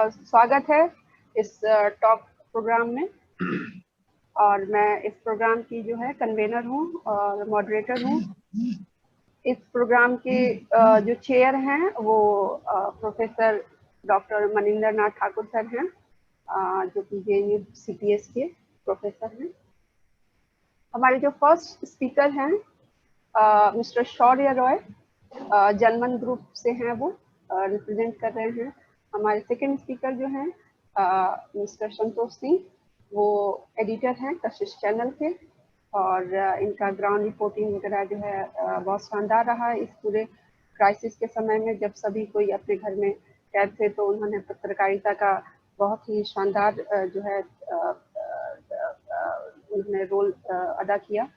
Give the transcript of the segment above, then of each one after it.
स्वागत है इस टॉक प्रोग्राम में। और मैं इस प्रोग्राम की जो है कन्वेनर हूँ और मॉडरेटर हूँ। इस प्रोग्राम के जो चेयर हैं वो professor doctor Maninder Nath Thakur sir हैं, जो कि JNU CPS के प्रोफेसर हैं। हमारे जो फर्स्ट स्पीकर हैं मिस्टर शौर्य रॉय, जनमन ग्रुप से हैं, वो रिप्रेजेंट कर रहे हैं। हमारे सेकंड स्पीकर जो हैं मिस्टर संतोष सिंह, वो एडिटर हैं कशिश चैनल के, और इनका ग्राउंड रिपोर्टिंग वगैरह जो है बहुत शानदार रहा इस पूरे क्राइसिस के समय में। जब सभी कोई अपने घर में कैद थे तो उन्होंने पत्रकारिता का बहुत ही शानदार जो है उन्होंने रोल अदा किया।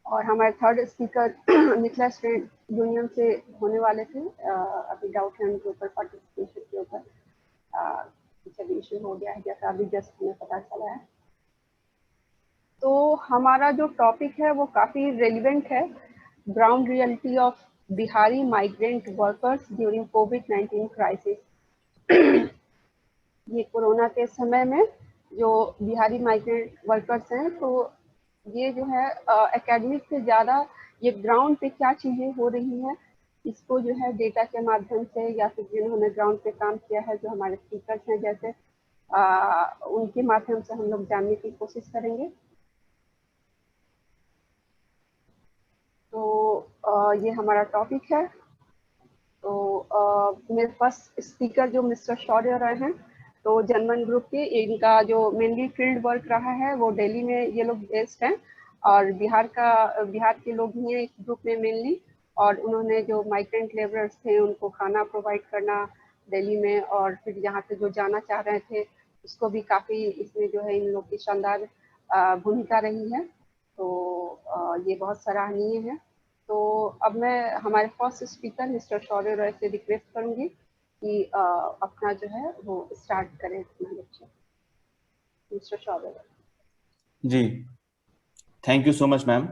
और हमारे third speaker Mithila student union से होने वाले थे। अभी डाउट है उनके ऊपर पार्टिसिपेशन के ऊपर, कुछ अभी इशू हो गया है जैसा अभी जस्ट हमें पता चला है। तो हमारा जो टॉपिक है वो काफ़ी रेलिवेंट है, ground reality of Bihari migrant workers during covid crisis. ये कोरोना के समय में जो बिहारी माइग्रेंट वर्कर्स हैं, तो ये जो है एकेडमिक से ज़्यादा ये ग्राउंड पे क्या चीज़ें हो रही हैं, इसको जो है डेटा के माध्यम से या फिर जिन्होंने ग्राउंड पे काम किया है, जो हमारे स्पीकर्स हैं जैसे उनके माध्यम से हम लोग जानने की कोशिश करेंगे। तो ये हमारा टॉपिक है। तो मेरे फर्स्ट स्पीकर जो मिस्टर शौर्य रॉय हैं, तो जनमन ग्रुप के, इनका जो मेनली फील्ड वर्क रहा है वो दिल्ली में ये लोग बेस्ड हैं, और बिहार के लोग ही हैं इस ग्रुप में मेनली। और उन्होंने जो माइग्रेंट लेबरर्स थे उनको खाना प्रोवाइड करना दिल्ली में, और फिर यहाँ से जो जाना चाह रहे थे उसको भी काफ़ी इसमें जो है इन लोग की शानदार भूमिका रही है। तो ये बहुत सराहनीय है। तो अब मैं हमारे first speaker mister Shaurya Roy से रिक्वेस्ट करूंगी कि अपना जो है वो स्टार्ट करें अपना lecture. Mister Shaurya Roy ji, thank you so much ma'am.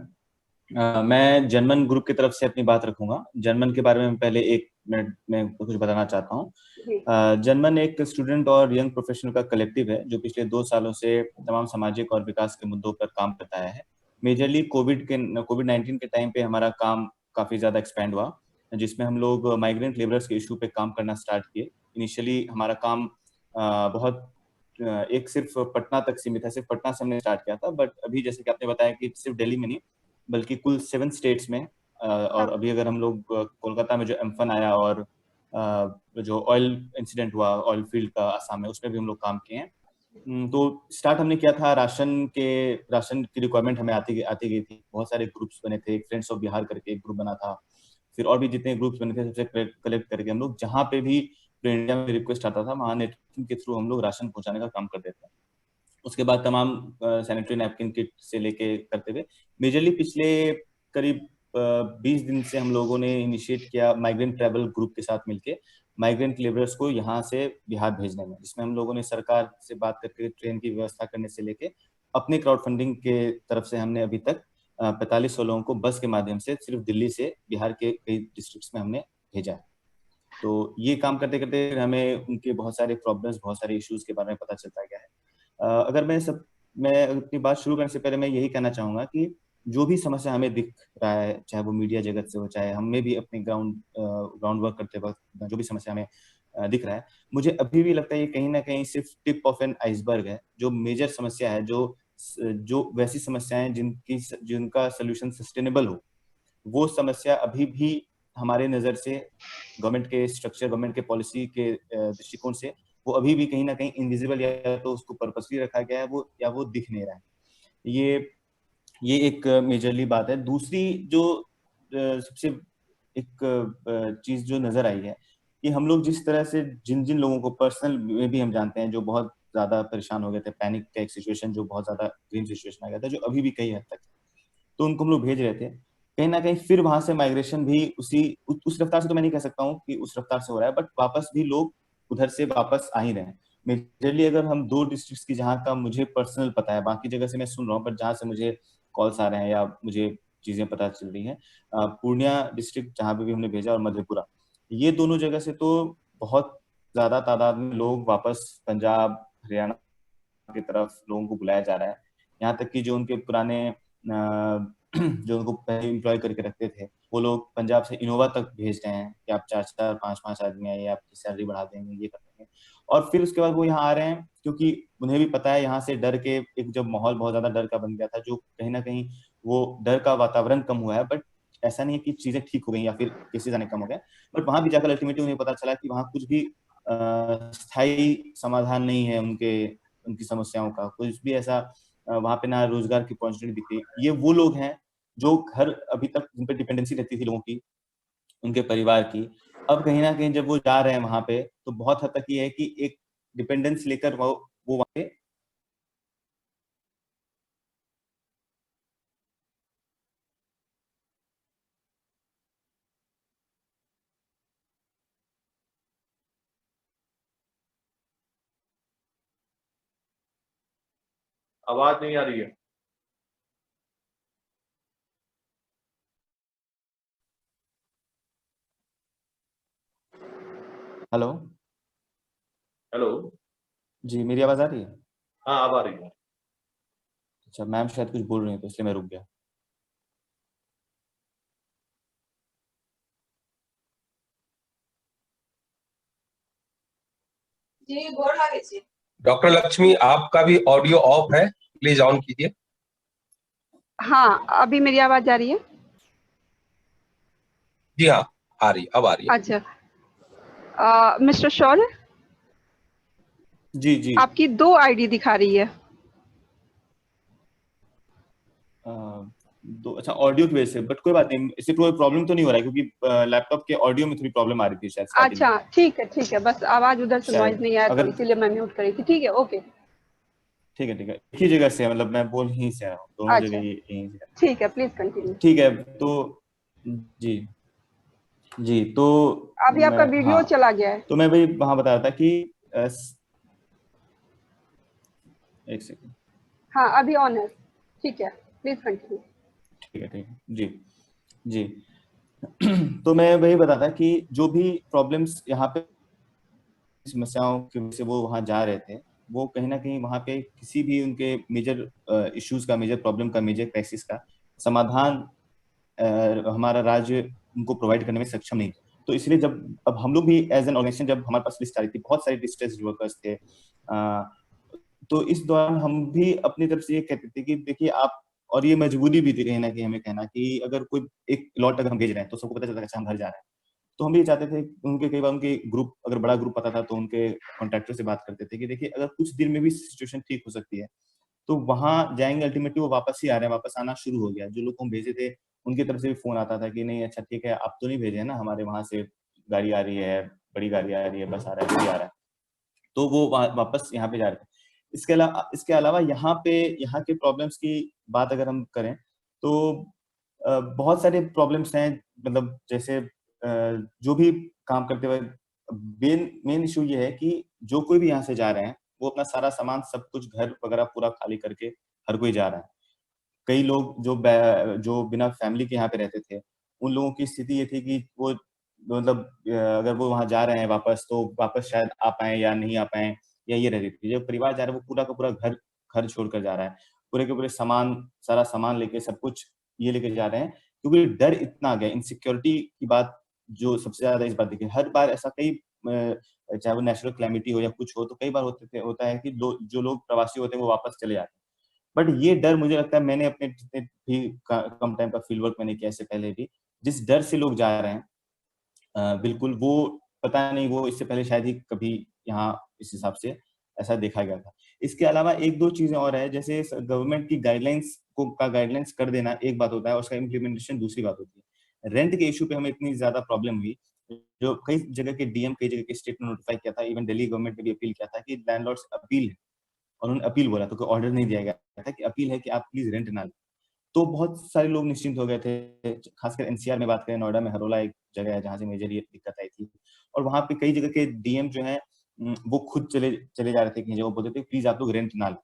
मैं जनमन ग्रुप की तरफ से अपनी बात रखूंगा। जनमन के बारे में पहले 1 मिनट में कुछ बताना चाहता हूँ। जनमन एक स्टूडेंट और यंग प्रोफेशनल का कलेक्टिव है जो पिछले 2 सालों से तमाम सामाजिक और विकास के मुद्दों पर काम करता है। मेजरली कोविड-19 के टाइम पे हमारा काम काफी ज्यादा एक्सपेंड हुआ, जिसमें हम लोग माइग्रेंट लेबरर्स के इशू पे काम करना स्टार्ट किए। इनिशियली हमारा काम बहुत एक सिर्फ पटना तक सीमित है, सिर्फ पटना से हमने स्टार्ट किया था, बट अभी जैसे कि आपने बताया कि सिर्फ दिल्ली में नहीं बल्कि कुल 7 स्टेट्स में, और अभी अगर हम लोग कोलकाता में जो एम्फन आया और जो ऑयल इंसिडेंट हुआ ऑयल फील्ड का असम में, उसमें भी हम लोग काम किए हैं। तो स्टार्ट हमने किया था राशन की रिक्वायरमेंट हमें आती गई थी। बहुत सारे ग्रुप्स बने थे, फ्रेंड्स ऑफ बिहार करके एक ग्रुप बना था, फिर और भी जितने ग्रुप्स बने थे सबसे कलेक्ट करके हम लोग जहाँ पे भी इंडिया में रिक्वेस्ट आता था वहाँ नेटवर्किंग के थ्रू हम लोग राशन पहुंचाने का काम करते थे। उसके बाद तमाम सैनिटरी नैपकिन किट से लेके करते हुए मेजरली पिछले करीब 20 दिन से हम लोगों ने इनिशिएट किया माइग्रेंट ट्रैवल ग्रुप के साथ मिलके माइग्रेंट लेबरर्स को यहाँ से बिहार भेजने में, जिसमें हम लोगों ने सरकार से बात करके ट्रेन की व्यवस्था करने से लेके अपने क्राउड फंडिंग के तरफ से हमने अभी तक 4500 लोगों को बस के माध्यम से सिर्फ दिल्ली से बिहार के कई डिस्ट्रिक्ट्स में हमने भेजा है। तो ये काम करते करते हमें उनके बहुत सारे प्रॉब्लम्स, बहुत सारे इश्यूज के बारे में पता चलता गया है। अगर मैं अपनी बात शुरू करने से पहले मैं यही कहना चाहूंगा कि जो भी समस्या हमें दिख रहा है, चाहे वो मीडिया जगत से हो, चाहे हमें भी अपने ग्राउंड वर्क करते वक्त जो भी समस्या हमें दिख रहा है, मुझे अभी भी लगता है ये कहीं ना कहीं सिर्फ टिप ऑफ एन आइसबर्ग है। जो मेजर समस्या है, जो वैसी समस्याएं जिनका सोल्यूशन सस्टेनेबल हो, वो समस्या अभी भी हमारे नजर से गवर्नमेंट के स्ट्रक्चर, गवर्नमेंट के पॉलिसी के दृष्टिकोण से वो अभी भी कहीं ना कहीं इनविजिबल, या तो उसको पर्पसली रखा गया है वो, या वो दिख नहीं रहा है। ये एक मेजरली बात है। दूसरी जो सबसे एक चीज जो नजर आई है कि हम लोग जिस तरह से जिन जिन लोगों को पर्सनल में भी हम जानते हैं जो बहुत ज्यादा परेशान हो गए थे, पैनिक का एक सिचुएशन जो बहुत ज्यादा ग्रीन सिचुएशन आ गया था, जो अभी भी कई हद तक, तो उनको हम लोग भेज रहे थे। कहीं ना कहीं फिर वहां से माइग्रेशन भी उस रफ्तार से तो मैं नहीं कह सकता हूँ कि उस रफ्तार से हो रहा है, बट वापस भी लोग उधर से वापस आ ही रहे हैं। मेजरली अगर हम 2 डिस्ट्रिक्ट्स की जहाँ का मुझे पर्सनल पता है, बाकी जगह से मैं सुन रहा हूँ, बट जहाँ से मुझे कॉल्स आ रहे हैं या मुझे चीजें पता चल रही हैं, पूर्णिया डिस्ट्रिक्ट जहाँ पे भी हमने भेजा और मधेपुरा, ये दोनों जगह से तो बहुत ज्यादा तादाद में लोग वापस पंजाब हरियाणा की तरफ लोगों को बुलाया जा रहा है। यहाँ तक कि जो उनके पुराने जो उनको पहले एम्प्लॉय करके रखते थे, वो लोग पंजाब से इनोवा तक भेज रहे हैं कि आप 4-4 5-5 आदमी आइए, आपकी सैलरी बढ़ा देंगे, ये कर देंगे। और फिर उसके बाद वो यहाँ आ रहे हैं क्योंकि उन्हें भी पता है यहाँ से डर के एक जब माहौल बहुत ज्यादा डर का बन गया था, जो कहीं ना कहीं वो डर का वातावरण कम हुआ है। बट ऐसा नहीं है कि चीजें ठीक हो गई या फिर केसेस आने कम हो गए, बट वहां भी जाकर अल्टीमेटली उन्हें पता चला कि वहां कुछ भी स्थायी समाधान नहीं है उनकी समस्याओं का। कुछ भी ऐसा वहां पे ना रोजगार की अपॉर्चुनिटी दिखती। ये वो लोग हैं जो घर अभी तक जिन पर डिपेंडेंसी रहती थी लोगों की, उनके परिवार की, अब कहीं ना कहीं जब वो जा रहे हैं वहां पे, तो बहुत हद तक ये है कि एक डिपेंडेंस लेकर वो वहां पे। आवाज नहीं आ रही है। हेलो। हेलो। जी, मेरी आवाज आ रही है? हाँ, अब आ रही है। अच्छा, मैम शायद कुछ बोल रही है तो इसलिए मैं रुक गया। जी, गोर लागे छी। डॉक्टर लक्ष्मी, आपका भी ऑडियो ऑफ है, प्लीज ऑन कीजिए। हाँ, अभी मेरी आवाज आ रही है? जी हाँ, आ रही, अब आ रही है। अच्छा, मिस्टर शौर्य, जी जी। आपकी 2 आईडी दिखा रही है। अच्छा, ऑडियो की वजह से, बट कोई बात नहीं, इससे कोई प्रॉब्लम तो नहीं हो रहा है क्योंकि लैपटॉप के ऑडियो में थोड़ी प्रॉब्लम आ रही थी शायद स्टार्टिंग में। अच्छा, ठीक है, बस आवाज उधर से नॉइज शायद नहीं आया तो अगर इसीलिए मैं म्यूट करी थी। ठीक है, ओके। ठीक है एक ही जगह से, मतलब मैं बोल यहीं से आ रहा हूँ, दोनों अच्छा, जगह यहीं से। ठीक है, प्लीज कंटिन्यू। ठीक है, तो जी जी, तो अभी आपका वीडियो हाँ, चला गया है। तो मैं भाई वहां बता रहा था कि एक सेकंड। हाँ, अभी ऑन है। ठीक है, प्लीज कंटिन्यू। ठीक है जी जी। तो मैं वही बता था कि जो भी प्रॉब्लम्स यहाँ पे समस्याओं की वजह से वो वहाँ जा रहे थे, वो कहीं ना कहीं वहाँ पे किसी भी उनके मेजर इश्यूज का, मेजर प्रॉब्लम का, मेजर क्राइसिस का समाधान हमारा राज्य उनको प्रोवाइड करने में सक्षम नहीं। तो इसलिए जब अब हम लोग भी एज एन ऑर्गेनाइजेशन, जब हमारे पास लिस्ट आ रही थी, बहुत सारे डिस्ट्रेस्ड वर्कर्स थे, तो इस दौरान हम भी अपनी तरफ से ये कहते थे कि देखिए आप, और ये मजबूरी भी थी कहीं ना कहीं हमें कहना कि अगर कोई एक लॉट अगर हम भेज रहे हैं तो सबको पता चलता है कि हम घर जा रहे हैं। तो हम भी चाहते थे उनके, कई बार उनके ग्रुप, अगर बड़ा ग्रुप पता था तो उनके कॉन्ट्रैक्टर से बात करते थे कि देखिए अगर कुछ दिन में भी सिचुएशन ठीक हो सकती है तो वहां जाएंगे। अल्टीमेटली वो वापस ही आ रहे हैं, वापस आना शुरू हो गया। जो लोग हम भेजे थे उनकी तरफ से भी फोन आता था कि नहीं अच्छा ठीक है, आप तो नहीं भेजे ना, हमारे वहां से गाड़ी आ रही है, बड़ी गाड़ी आ रही है, बस आ रहा है, कोई आ रहा है। तो वो वापस यहाँ पे जा रहे थे। इसके अलावा यहाँ के प्रॉब्लम्स की बात अगर हम करें तो बहुत सारे प्रॉब्लम्स हैं। मतलब जैसे जो भी काम करते हुए मेन मेन इशू ये है कि जो कोई भी यहाँ से जा रहे हैं वो अपना सारा सामान, सब कुछ, घर वगैरह पूरा खाली करके हर कोई जा रहा है। कई लोग जो बिना फैमिली के यहाँ पे रहते थे, उन लोगों की स्थिति ये थी कि वो, मतलब अगर वो वहां जा रहे हैं वापस तो वापस शायद आ पाए या नहीं आ पाए, या ये रहती थी। जो परिवार जा रहा है वो पूरा का पूरा घर घर छोड़कर जा रहा है, पूरे के पूरे सामान, सारा सामान लेके, सब कुछ ये लेके जा रहे हैं क्योंकि डर इतना आ गया। इनसिक्योरिटी की बात जो सबसे ज्यादा इस बात देखिए, हर बार ऐसा कई चाहे वो नेचुरल क्लैमिटी हो या कुछ हो, तो कई बार होता है कि जो लोग प्रवासी होते हैं वो वापस चले जाते हैं। बट ये डर मुझे लगता है, मैंने अपने जितने भी कम टाइम का फील्ड वर्क मैंने किया इससे पहले भी, जिस डर से लोग जा रहे हैं, बिल्कुल वो, पता नहीं वो इससे पहले शायद ही कभी यहाँ इस हिसाब से ऐसा देखा गया था। इसके अलावा एक दो चीजें और है, जैसे गवर्नमेंट की गाइडलाइंस कर देना एक बात होता है, उसका इम्प्लीमेंटेशन दूसरी बात होती है। रेंट के इशू पे हमें इतनी ज्यादा प्रॉब्लम हुई, जो कई जगह के डीएम, कई जगह के स्टेट ने नोटिफाई किया था, इवन दिल्ली गवर्नमेंट ने भी अपील किया था कि लैंडलॉर्ड्स अपील है, और उन्होंने अपील बोला तो कोई ऑर्डर नहीं दिया गया था कि अपील है कि आप प्लीज रेंट ना लें। तो बहुत सारे लोग निश्चिंत हो गए थे। खासकर एनसीआर में बात करें, नोएडा में हरोला एक जगह है जहां से मेजर ये दिक्कत आई थी, और वहां पे कई जगह के डीएम जो है वो खुद चले चले जा रहे थे कहीं जगह, बोलते थे प्लीज आप लोग रेंट ना लें।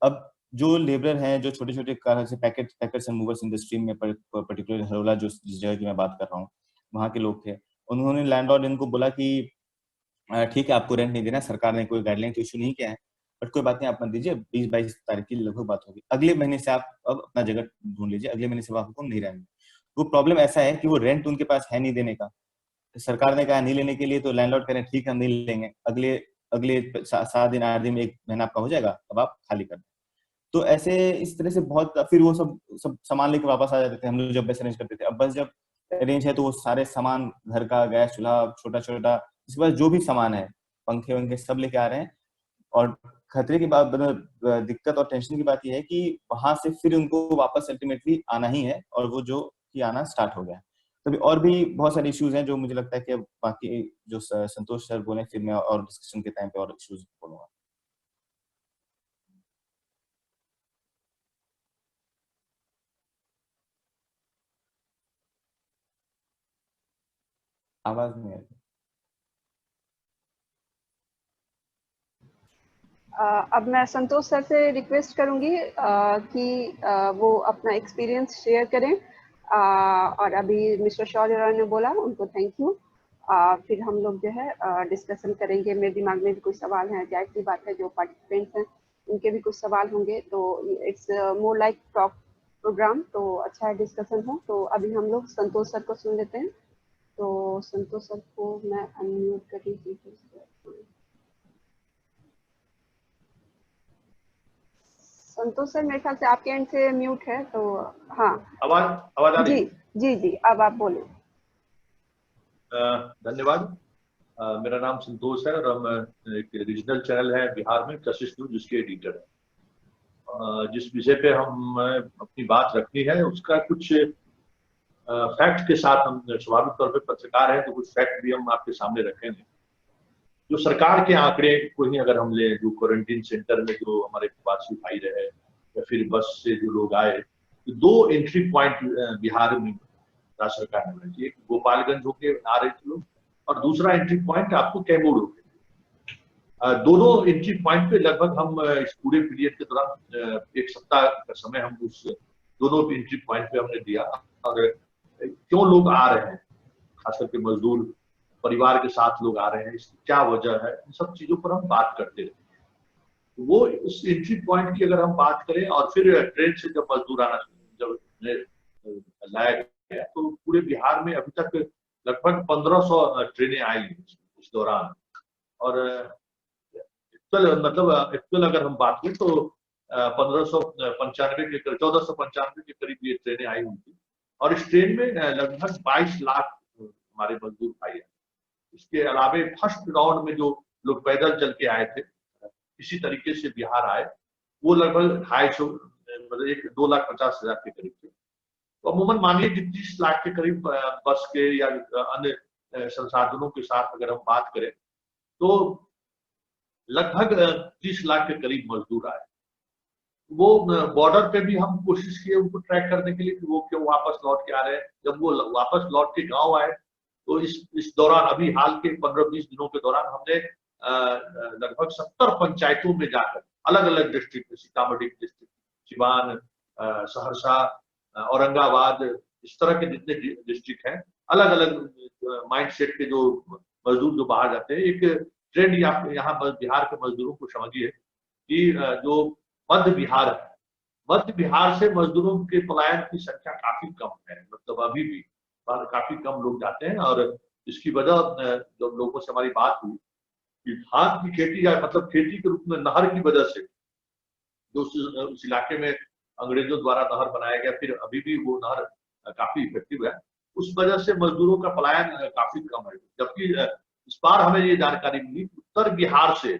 अब जो लेबर हैं, जो छोटे छोटे से पैकर्स एंड मूवर्स इंडस्ट्री में, पर्टिकुलर हरोला जो जिस जगह की मैं बात कर रहा हूँ, वहां के लोग थे, उन्होंने लैंडलॉर्ड इनको बोला कि ठीक है, आपको रेंट नहीं देना, सरकार ने कोई गाइडलाइन तो इशू नहीं किया है, बट कोई बात नहीं, आप मत दीजिए, 20-22 तारीख की लगभग बात होगी। अगले महीने से आप अब अपना जगह ढूंढ लीजिए, अगले महीने से आपको नहीं रहेंगे। वो प्रॉब्लम ऐसा है कि वो रेंट उनके पास है नहीं देने का, सरकार ने कहा नहीं लेने के लिए, तो लैंडलॉर्ड कह रहे हैं ठीक है हम नहीं लेंगे, अगले अगले 7 दिन 8 दिन में 1 महीना आपका हो जाएगा, अब आप खाली कर दें। तो ऐसे इस तरह से बहुत, फिर वो सब सामान लेके वापस आ जाते थे हम लोग जब बस अरेंज करते थे। अब बस जब अरेंज है तो वो सारे सामान, घर का गैस चूल्हा छोटा छोटा, इसके बाद जो भी सामान है, पंखे वंखे सब लेके आ रहे हैं। और खतरे की बात, दिक्कत और टेंशन की बात यह है कि वहां से फिर उनको वापस अल्टीमेटली आना ही है, और वो जो कि आना स्टार्ट हो गया। तभी और भी बहुत सारे इश्यूज हैं जो मुझे लगता है कि अब बाकी जो संतोष सर बोले फिर मैं और डिस्कशन के टाइम पे और इश्यूज बोलूंगा। आवाज नहीं आ रही। अब मैं संतोष सर से रिक्वेस्ट करूंगी कि वो अपना एक्सपीरियंस शेयर करें। और अभी मिस्टर शौर्य रॉय ने बोला, उनको थैंक यू। फिर हम लोग जो है डिस्कशन करेंगे। मेरे दिमाग में भी कुछ सवाल हैं, जाहिर सी बात है जो पार्टिसिपेंट्स हैं उनके भी कुछ सवाल होंगे, तो it's more like talk programme, तो अच्छा है डिस्कशन हो। तो अभी हम लोग संतोष सर को सुन लेते हैं। तो संतोष सर को मैं अनम्यूट कर रही हूँ। संतोष सर मेरे ख्याल से आपके एंड से म्यूट है, तो हाँ आवाज आ रही जी है? जी जी, अब आप बोले। धन्यवाद। मेरा नाम संतोष है और हम एक रीजनल चैनल है बिहार में, कशिश न्यूज, जिसके एडिटर है। जिस विषय पे हम अपनी बात रखनी है उसका कुछ फैक्ट के साथ, हम स्वाभाविक तौर पे पत्रकार हैं तो कुछ फैक्ट भी हम आपके सामने रखेंगे। जो सरकार के आंकड़े को ही अगर हम ले, जो क्वारंटीन सेंटर में जो हमारे प्रवासी भाई रहे या फिर बस से जो लोग आए, तो 2 एंट्री पॉइंट बिहार में राज्य सरकार ने बनाई। एक गोपालगंज होके आ रहे थे लोग, और दूसरा एंट्री पॉइंट आपको कैमूर होके। दोनों एंट्री पॉइंट पे लगभग हम इस पूरे पीरियड के दौरान 1 सप्ताह का समय हम उस दोनों एंट्री पॉइंट पे हमने दिया। और क्यों लोग आ रहे हैं, खास करके मजदूर परिवार के साथ लोग आ रहे हैं, इसकी क्या वजह है, इन सब चीजों पर हम बात करते रहे। वो उस एंट्री पॉइंट की अगर हम बात करें, और फिर ट्रेन से जब मजदूर आना जब लाया गया, तो पूरे बिहार में अभी तक लगभग 1500 ट्रेनें आई इस दौरान। और एक्चुअल अगर हम बात करें तो 1495 के करीब ये ट्रेनें आई हुई थी। और इस ट्रेन में लगभग 22 लाख हमारे मजदूर भाई हैं। इसके अलावे फर्स्ट राउंड में जो लोग पैदल चल के आए थे, इसी तरीके से बिहार आए, वो लगभग 250, मतलब 2,50,000 के करीब थे। तो अमूमन मानिए कि 30 लाख के करीब बस के या अन्य संसाधनों के साथ अगर हम बात करें, तो लगभग 30 लाख के करीब मजदूर आए। वो बॉर्डर पे भी हम कोशिश किए उनको ट्रैक करने के लिए कि वो क्यों वापस लौट के आ रहे हैं। जब वो वापस लौट के गांव आए, तो इस दौरान, अभी हाल के 15-20 दिनों के दौरान, हमने लगभग 70 पंचायतों में जाकर अलग अलग डिस्ट्रिक्ट, सीतामढ़ी डिस्ट्रिक्ट, सिवान, सहरसा, औरंगाबाद, इस तरह के जितने डिस्ट्रिक्ट हैं, अलग अलग माइंडसेट के जो मजदूर जो बाहर जाते हैं, एक ट्रेंड यहाँ बिहार के मजदूरों को समझिए कि जो मध्य बिहार है, मध्य बिहार से मजदूरों के पलायन की संख्या काफी कम है। मतलब अभी भी काफी कम लोग जाते हैं। और इसकी वजह, जब लोगों से हमारी बात हुई कि धान की खेती, या मतलब खेती के रूप में नहर की वजह से, जो उस इलाके में अंग्रेजों द्वारा नहर बनाया गया, फिर अभी भी वो नहर काफी इफेक्टिव है, उस वजह से मजदूरों का पलायन काफी कम है। जबकि इस बार हमें ये जानकारी मिली उत्तर बिहार से,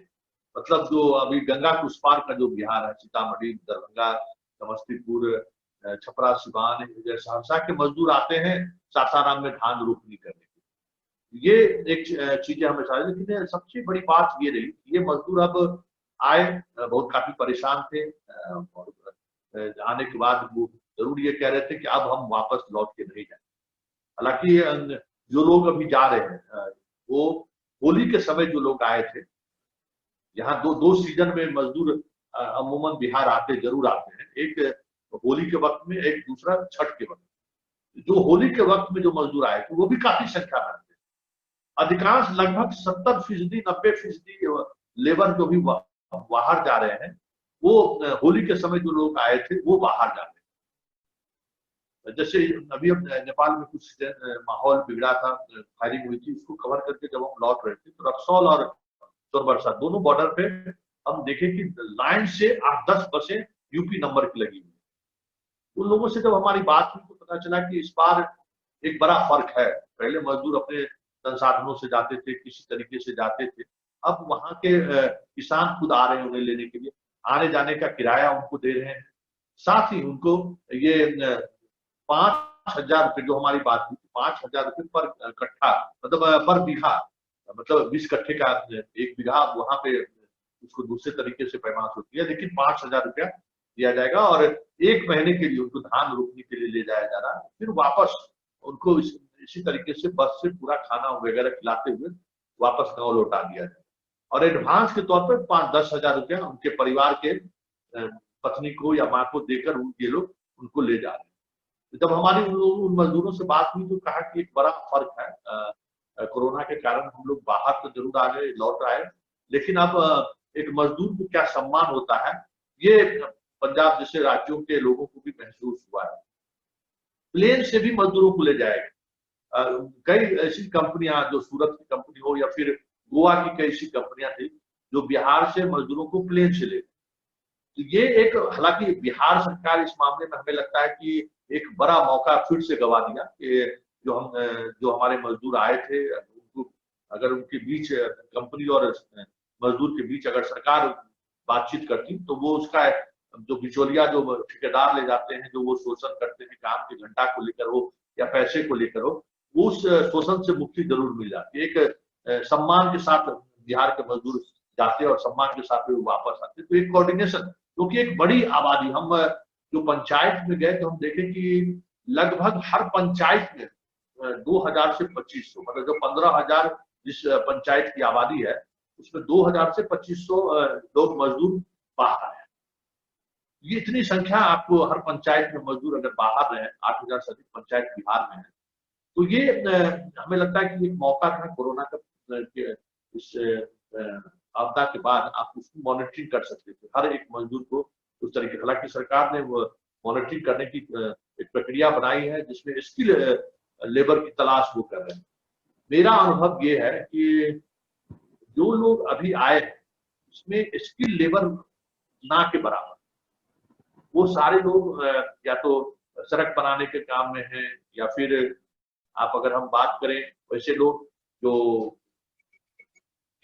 मतलब जो अभी गंगा के उस पार का जो बिहार है, सीतामढ़ी, दरभंगा, समस्तीपुर, छपरा, सिवान, सहरसा के मजदूर आते हैं सासाराम में धान रोपनी करने के। ये एक चीजें हमें साझा, लेकिन सबसे बड़ी बात ये रही, ये मजदूर अब आए, बहुत काफी परेशान थे, और आने के बाद वो जरूर ये कह रहे थे कि अब हम वापस लौट के नहीं जाए। हालांकि जो लोग अभी जा रहे हैं, वो होली के समय जो लोग आए थे, यहाँ दो सीजन में मजदूर अमूमन बिहार जरूर आते हैं, एक होली के वक्त में, एक दूसरा छठ के वक्त। जो होली के वक्त में जो मजदूर आए थे वो भी काफी संख्या में थे। अधिकांश लगभग 70% 90% लेबर जो भी बाहर जा रहे हैं, वो होली के समय जो लोग आए थे वो बाहर जा रहे हैं। जैसे अभी हम नेपाल में कुछ माहौल बिगड़ा था, फायरिंग हुई थी, उसको कवर करके जब हम लौट रहे थे तो रक्सौल और चोरबरसा दोनों बॉर्डर पे हम देखे कि लाइन से 8-10 बसें यूपी नंबर की लगी हुई। उन लोगों से जब हमारी बात हुई तो पता चला कि इस बार एक बड़ा फर्क है। पहले मजदूर अपने संसाधनों से जाते थे, किसी तरीके से जाते थे, अब वहां के किसान खुद आ रहे हैं उन्हें लेने के लिए, आने जाने का किराया उनको दे रहे हैं, साथ ही उनको ये 5,000 रुपये जो हमारी बात हुई, 5,000 रुपये पर कट्ठा, मतलब पर बीघा, मतलब 20 कट्ठे का एक बीघा, वहां पे उसको दूसरे तरीके से पैमाना होती है, लेकिन 5,000 रुपया दिया जाएगा और 1 महीने के लिए उनको धान रोपने के लिए ले जाया जा रहा है। फिर वापस उनको इसी तरीके से बस से पूरा खाना वगैरह खिलाते हुए वापस गाँव लौटा दिया जाए और एडवांस के तौर पर 5-10 हजार रुपया उनके परिवार के पत्नी को या माँ को देकर ये लोग उनको ले जा रहे हैं। जब हमारी उन मजदूरों से बात हुई तो कहा कि एक बड़ा फर्क है, कोरोना के कारण हम लोग बाहर तो जरूर आ गए, लौट आए, लेकिन अब एक मजदूर को क्या सम्मान होता है ये पंजाब जैसे राज्यों के लोगों को भी महसूस हुआ है। प्लेन से भी मजदूरों को ले जाएगा। कई ऐसी कंपनियां, जो सूरत की कंपनी हो या फिर गोवा की कई ऐसी कंपनियां थी जो बिहार से मजदूरों को प्लेन से ले, तो ये एक, हालांकि बिहार सरकार इस मामले में हमें लगता है कि एक बड़ा मौका फिर से गवा दिया कि जो हमारे मजदूर आए थे उनको अगर उनके बीच कंपनी और मजदूर के बीच अगर सरकार बातचीत करती तो वो उसका जो बिचौलिया जो ठेकेदार ले जाते हैं, जो वो शोषण करते हैं काम के घंटा को लेकर हो या पैसे को लेकर हो, उस शोषण से मुक्ति जरूर मिल जाती है। एक सम्मान के साथ बिहार के मजदूर जाते और सम्मान के साथ वो वापस आते, तो एक कोऑर्डिनेशन, क्योंकि एक बड़ी आबादी, हम जो पंचायत में गए तो हम देखे कि लगभग हर पंचायत में 2,000 से 2,500, मतलब जो 15,000 जिस पंचायत की आबादी है उसमें 2,000 से 2,500 लोग मजदूर बाहर आए। ये इतनी संख्या आपको हर पंचायत में मजदूर अगर बाहर रहे, 8,000 से अधिक पंचायत बिहार में है, तो ये हमें लगता है कि एक मौका था कोरोना का, इस आपदा के बाद आप उसको मॉनिटरिंग कर सकते थे, हर एक मजदूर को उस तरीके। हालांकि सरकार ने वो मॉनिटरिंग करने की एक प्रक्रिया बनाई है जिसमें स्किल लेबर की तलाश वो कर रहे हैं। मेरा अनुभव ये है कि जो लोग अभी आए हैं उसमें स्किल लेबर ना के बराबर, वो सारे लोग या तो सड़क बनाने के काम में हैं या फिर आप अगर हम बात करें वैसे लोग जो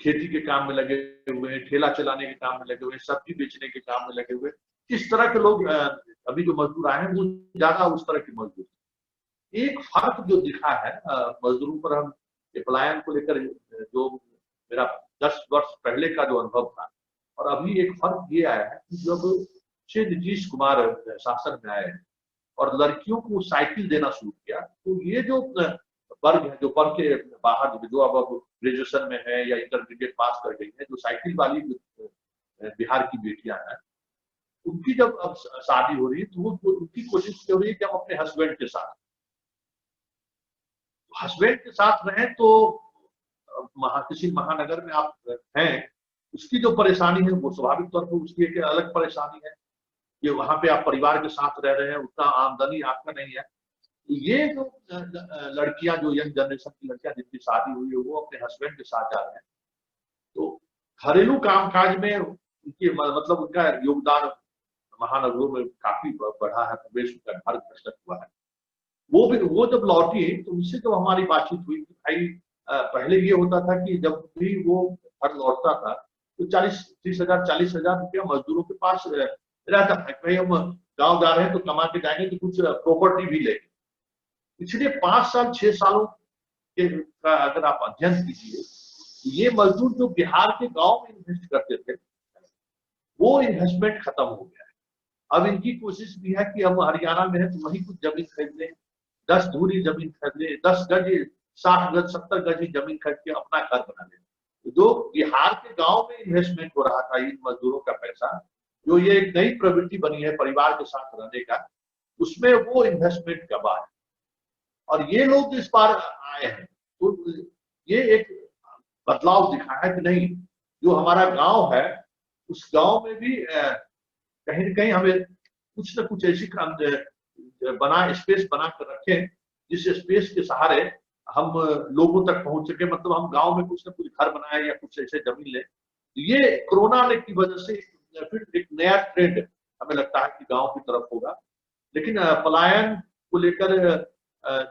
खेती के काम में लगे हुए हैं, ठेला चलाने के काम में लगे हुए हैं, सब्जी बेचने के काम में लगे हुए हैं, इस तरह के लोग अभी जो मजदूर आए हैं वो ज्यादा उस तरह के मजदूर। एक फर्क जो दिखा है मजदूरों पर, हम पलायन को लेकर जो मेरा 10 वर्ष पहले का जो अनुभव था और अभी एक फर्क ये आया है कि जब श्री नीतीश कुमार शासन में आए और लड़कियों को साइकिल देना शुरू किया, तो ये जो वर्ग है, जो पढ़ के बाहर, जो अब ग्रेजुएशन में है या इंटरमीडिएट पास कर गई है, जो साइकिल वाली बिहार की बेटियां हैं, उनकी जब अब शादी हो रही है तो वो उनकी कोशिश हो रही है कि हम अपने हस्बैंड के साथ रहें। तो किसी महानगर में आप हैं, उसकी जो परेशानी है वो स्वाभाविक तौर पर उसकी एक अलग परेशानी है कि वहां पे आप परिवार के साथ रह रहे हैं, उतना आमदनी आपका नहीं है। तो ये जो लड़कियां, जो यंग जनरेशन की लड़कियां जिनकी शादी हुई है, वो अपने हस्बैंड के साथ जा रहे हैं, तो घरेलू कामकाज में उनकी मतलब उनका योगदान महानगरों में काफी बढ़ा है, प्रदेश का घर दस्तक हुआ है। वो जब लौटी तो उनसे जब हमारी बातचीत हुई कि भाई पहले ये होता था कि जब भी वो घर लौटता था तो 30,000 40,000 रुपया मजदूरों के पास रहता था। भाई हम गाँव जा रहे हैं तो कमा के जाएंगे तो कुछ प्रॉपर्टी भी लेंगे। पिछले 5 साल 6 सालों के का अगर आप अध्ययन कीजिए, ये मजदूर जो बिहार के गांव में इन्वेस्ट करते थे वो इन्वेस्टमेंट खत्म हो गया है। अब इनकी कोशिश भी है कि हम हरियाणा में है तो वहीं कुछ जमीन खरीद लें, 10 धूरी जमीन खरीद लें, 10 गज 60 गज 70 गज की जमीन खरीद के अपना घर बना लें। जो बिहार के गांव में इन्वेस्टमेंट हो रहा था इन मजदूरों का पैसा, जो ये एक नई प्रवृत्ति बनी है परिवार के साथ रहने का, उसमें वो इन्वेस्टमेंट गवा है। और ये लोग इस बार आए हैं तो ये एक बदलाव दिखा है कि नहीं, जो हमारा गांव है उस गांव में भी कहीं न कहीं हमें कुछ न कुछ ऐसी स्पेस बना कर रखें जिस स्पेस के सहारे हम लोगों तक पहुंच सके। मतलब हम गांव में कुछ न कुछ घर बनाए या कुछ ऐसे जमीन लें। ये कोरोना आने की वजह से फिर एक नया ट्रेंड हमें लगता है कि गांव की तरफ होगा। लेकिन पलायन को लेकर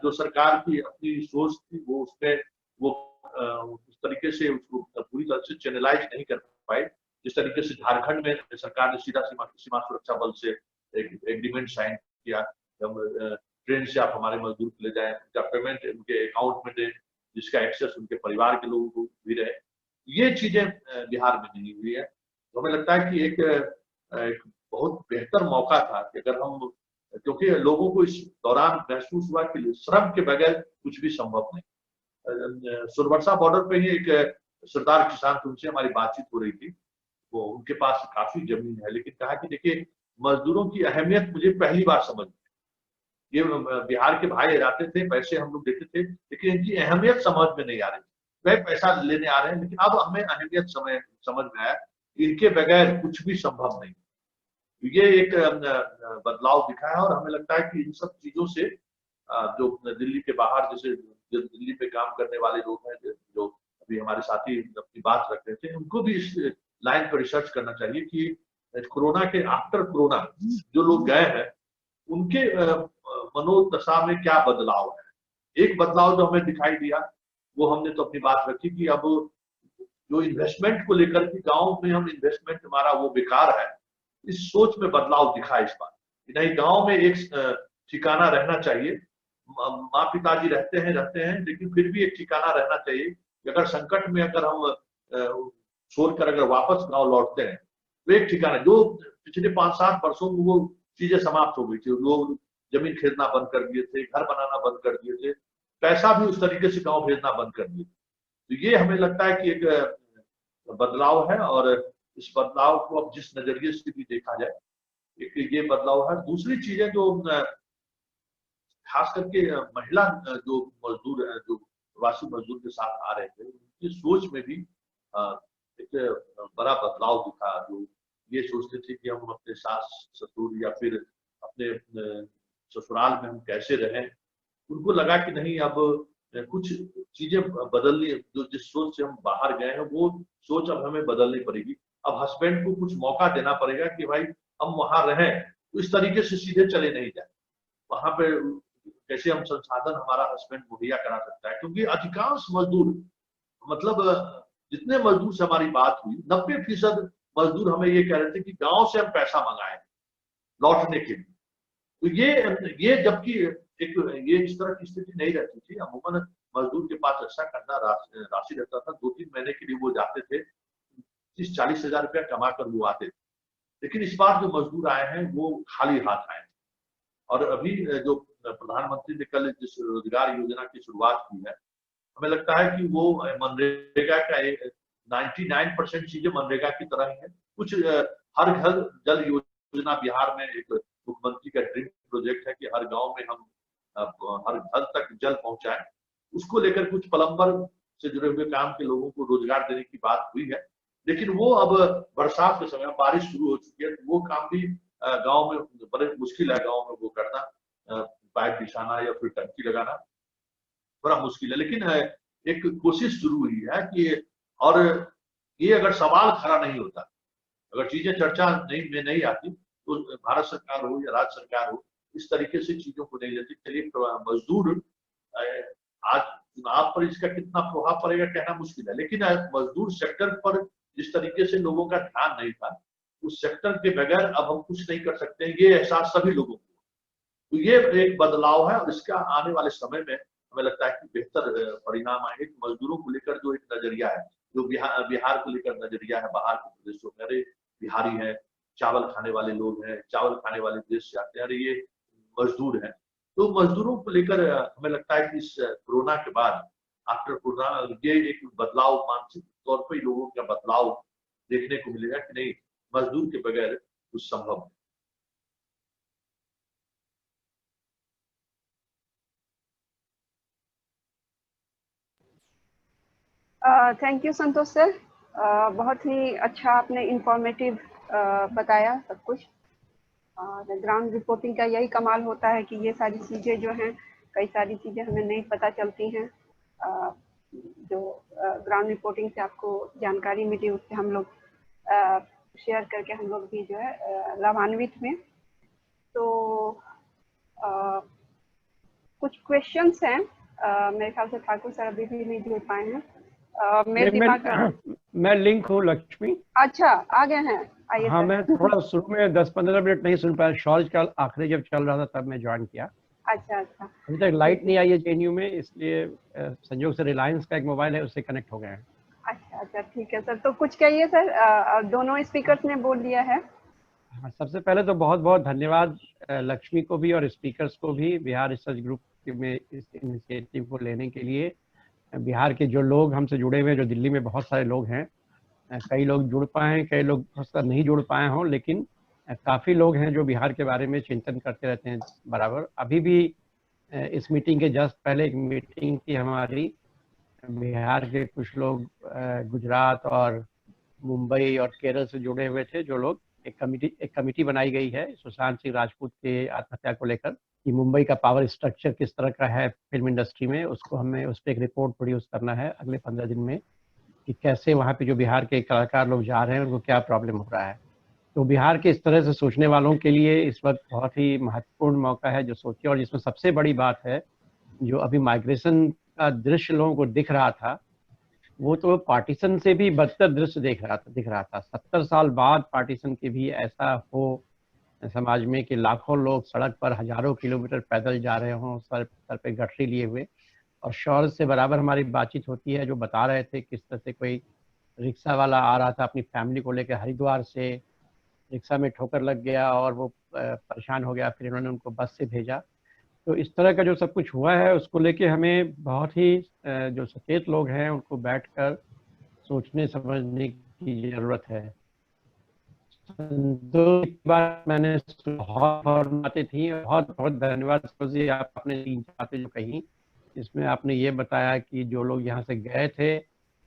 जो सरकार की अपनी सोच थी वो उसमें वो उस तरीके से उसको पूरी तरह से चैनलाइज नहीं कर पाए। जिस तरीके से झारखंड में सरकार ने सीधा सीमा सुरक्षा बल से एक एग्रीमेंट साइन किया, ट्रेन से आप हमारे मजदूर ले जाएं, उनका पेमेंट उनके अकाउंट में दें, जिसका एक्सेस उनके परिवार के लोगों को भी रहे। ये चीजें बिहार में नहीं हुई है। तो हमें लगता है कि एक बहुत बेहतर मौका था कि अगर हम, क्योंकि लोगों को इस दौरान महसूस हुआ कि श्रम के बगैर कुछ भी संभव नहीं। सुरवर्षा बॉर्डर पे ही एक सरदार किसान थे, उनसे हमारी बातचीत हो रही थी। वो उनके पास काफी जमीन है, लेकिन कहा कि देखिए मजदूरों की अहमियत मुझे पहली बार समझ में। ये बिहार के भाई जाते थे, पैसे हम लोग देते थे, लेकिन इनकी अहमियत समझ में नहीं आ रही। वह पैसा लेने आ रहे हैं, लेकिन अब हमें अहमियत समझ में आया, इनके बगैर कुछ भी संभव नहीं। ये एक बदलाव दिखा है और हमें लगता है कि इन सब चीजों से जो दिल्ली के बाहर, जैसे दिल्ली पे काम करने वाले लोग हैं, जो अभी हमारे साथी अपनी बात रख रहे थे, उनको भी इस लाइन पर रिसर्च करना चाहिए कि कोरोना के आफ्टर कोरोना जो लोग गए हैं उनके मनोदशा में क्या बदलाव है। एक बदलाव जो हमें दिखाई दिया वो हमने तो अपनी बात रखी कि अब जो इन्वेस्टमेंट को लेकर के गांव में हम इन्वेस्टमेंट हमारा वो बेकार है, इस सोच में बदलाव दिखा इस बार कि नहीं, गांव में एक ठिकाना रहना चाहिए। माँ पिताजी रहते हैं, लेकिन फिर भी एक ठिकाना रहना चाहिए कि अगर संकट में अगर हम छोड़कर अगर वापस गांव लौटते हैं तो एक ठिकाना, जो पिछले 5-7 वर्षों में वो चीजें समाप्त हो गई थी। लोग जमीन खरीदना बंद कर दिए थे, घर बनाना बंद कर दिए थे, पैसा भी उस तरीके से गांव भेजना बंद कर दिए। तो ये हमें लगता है कि एक बदलाव है और इस बदलाव को अब जिस नजरिए से भी देखा जाए, एक ये बदलाव है। दूसरी चीजें जो खास करके महिला जो मजदूर है, जो प्रवासी मजदूर के साथ आ रहे थे, उनकी सोच में भी एक बड़ा बदलाव दिखा। जो ये सोचते थे कि हम अपने सास ससुर या फिर अपने ससुराल में हम कैसे रहें, उनको लगा कि नहीं, अब कुछ चीजें बदलनी, जो जिस सोच से हम बाहर गए हैं वो सोच अब हमें बदलनी पड़ेगी। अब हस्बैंड को कुछ मौका देना पड़ेगा कि भाई हम वहां रहें, तो इस तरीके से सीधे चले नहीं जाए। वहां पे कैसे हम संसाधन हमारा हस्बैंड मुहैया करा सकता है, क्योंकि अधिकांश मजदूर, मतलब जितने मजदूर से हमारी बात हुई, 90% मजदूर हमें ये कह रहे थे कि गांव से हम पैसा मंगाए लौटने के लिए। तो ये जबकि एक ये इस तरह की स्थिति नहीं रहती थी। अमूमन मजदूर के पास अच्छा खासा राशि रहता था, 2-3 महीने के लिए वो जाते थे, 30-40 हजार रुपया कमा कर वो आते थे। लेकिन इस बार जो मजदूर आए हैं वो खाली हाथ आए। और अभी जो प्रधानमंत्री ने कल जिस रोजगार योजना की शुरुआत की है, हमें लगता है कि वो मनरेगा का 99% चीजें मनरेगा की तरह ही है। कुछ हर घर जल योजना बिहार में एक मुख्यमंत्री का ड्रीम प्रोजेक्ट है कि हर गांव में हम हर घर तक जल पहुंचाएं। उसको लेकर कुछ प्लम्बर से जुड़े हुए काम के लोगों को रोजगार देने की बात हुई है। लेकिन वो अब बरसात के समय बारिश शुरू हो चुकी है, तो वो काम भी गांव में बड़े मुश्किल है, गांव में वो करना, पाइप बिछाना या फिर टंकी लगाना बड़ा मुश्किल है। लेकिन एक कोशिश शुरू हुई है कि, और ये अगर सवाल खड़ा नहीं होता, अगर चीजें चर्चा नहीं आती, तो भारत सरकार हो या राज्य सरकार हो, इस तरीके से चीजों को नहीं लेती। चलिए, मजदूर आज चुनाव पर इसका कितना प्रभाव पड़ेगा कहना मुश्किल है, लेकिन मजदूर सेक्टर पर जिस तरीके से लोगों का ध्यान नहीं था, उस सेक्टर के बगैर अब हम कुछ नहीं कर सकते, ये एहसास सभी लोगों को। तो ये एक बदलाव है और इसका आने वाले समय में हमें लगता है कि बेहतर परिणाम आएंगे। मजदूरों को लेकर जो एक नजरिया है, जो बिहार को लेकर नजरिया है बाहर के प्रदेशों में, अरे बिहारी है, चावल खाने वाले लोग हैं, चावल खाने वाले देश से आते हैं, अरे ये मजदूर हैं। तो मजदूरों को लेकर हमें लगता है कि इस कोरोना के बाद, आफ्टर कोरोना, ये एक बदलाव, मानसिक तौर पर लोगों का बदलाव देखने को मिलेगा कि नहीं, मजदूर के बगैर कुछ संभव है। थैंक यू संतोष सर, बहुत ही अच्छा आपने इंफॉर्मेटिव बताया सब कुछ। ग्राउंड रिपोर्टिंग का यही कमाल होता है कि ये सारी चीज़ें जो हैं, कई सारी चीज़ें हमें नहीं पता चलती हैं, जो ग्राउंड रिपोर्टिंग से आपको जानकारी मिली उससे हम लोग शेयर करके हम लोग भी जो है लाभान्वित हुए। तो कुछ क्वेश्चंस हैं, मेरे ख्याल से ठाकुर सर अभी भी नहीं जुड़ पाए हैं। मेरे दिमाग में मैं लिंक हूँ लक्ष्मी। अच्छा, आ गए हैं, आइए। हाँ, सर मैं थोड़ा शुरू में 10-15 मिनट नहीं सुन पाया, शॉर्ज का आखिरी जब चल रहा था तब मैं ज्वाइन किया। अच्छा अच्छा, अभी तक लाइट नहीं आई है जेएनयू में, इसलिए संयोग से रिलायंस का एक मोबाइल है उससे कनेक्ट हो गए हैं। अच्छा अच्छा, ठीक है सर। तो कुछ कहिए सर, दोनों स्पीकर्स ने बोल दिया है। हाँ, सबसे पहले तो बहुत बहुत धन्यवाद लक्ष्मी को भी और स्पीकर्स को भी बिहार रिसर्च ग्रुप में इस इनिशिएटिव को लेने के लिए। बिहार के जो लोग हमसे जुड़े हुए हैं, जो दिल्ली में बहुत सारे लोग हैं, कई लोग जुड़ पाए हैं, कई लोग नहीं जुड़ पाए हों, लेकिन काफ़ी लोग हैं जो बिहार के बारे में चिंतन करते रहते हैं बराबर। अभी भी इस मीटिंग के जस्ट पहले एक मीटिंग थी हमारी, बिहार के कुछ लोग गुजरात और मुंबई और केरल से जुड़े हुए थे, जो लोग एक कमिटी बनाई गई है सुशांत सिंह राजपूत के आत्महत्या को लेकर, कि मुंबई का पावर स्ट्रक्चर किस तरह का है फिल्म इंडस्ट्री में, उसको हमें उस पर एक रिपोर्ट प्रोड्यूस करना है अगले 15 दिन में, कि कैसे वहाँ पे जो बिहार के कलाकार लोग जा रहे हैं उनको क्या प्रॉब्लम हो रहा है। तो बिहार के इस तरह से सोचने वालों के लिए इस वक्त बहुत ही महत्वपूर्ण मौका है जो सोचे। और जिसमें सबसे बड़ी बात है, जो अभी माइग्रेशन का दृश्य लोगों को दिख रहा था, वो तो पार्टीशन से भी बदतर दृश्य दिख रहा था। 70 साल बाद पार्टीशन के भी ऐसा हो समाज में कि लाखों लोग सड़क पर हजारों किलोमीटर पैदल जा रहे हों, सर पे गठरी लिए हुए। और शौर्य से बराबर हमारी बातचीत होती है, जो बता रहे थे किस तरह से कोई रिक्शा वाला आ रहा था अपनी फैमिली को लेकर हरिद्वार से, रिक्शा में ठोकर लग गया और वो परेशान हो गया, फिर इन्होंने उनको बस से भेजा। तो इस तरह का जो सब कुछ हुआ है उसको लेके हमें बहुत ही जो सचेत लोग हैं उनको बैठकर सोचने समझने की जरूरत है। दो बार मैंने बहुत बातें थी, बहुत बहुत धन्यवाद जी, आपने 3 बातें जो कही, इसमें आपने ये बताया कि जो लोग यहाँ से गए थे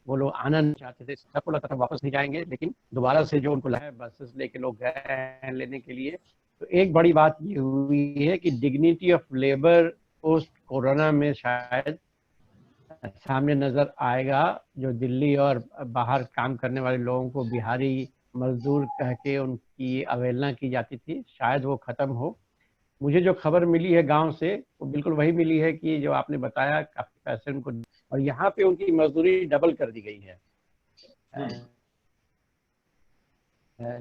वो लोग आना नहीं चाहते थे, सबको लगता था वापस नहीं जाएंगे, लेकिन दोबारा से जो उनको लगा बसेस लेके लोग गए हैं लेने के लिए। तो एक बड़ी बात ये हुई है कि dignity of labour post corona में शायद सामने नजर आएगा। जो दिल्ली और बाहर काम करने वाले लोगों को बिहारी मजदूर कह के उनकी अवहेलना की जाती थी, शायद वो खत्म हो। मुझे जो खबर मिली है गांव से, वो बिल्कुल वही मिली है कि जो आपने बताया, काफी पैसे उनको, और यहाँ पे उनकी मजदूरी डबल कर दी गई है।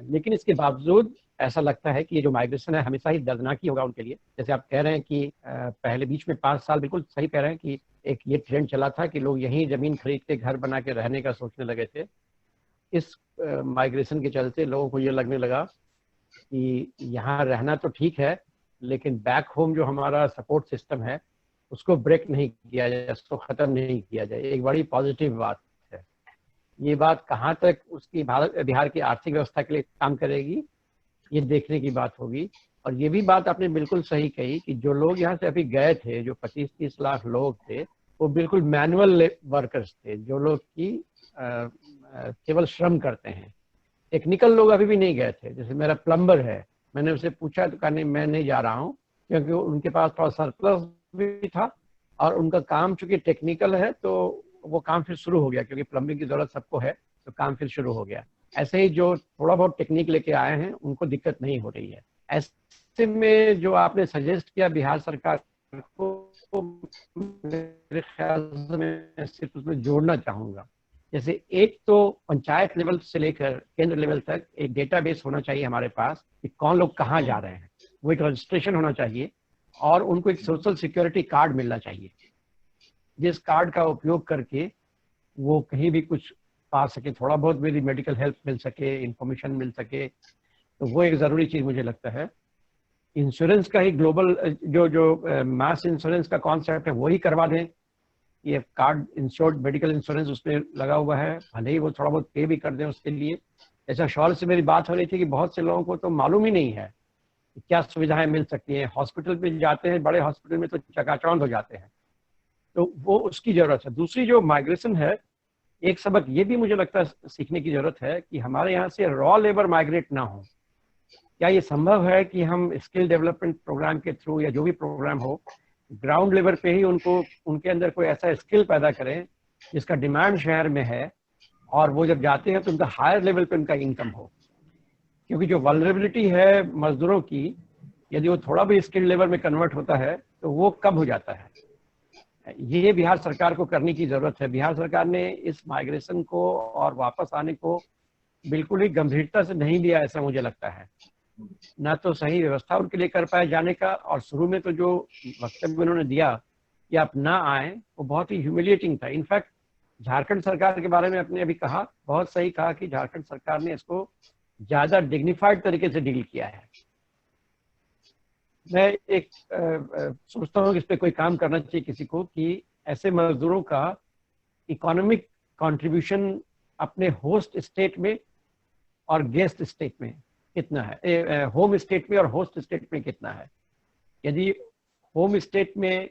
लेकिन इसके बावजूद ऐसा लगता है कि ये जो माइग्रेशन है हमेशा ही दर्दनाक ही होगा उनके लिए। जैसे आप कह रहे हैं कि पहले बीच में 5 साल, बिल्कुल सही कह रहे हैं कि एक ये ट्रेंड चला था कि लोग यहीं जमीन खरीद के घर बना के रहने का सोचने लगे थे। इस माइग्रेशन के चलते लोगों को ये लगने लगा कि यहाँ रहना तो ठीक है, लेकिन बैक होम जो हमारा सपोर्ट सिस्टम है उसको ब्रेक नहीं किया जाए, उसको खत्म नहीं किया जाए। एक बड़ी पॉजिटिव बात है। ये बात कहाँ तक उसकी बिहार की आर्थिक व्यवस्था के लिए काम करेगी, ये देखने की बात होगी। और ये भी बात आपने बिल्कुल सही कही कि जो लोग यहाँ से अभी गए थे, जो 25-30 लाख लोग थे, वो बिल्कुल मैनुअल वर्कर्स थे, जो लोग की केवल श्रम करते हैं। टेक्निकल लोग अभी भी नहीं गए थे। जैसे मेरा प्लम्बर है, मैंने उसे पूछा तो कहा नहीं, मैं नहीं जा रहा हूँ, क्योंकि उनके पास थोड़ा सरप्लस भी था और उनका काम चूंकि टेक्निकल है तो वो काम फिर शुरू हो गया, क्योंकि प्लम्बिंग की जरूरत सबको है, तो काम फिर शुरू हो गया। ऐसे ही जो थोड़ा बहुत टेक्निक लेके आए हैं उनको दिक्कत नहीं हो रही है। ऐसे में जो आपने सजेस्ट किया बिहार सरकार को, मेरे ख्याल से मैं सिर्फ उसमें जोड़ना चाहूंगा। जैसे एक तो पंचायत लेवल से लेकर केंद्र लेवल तक एक डेटाबेस होना चाहिए हमारे पास कि कौन लोग कहाँ जा रहे हैं, वो एक रजिस्ट्रेशन होना चाहिए, और उनको एक सोशल सिक्योरिटी कार्ड मिलना चाहिए, जिस कार्ड का उपयोग करके वो कहीं भी कुछ पा सके, थोड़ा बहुत मेरी मेडिकल हेल्प मिल सके, इंफॉर्मेशन मिल सके। तो वो एक ज़रूरी चीज़ मुझे लगता है। इंश्योरेंस का ही ग्लोबल जो मास इंश्योरेंस का कॉन्सेप्ट है वही करवा दें। ये कार्ड इंश्योर्ड मेडिकल इंश्योरेंस उसमें लगा हुआ है, भले ही वो थोड़ा बहुत पे भी कर दें उसके लिए। ऐसा शौर्य से मेरी बात हो रही थी कि बहुत से लोगों को तो मालूम ही नहीं है कि क्या सुविधाएं मिल सकती हैं। हॉस्पिटल पे जाते हैं, बड़े हॉस्पिटल में तो चकाचौंध हो जाते हैं, तो वो उसकी जरूरत है। दूसरी जो माइग्रेशन है एक सबक ये भी मुझे लगता है सीखने की जरूरत है कि हमारे यहाँ से रॉ लेबर माइग्रेट ना हो। क्या ये संभव है कि हम स्किल डेवलपमेंट प्रोग्राम के थ्रू या जो भी प्रोग्राम हो, ग्राउंड लेवल पे ही उनको, उनके अंदर कोई ऐसा स्किल पैदा करें जिसका डिमांड शहर में है, और वो जब जाते हैं तो उनका हायर लेवल पे उनका इनकम हो। क्योंकि जो वल्नरेबिलिटी है मजदूरों की, यदि वो थोड़ा भी स्किल लेवल में कन्वर्ट होता है तो वो कम हो जाता है। ये बिहार सरकार को करने की जरूरत है। बिहार सरकार ने इस माइग्रेशन को और वापस आने को बिल्कुल ही गंभीरता से नहीं लिया, ऐसा मुझे लगता है। ना तो सही व्यवस्था उनके लिए कर पाए जाने का, और शुरू में तो जो वक्तव्य उन्होंने दिया कि आप ना आए, वो बहुत ही ह्यूमिलिएटिंग था। इनफैक्ट झारखंड सरकार के बारे में आपने अभी कहा, बहुत सही कहा कि झारखंड सरकार ने इसको ज्यादा डिग्निफाइड तरीके से डील किया है। मैं एक सोचता हूँ कि इस पे कोई काम करना चाहिए किसी को, कि ऐसे मजदूरों का इकोनॉमिक कंट्रीब्यूशन अपने होस्ट स्टेट में और गेस्ट स्टेट में कितना है, होम स्टेट में और होस्ट स्टेट में कितना है। यदि होम स्टेट में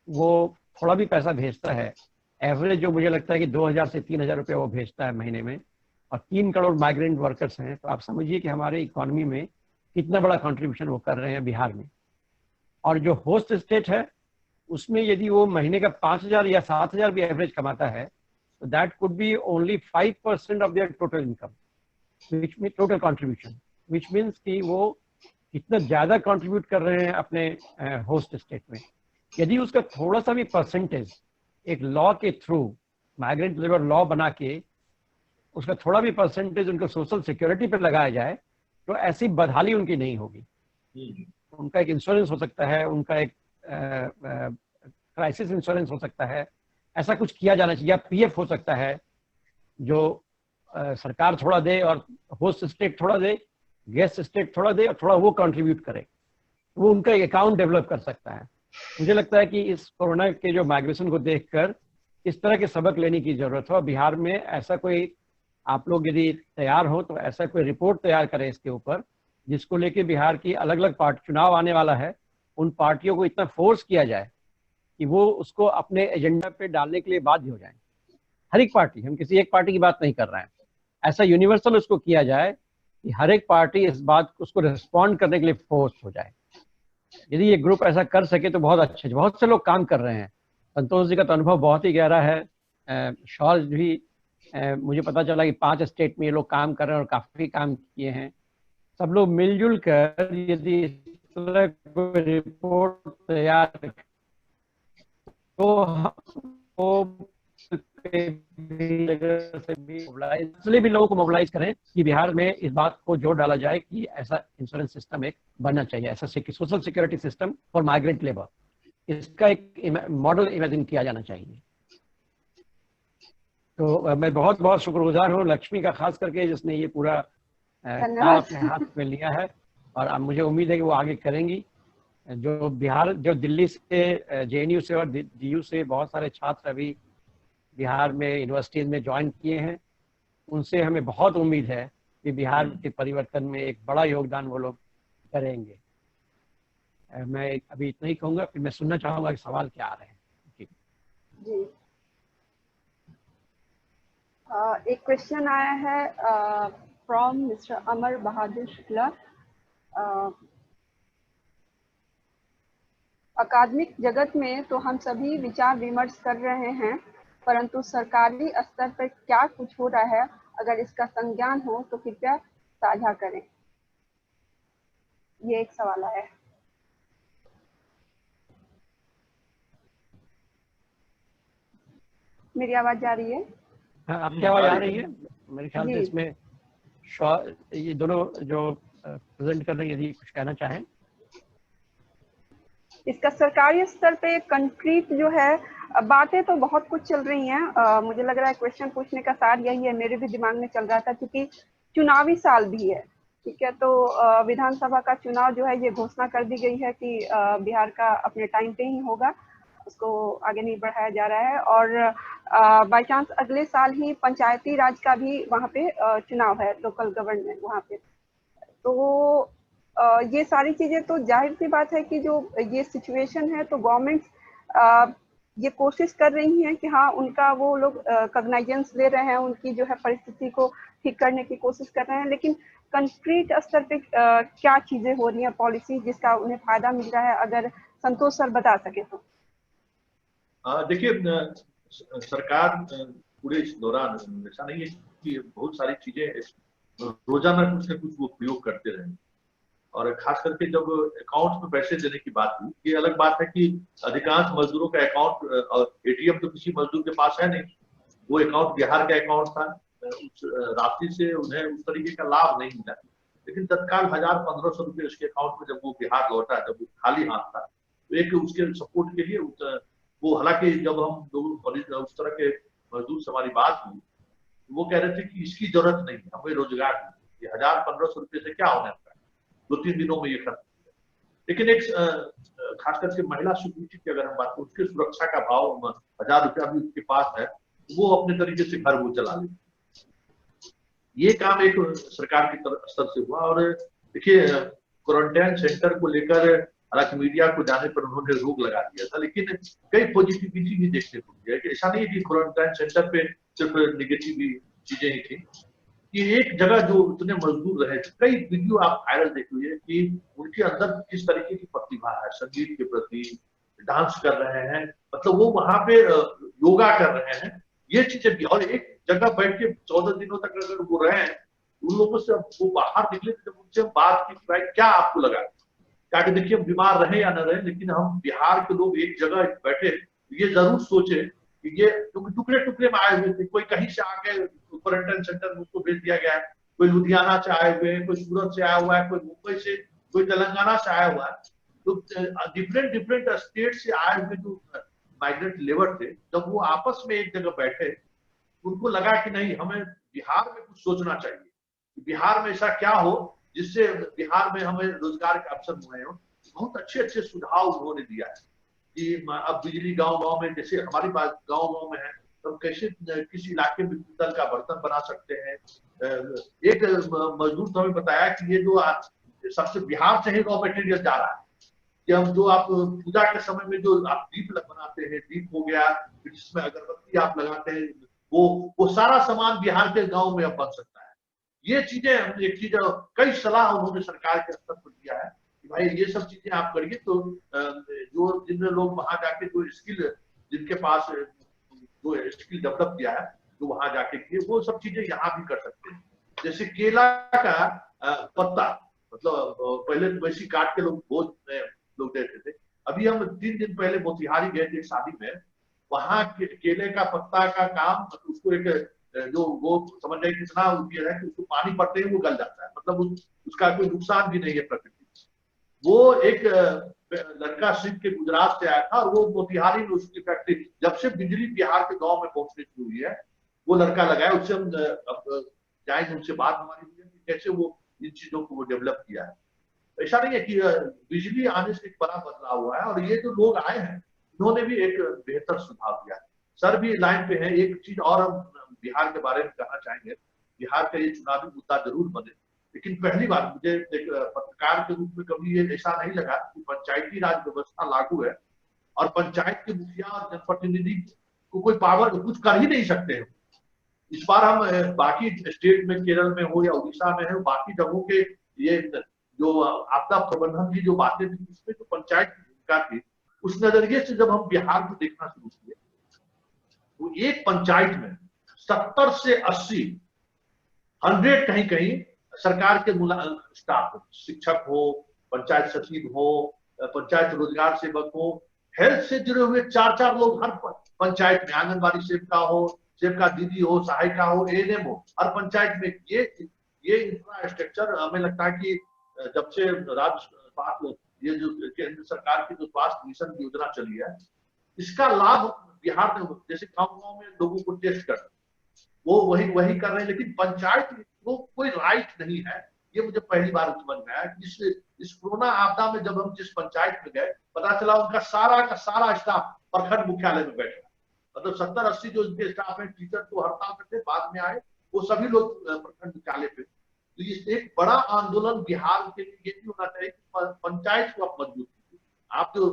वो थोड़ा भी पैसा भेजता है, एवरेज जो मुझे लगता है कि 2000 से 3000 रुपये वो भेजता है महीने में, और 3 करोड़ माइग्रेंट वर्कर्स हैं, तो आप समझिए कि हमारे इकोनॉमी में कितना बड़ा कंट्रीब्यूशन वो कर रहे हैं बिहार में। और जो होस्ट स्टेट है उसमें यदि वो महीने का 5000 या 7000 भी एवरेज कमाता है, तो that could be only 5% of their total income, which mean total contribution, which means कि वो कितना ज्यादा कंट्रीब्यूट कर रहे हैं अपने होस्ट स्टेट में। यदि उसका थोड़ा सा भी परसेंटेज एक लॉ के थ्रू, माइग्रेंट लेबर लॉ बना के, उसका थोड़ा भी परसेंटेज उनको सोशल सिक्योरिटी पर लगाया जाए, तो ऐसी बदहाली उनकी नहीं होगी। उनका एक इंश्योरेंस हो सकता है, उनका एक क्राइसिस इंश्योरेंस हो सकता है, ऐसा कुछ किया जाना चाहिए। या पीएफ हो सकता है, जो सरकार थोड़ा दे और होस्ट स्टेट थोड़ा दे, गेस्ट स्टेट थोड़ा दे और थोड़ा वो कंट्रीब्यूट करे, वो उनका एक अकाउंट डेवलप कर सकता है। मुझे लगता है कि इस कोरोना के जो माइग्रेशन को देखकर इस तरह के सबक लेने की जरूरत है। और बिहार में ऐसा कोई, आप लोग यदि तैयार हो तो ऐसा कोई रिपोर्ट तैयार करें इसके ऊपर, जिसको लेके बिहार की अलग अलग पार्टी, चुनाव आने वाला है, उन पार्टियों को इतना फोर्स किया जाए कि वो उसको अपने एजेंडा पे डालने के लिए बाध्य हो जाए। हर एक पार्टी, हम किसी एक पार्टी की बात नहीं कर रहे हैं, ऐसा यूनिवर्सल उसको किया जाए कि हर एक पार्टी इस बात उसको रिस्पॉन्ड करने के लिए फोर्स हो जाए। यदि ये ग्रुप ऐसा कर सके तो बहुत अच्छे। बहुत से लोग काम कर रहे हैं। संतोष जी का तो अनुभव बहुत ही गहरा है। शौर्य भी, मुझे पता चला कि 5 स्टेट में ये लोग काम कर रहे हैं और काफी काम किए हैं। सब लोग मिलजुल कर यदि इस तरह कोई रिपोर्ट तैयार तो इसलिए भी लोगों को मोबिलाइज करें कि बिहार में इस बात को जोर डाला जाए कि ऐसा इंश्योरेंस सिस्टम एक बनना चाहिए, ऐसा social security system for migrant labour. इसका एक मॉडल इमेजिन किया जाना चाहिए। तो मैं बहुत बहुत शुक्रगुजार हूँ लक्ष्मी का, खास करके जिसने ये पूरा काम अपने हाथ में लिया है, और अब मुझे उम्मीद है कि वो आगे करेंगी। जो बिहार, जो दिल्ली से, जेएनयू से और डीयू से बहुत सारे छात्र अभी बिहार में यूनिवर्सिटीज में ज्वाइन किए हैं, उनसे हमें बहुत उम्मीद है कि बिहार के परिवर्तन में एक बड़ा योगदान वो लोग करेंगे। मैं अभी इतना ही कहूँगा, फिर मैं सुनना चाहूँगा कि सवाल क्या आ रहे हैं। जी, एक क्वेश्चन आया है फ्रॉम मिस्टर अमर बहादुर शुक्ला। अकादमिक जगत में तो हम सभी विचार विमर्श कर रहे हैं, परंतु सरकारी स्तर पर क्या कुछ हो रहा है, अगर इसका संज्ञान हो तो कृपया साझा करें। ये एक सवाल है। मेरी आवाज जा रही है? हाँ, आपकी आवाज आ रही है। मेरे ख्याल से इसमें ये दोनों जो प्रेजेंट कर रहे हैं, यदि कुछ कहना चाहें। इसका सरकारी स्तर पे कंक्रीट जो है, बातें तो बहुत कुछ चल रही हैं। मुझे लग रहा है क्वेश्चन पूछने का सार यही है, मेरे भी दिमाग में चल रहा था, क्योंकि चुनावी साल भी है, ठीक है। तो विधानसभा का चुनाव जो है, ये घोषणा कर दी गई है कि बिहार का अपने टाइम पे ही होगा, उसको आगे नहीं बढ़ाया जा रहा है। और बाई चांस अगले साल ही पंचायती राज का भी वहाँ पे चुनाव है, लोकल गवर्नमेंट वहाँ पे। तो ये सारी चीजें तो जाहिर सी बात है कि जो ये सिचुएशन है, तो गवर्नमेंट ये कोशिश कर रही हैं कि हाँ उनका वो लोग कॉग्नाइजेंस ले रहे हैं, उनकी जो है परिस्थिति को ठीक करने की कोशिश कर रहे हैं, लेकिन कंक्रीट स्तर पे क्या चीजें हो रही हैं पॉलिसी जिसका उन्हें फायदा मिल रहा है, अगर संतोष सर बता सके तो। देखिए, सरकार पूरे इस दौरान ऐसा नहीं है कि बहुत सारी चीजें रोजाना कुछ न कुछ वो प्रयोग करते रहे, और खास करके जब अकाउंट में पैसे देने की बात हुई, ये अलग बात है कि अधिकांश मजदूरों का अकाउंट एटीएम तो किसी मजदूर के पास है नहीं, वो अकाउंट बिहार का अकाउंट था, उस राशि से उन्हें उस तरीके का लाभ नहीं मिला, लेकिन तत्काल 1000-1500 रुपये उसके अकाउंट में जब वो बिहार लौटा, जब वो खाली हाथ था, तो एक उसके सपोर्ट के लिए वो, हालांकि जब हम लोग उस तरह के मजदूर से हमारी बात हुई, वो कह रहे थे कि इसकी जरूरत नहीं, हमें रोजगार नहीं, 1000-1500 रुपये से क्या होने का, 2-3 दिनों में ये खत्म। लेकिन एक खास करके महिला स्वीकृति की अगर हम बात करें, उसकी सुरक्षा का भाव 1000 रुपया भी उसके पास है, वो अपने तरीके से घर वो चला ले। ये काम एक सरकार के स्तर से हुआ। और देखिए, क्वारंटाइन सेंटर को लेकर हालांकि मीडिया को जाने पर उन्होंने रोक लगा दिया था, लेकिन कई पॉजिटिविटी भी देखने को मिली है कि ऐसा नहीं है कि क्वारंटाइन सेंटर पे सिर्फ निगेटिव चीजें ही थी, कि एक जगह जो उतने मजदूर रहे, कई वीडियो आप वायरल देखिए कि उनके अंदर किस तरीके की प्रतिभा है, संगीत के प्रति, डांस कर रहे हैं, मतलब वो वहां पे योगा कर रहे हैं, ये चीजें भी। और एक जगह बैठ के 14 दिनों तक अगर वो रहे, उन लोगों से वो बाहर निकले, जब उनसे बात की भाई क्या आपको लगा, क्या कि देखिए हम बीमार रहे या न रहे, लेकिन हम बिहार के लोग एक जगह बैठे ये जरूर सोचे कि ये टुकड़े टुकड़े में आए हुए थे, कोई कहीं से आके क्वारंटाइन सेंटर में उसको भेज दिया गया है, कोई लुधियाना से आए हुए हैं, कोई सूरत से आया हुआ है, कोई मुंबई से, कोई तेलंगाना से आया हुआ है, तो डिफरेंट स्टेट से आए हुए जो माइग्रेंट लेबर थे, जब वो आपस में एक जगह बैठे, उनको लगा कि नहीं, हमें बिहार में कुछ सोचना चाहिए, बिहार में ऐसा क्या हो जिससे बिहार में हमें रोजगार के अवसर मिले हो। बहुत अच्छे सुझाव उन्होंने दिया है कि अब बिजली गांव-गांव में, जैसे हमारी बात गांव-गांव में है, तो हम कैसे किसी इलाके में पीतल का बर्तन बना सकते हैं। एक मजदूर तो हमें बताया कि ये जो सबसे बिहार से ही रॉ मटेरियल जा रहा है, कि हम जो आप पूजा के समय में जो आप दीप बनाते हैं, दीप हो गया, जिसमें अगरबत्ती आप लगाते हैं, वो सारा सामान बिहार के गांव में अब बन सकता है। ये चीजें, एक चीज, कई सलाह उन्होंने सरकार के स्तर पर दिया है कि भाई ये सब चीजें आप करिए, तो जो जिन लोग वहां जाके जो स्किल, जिनके पास जो स्किल डेवलप किया है, जो वहां जाके किए, वो सब चीजें यहाँ भी कर सकते हैं। जैसे केला का पत्ता, मतलब पहले वैसी काट के लोग भोज में लोग देते थे, अभी हम 3 दिन पहले मोतिहारी गए थे शादी में, वहां केले का पत्ता का काम, उसको एक जो वो समझ रहे कितना ये है कि उसको पानी पड़ते ही वो गल जाता है, मतलब उसका कोई नुकसान भी नहीं है प्रकृति। वो एक लड़का सिंह के गुजरात से आया था, और वो मोतिहारी में उसकी फैक्ट्री, जब से बिजली बिहार के गांव में पहुंचने शुरू हुई है, वो लड़का लगाया। उससे हम अब जाएंगे, उनसे बात हमारी हुई है कि कैसे वो इन चीजों को वो डेवलप किया है। ऐसा नहीं है कि बिजली आने से एक बड़ा बदलाव हुआ है, और ये जो लोग आए हैं इन्होंने भी एक बेहतर सुझाव दिया है। सर भी लाइन पे है। एक चीज और हम बिहार के बारे में कहना चाहेंगे, बिहार का ये चुनावी मुद्दा जरूर बने, लेकिन पहली बार मुझे एक पत्रकार के रूप में कभी ये ऐसा नहीं लगा कि पंचायती राज व्यवस्था लागू है और पंचायत के मुखिया और जनप्रतिनिधि को कोई पावर कुछ कर ही नहीं सकते हैं। इस बार हम बाकी स्टेट में, केरल में हो या उड़ीसा में है, बाकी जगहों के ये जो आपदा प्रबंधन की जो बातें थी, उसमें जो पंचायत की भूमिका थी, उस नजरिए से जब हम बिहार को देखना शुरू किए, तो एक पंचायत में 70 से 80, 100 कहीं कहीं सरकार के स्टाफ, शिक्षक हो, पंचायत सचिव हो, पंचायत रोजगार सेवक हो, हेल्थ से जुड़े हुए 4-4 लोग हर पंचायत में, आंगनबाड़ी सेविका हो, सेविका दीदी हो, सहायिका हो, एएनएम हो, हर पंचायत में। ये इंफ्रास्ट्रक्चर हमें लगता है कि जब से राज्य ये जो केंद्र सरकार की जो स्वास्थ्य मिशन योजना चली है, इसका लाभ बिहार में, जैसे गाँव-गाँव में लोगों को टेस्ट कर, वो वही कर रहे हैं, लेकिन पंचायत को कोई राइट नहीं है। ये मुझे पहली बार समझ में आया कि इस कोरोना आपदा में जब हम जिस पंचायत में गए, पता चला उनका सारा का सारा स्टाफ प्रखंड मुख्यालय में बैठा, मतलब 70-80 जो उनके स्टाफ है, टीचर तो हड़ताल पे थे, बाद में आए, वो सभी लोग प्रखंड मुख्यालय पे। तो ये एक बड़ा आंदोलन बिहार के लिए ये भी होना चाहिए कि पंचायत को आप मजबूत कीजिए। आप जो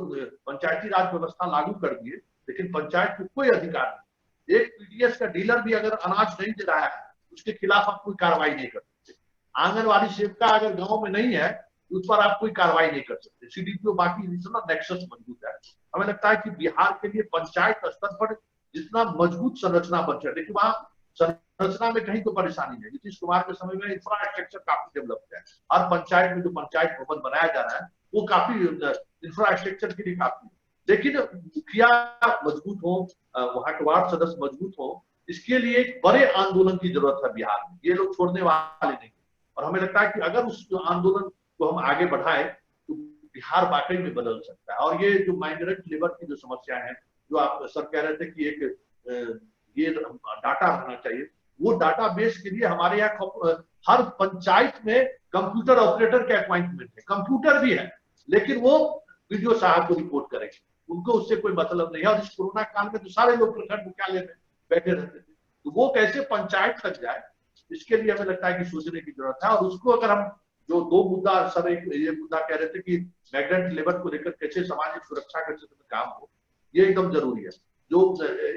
पंचायती राज व्यवस्था लागू कर दिए, लेकिन पंचायत को कोई अधिकार नहीं। एक पीडीएस का डीलर भी अगर अनाज नहीं दे रहा है उसके खिलाफ आप कोई कार्रवाई नहीं कर सकते। आंगनवाड़ी सेविका अगर गांव में नहीं है उस पर आप कोई कार्रवाई नहीं कर सकते। सीडीपीओ बाकी इतना नेक्सस मजबूत है। हमें लगता है कि बिहार के लिए पंचायत स्तर पर जितना मजबूत संरचना बन जाए, देखिए वहां संरचना में कहीं तो परेशानी नहीं। नीतीश कुमार के समय में इंफ्रास्ट्रक्चर काफी डेवलप है। हर पंचायत में जो पंचायत भवन बनाया जा रहा है वो काफी इंफ्रास्ट्रक्चर के लिए काफी है। लेकिन मुखिया मजबूत हो, वहां के वार्ड सदस्य मजबूत हो, इसके लिए एक बड़े आंदोलन की जरूरत है बिहार में। ये लोग छोड़ने वाले नहीं। और हमें लगता है कि अगर उस आंदोलन को हम आगे बढ़ाएं तो बिहार वाकई में बदल सकता है। और ये जो माइग्रेंट लेबर की जो समस्या है, जो आप सर कह रहे थे कि एक ये डाटा होना चाहिए, वो डाटा बेस के लिए हमारे यहाँ हर पंचायत में कंप्यूटर ऑपरेटर के अपॉइंटमेंट है। कंप्यूटर भी है लेकिन वो वीडियो साहब को रिपोर्ट करेंगे, उनको उससे कोई मतलब नहीं है। और इस कोरोना काल में तो सारे लोग प्रखंड मुख्यालय में बैठे रहते थे, तो वो कैसे पंचायत तक जाए, इसके लिए हमें लगता है कि सोचने की जरूरत है। और उसको अगर हम जो दो मुद्दा सर, एक ये मुद्दा कह रहे थे कि माइग्रेंट लेबर को लेकर कैसे सामाजिक सुरक्षा के क्षेत्र में काम हो, ये एकदम जरूरी है। जो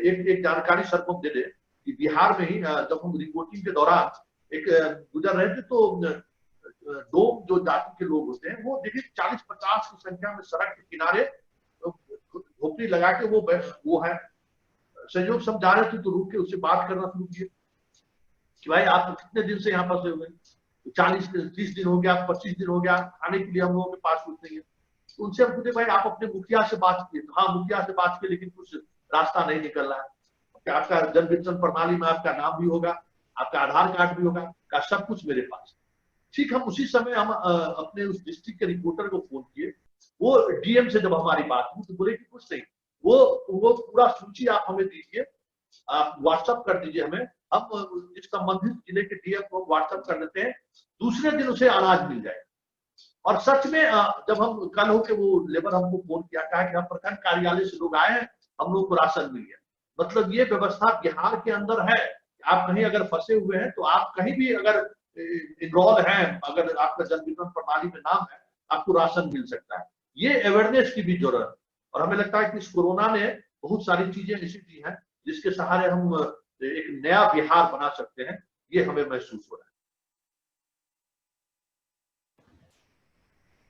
एक जानकारी सर को दे दे कि बिहार में ही जब हम रिपोर्टिंग के दौरान एक गुजर रहे थे तो डोम जो जाति के लोग होते हैं वो देखिए 40-50 की संख्या में सड़क के किनारे झोपड़ी लगा के वो है। संयोग से हम जा रहे थे तो रुक के उससे बात करना शुरू किए कि भाई आप कितने दिन से यहाँ फंसे हुए हैं? 40-30 दिन हो गया, 25 दिन हो गया, खाने के लिए हम लोगों के पास कुछ नहीं है। तो उनसे हम पूछे भाई आप अपने मुखिया से बात किए? हाँ मुखिया से बात किए लेकिन कुछ रास्ता नहीं निकल रहा है। क्या आपका जन वितरण प्रणाली में आपका नाम भी होगा, आपका आधार कार्ड भी होगा, का सब कुछ मेरे पास। ठीक, हम उसी समय हम अपने उस डिस्ट्रिक्ट के रिपोर्टर को फोन किए। वो डीएम से जब हमारी बात हुई तो बोले कि कुछ नहीं, वो पूरा सूची आप हमें दीजिए, आप व्हाट्सएप कर दीजिए हमें, हम इस संबंधित जिले के डीएम को व्हाट्सएप कर देते हैं, दूसरे दिन उसे अनाज मिल जाएगा। और सच में जब हम कल होके वो लेबर हमको फोन किया, कहा कि हम प्रखंड कार्यालय से लोग आए हैं, हम लोग को राशन मिल गया। मतलब ये व्यवस्था बिहार के अंदर है। आप कहीं अगर फंसे हुए हैं तो आप कहीं भी अगर इनरोल हैं, अगर आपका जन वितरण प्रणाली में नाम है, आपको राशन मिल सकता है। ये अवेयरनेस की भी जरूरत है। और हमें लगता है कि इस कोरोना ने बहुत सारी चीजें ऐसी दी हैं जिसके सहारे हम एक नया बिहार बना सकते हैं, ये हमें महसूस हो रहा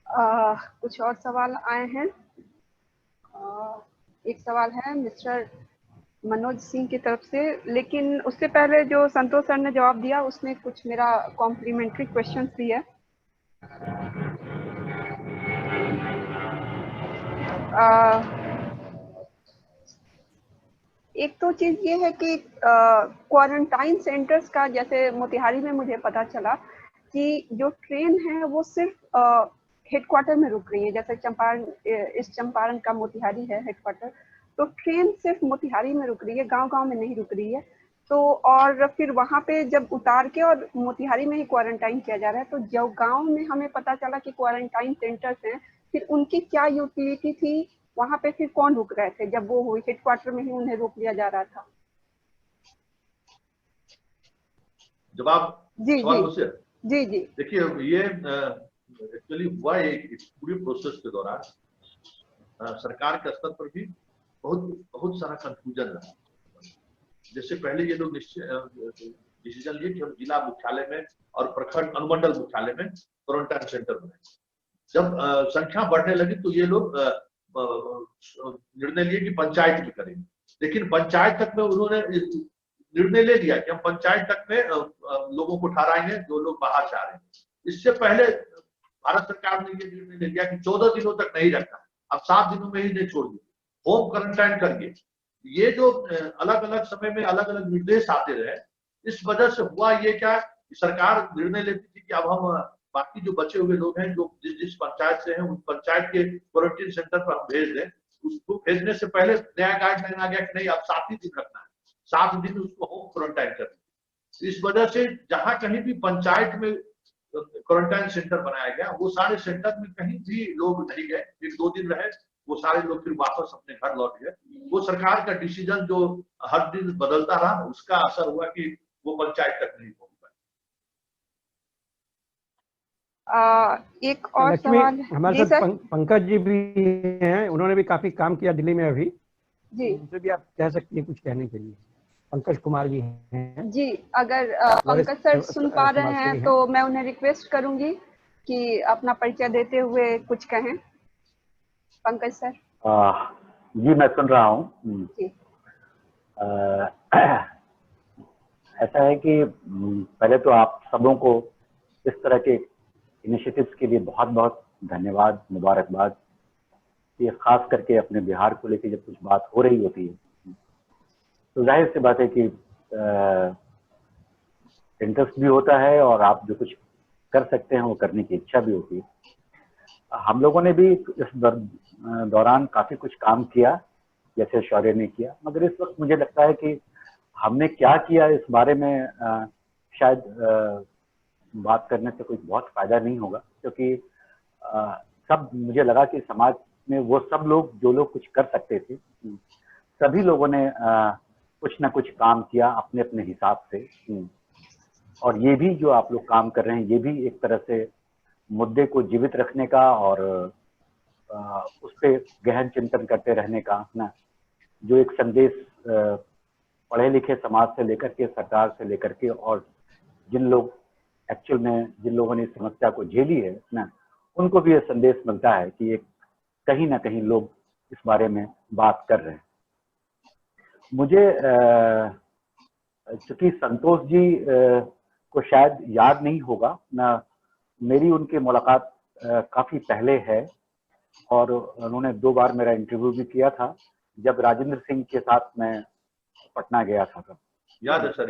है। कुछ और सवाल आए हैं। एक सवाल है मिस्टर मनोज सिंह की तरफ से, लेकिन उससे पहले जो संतोष सर ने जवाब दिया उसमें कुछ मेरा कॉम्प्लीमेंट्री क्वेश्चन भी है। एक तो चीज ये है कि क्वारंटाइन सेंटर्स का, जैसे मोतिहारी में मुझे पता चला कि जो ट्रेन है वो सिर्फ हेडक्वार्टर में रुक रही है। जैसे चंपारण, इस चंपारण का मोतिहारी है हेडक्वार्टर, तो ट्रेन सिर्फ मोतिहारी में रुक रही है, गांव-गांव में नहीं रुक रही है। तो और फिर वहां पे जब उतार के और मोतिहारी में ही क्वारंटाइन किया जा रहा है, तो जो गांव में हमें पता चला कि क्वारंटाइन सेंटर्स हैं, फिर उनकी क्या यूटिलिटी थी, वहां पे फिर कौन रुक रहे थे जब वो हेडक्वार्टर में ही उन्हें रोक लिया जा रहा था? जवाब जी जी जी जी देखिए, ये एक्चुअली हुआ एक पूरी प्रोसेस के दौरान सरकार के स्तर पर भी बहुत सारा कंफ्यूजन रहा। जैसे पहले ये लोग डिसीजन लिए कि हम जिला मुख्यालय में और प्रखंड अनुमंडल मुख्यालय में क्वारंटाइन सेंटर बनाए। जब संख्या बढ़ने लगी तो ये लोग निर्णय लिए कि पंचायत में करेंगे। लेकिन पंचायत तक में उन्होंने निर्णय ले लिया कि हम पंचायत तक में लोगों को ठहराएंगे जो लोग बाहर से आ रहे हैं। इससे पहले भारत सरकार ने ये निर्णय ले लिया कि 14 दिनों तक नहीं रखना, अब 7 दिनों में ही नहीं छोड़ दिए, होम क्वारंटाइन करिए। ये जो अलग अलग समय में अलग अलग निर्देश आते रहे, इस वजह से हुआ ये क्या, सरकार निर्णय लेती थी कि अब हम बाकी जो बचे हुए लोग हैं जो जिस पंचायत से हैं उन पंचायत के क्वारंटीन सेंटर पर हम भेज दें। उसको भेजने से पहले नया गाइडलाइन आ गया कि नहीं, अब 7 ही दिन रखना है, 7 दिन उसको होम क्वारंटाइन करना। इस वजह से जहां कहीं भी पंचायत में क्वारंटाइन सेंटर बनाया गया, वो सारे सेंटर में कहीं भी लोग नहीं गए, 1-2 दिन रहे, वो सारे लोग फिर वापस अपने घर लौट गए। वो सरकार का डिसीजन जो हर दिन बदलता रहा, उसका असर हुआ कि वो पंचायत तक नहीं पहुंच पाए। एक और सवाल हमारे साथ पंकज जी भी हैं, उन्होंने भी काफी काम किया दिल्ली में अभी। जी उनसे भी आप कह सकती हैं कुछ कहने के लिए। पंकज कुमार जी हैं जी, अगर पंकज सर सुन पा रहे हैं तो मैं उन्हें रिक्वेस्ट करूंगी कि अपना परिचय देते हुए कुछ कहें। पंकज सर। जी मैं सुन रहा हूँ। जी ऐसा है कि पहले तो आप सबों को इस तरह के इनिशिएटिव्स के लिए बहुत बहुत धन्यवाद, मुबारकबाद। ये खास करके अपने बिहार को लेकर जब कुछ बात हो रही होती है तो जाहिर सी बात है कि इंटरेस्ट भी होता है और आप जो कुछ कर सकते हैं वो करने की इच्छा भी होती है। हम लोगों ने भी इस दौरान काफी कुछ काम किया, जैसे शौर्य ने किया, मगर इस वक्त मुझे लगता है कि हमने क्या किया इस बारे में शायद बात करने से कोई बहुत फायदा नहीं होगा, क्योंकि सब मुझे लगा कि समाज में वो सब लोग जो लोग कुछ कर सकते थे, सभी लोगों ने कुछ ना कुछ काम किया अपने अपने हिसाब से। और ये भी जो आप लोग काम कर रहे हैं, ये भी एक तरह से मुद्दे को जीवित रखने का और उस पर गहन चिंतन करते रहने का ना, जो एक संदेश पढ़े लिखे समाज से लेकर के, सरकार से लेकर के, और जिन लोग एक्चुअल में जिन लोगों ने इस समस्या को झेली है ना, उनको भी ये संदेश मिलता है कि एक कहीं ना कहीं लोग इस बारे में बात कर रहे हैं। मुझे चूंकि संतोष जी को शायद याद नहीं होगा ना, मेरी उनकी मुलाकात काफी पहले है और उन्होंने 2 बार मेरा इंटरव्यू भी किया था जब राजेंद्र सिंह के साथ मैं पटना गया था तब। याद है सर,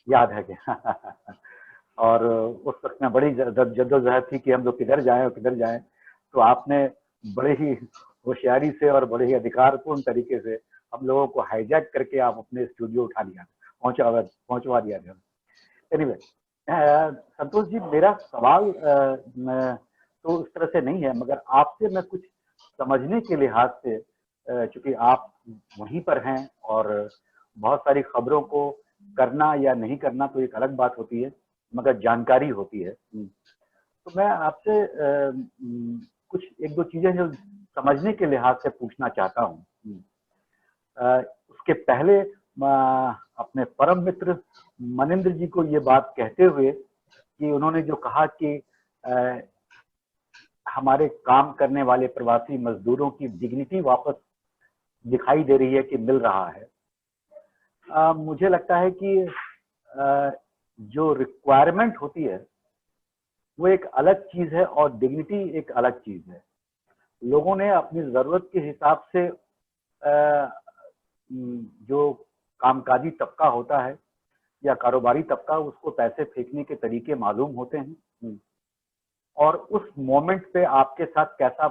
याद है क्या? और उस वक्त में बड़ी जद्दोजहद थी कि हम लोग किधर जाएं और किधर जाएं, तो आपने बड़े ही होशियारी से और बड़े ही अधिकारपूर्ण तरीके से हम लोगों को हाईजैक करके आप अपने स्टूडियो उठा लिया, पहुंचवा दिया था। एनीवे, संतोष जी, मेरा सवाल तो उस तरह से नहीं है, मगर आपसे मैं कुछ समझने के लिहाज से, चूंकि आप वहीं पर हैं और बहुत सारी खबरों को करना या नहीं करना तो एक अलग बात होती है, मगर जानकारी होती है। तो मैं आपसे कुछ 1-2 चीजें जो समझने के लिहाज से पूछना चाहता हूँ। उसके पहले अपने परम मित्र मनिंद्र जी को ये बात कहते हुए कि उन्होंने जो कहा कि हमारे काम करने वाले प्रवासी मजदूरों की डिग्निटी वापस दिखाई दे रही है कि मिल रहा है। मुझे लगता है कि जो रिक्वायरमेंट होती है वो एक अलग चीज है और डिग्निटी एक अलग चीज है। लोगों ने अपनी जरूरत के हिसाब से जो कामकाजी तबका होता है या कारोबारी तबका, उसको पैसे फेंकने के तरीके मालूम होते हैं और उस मोमेंट पे आपके साथ कैसा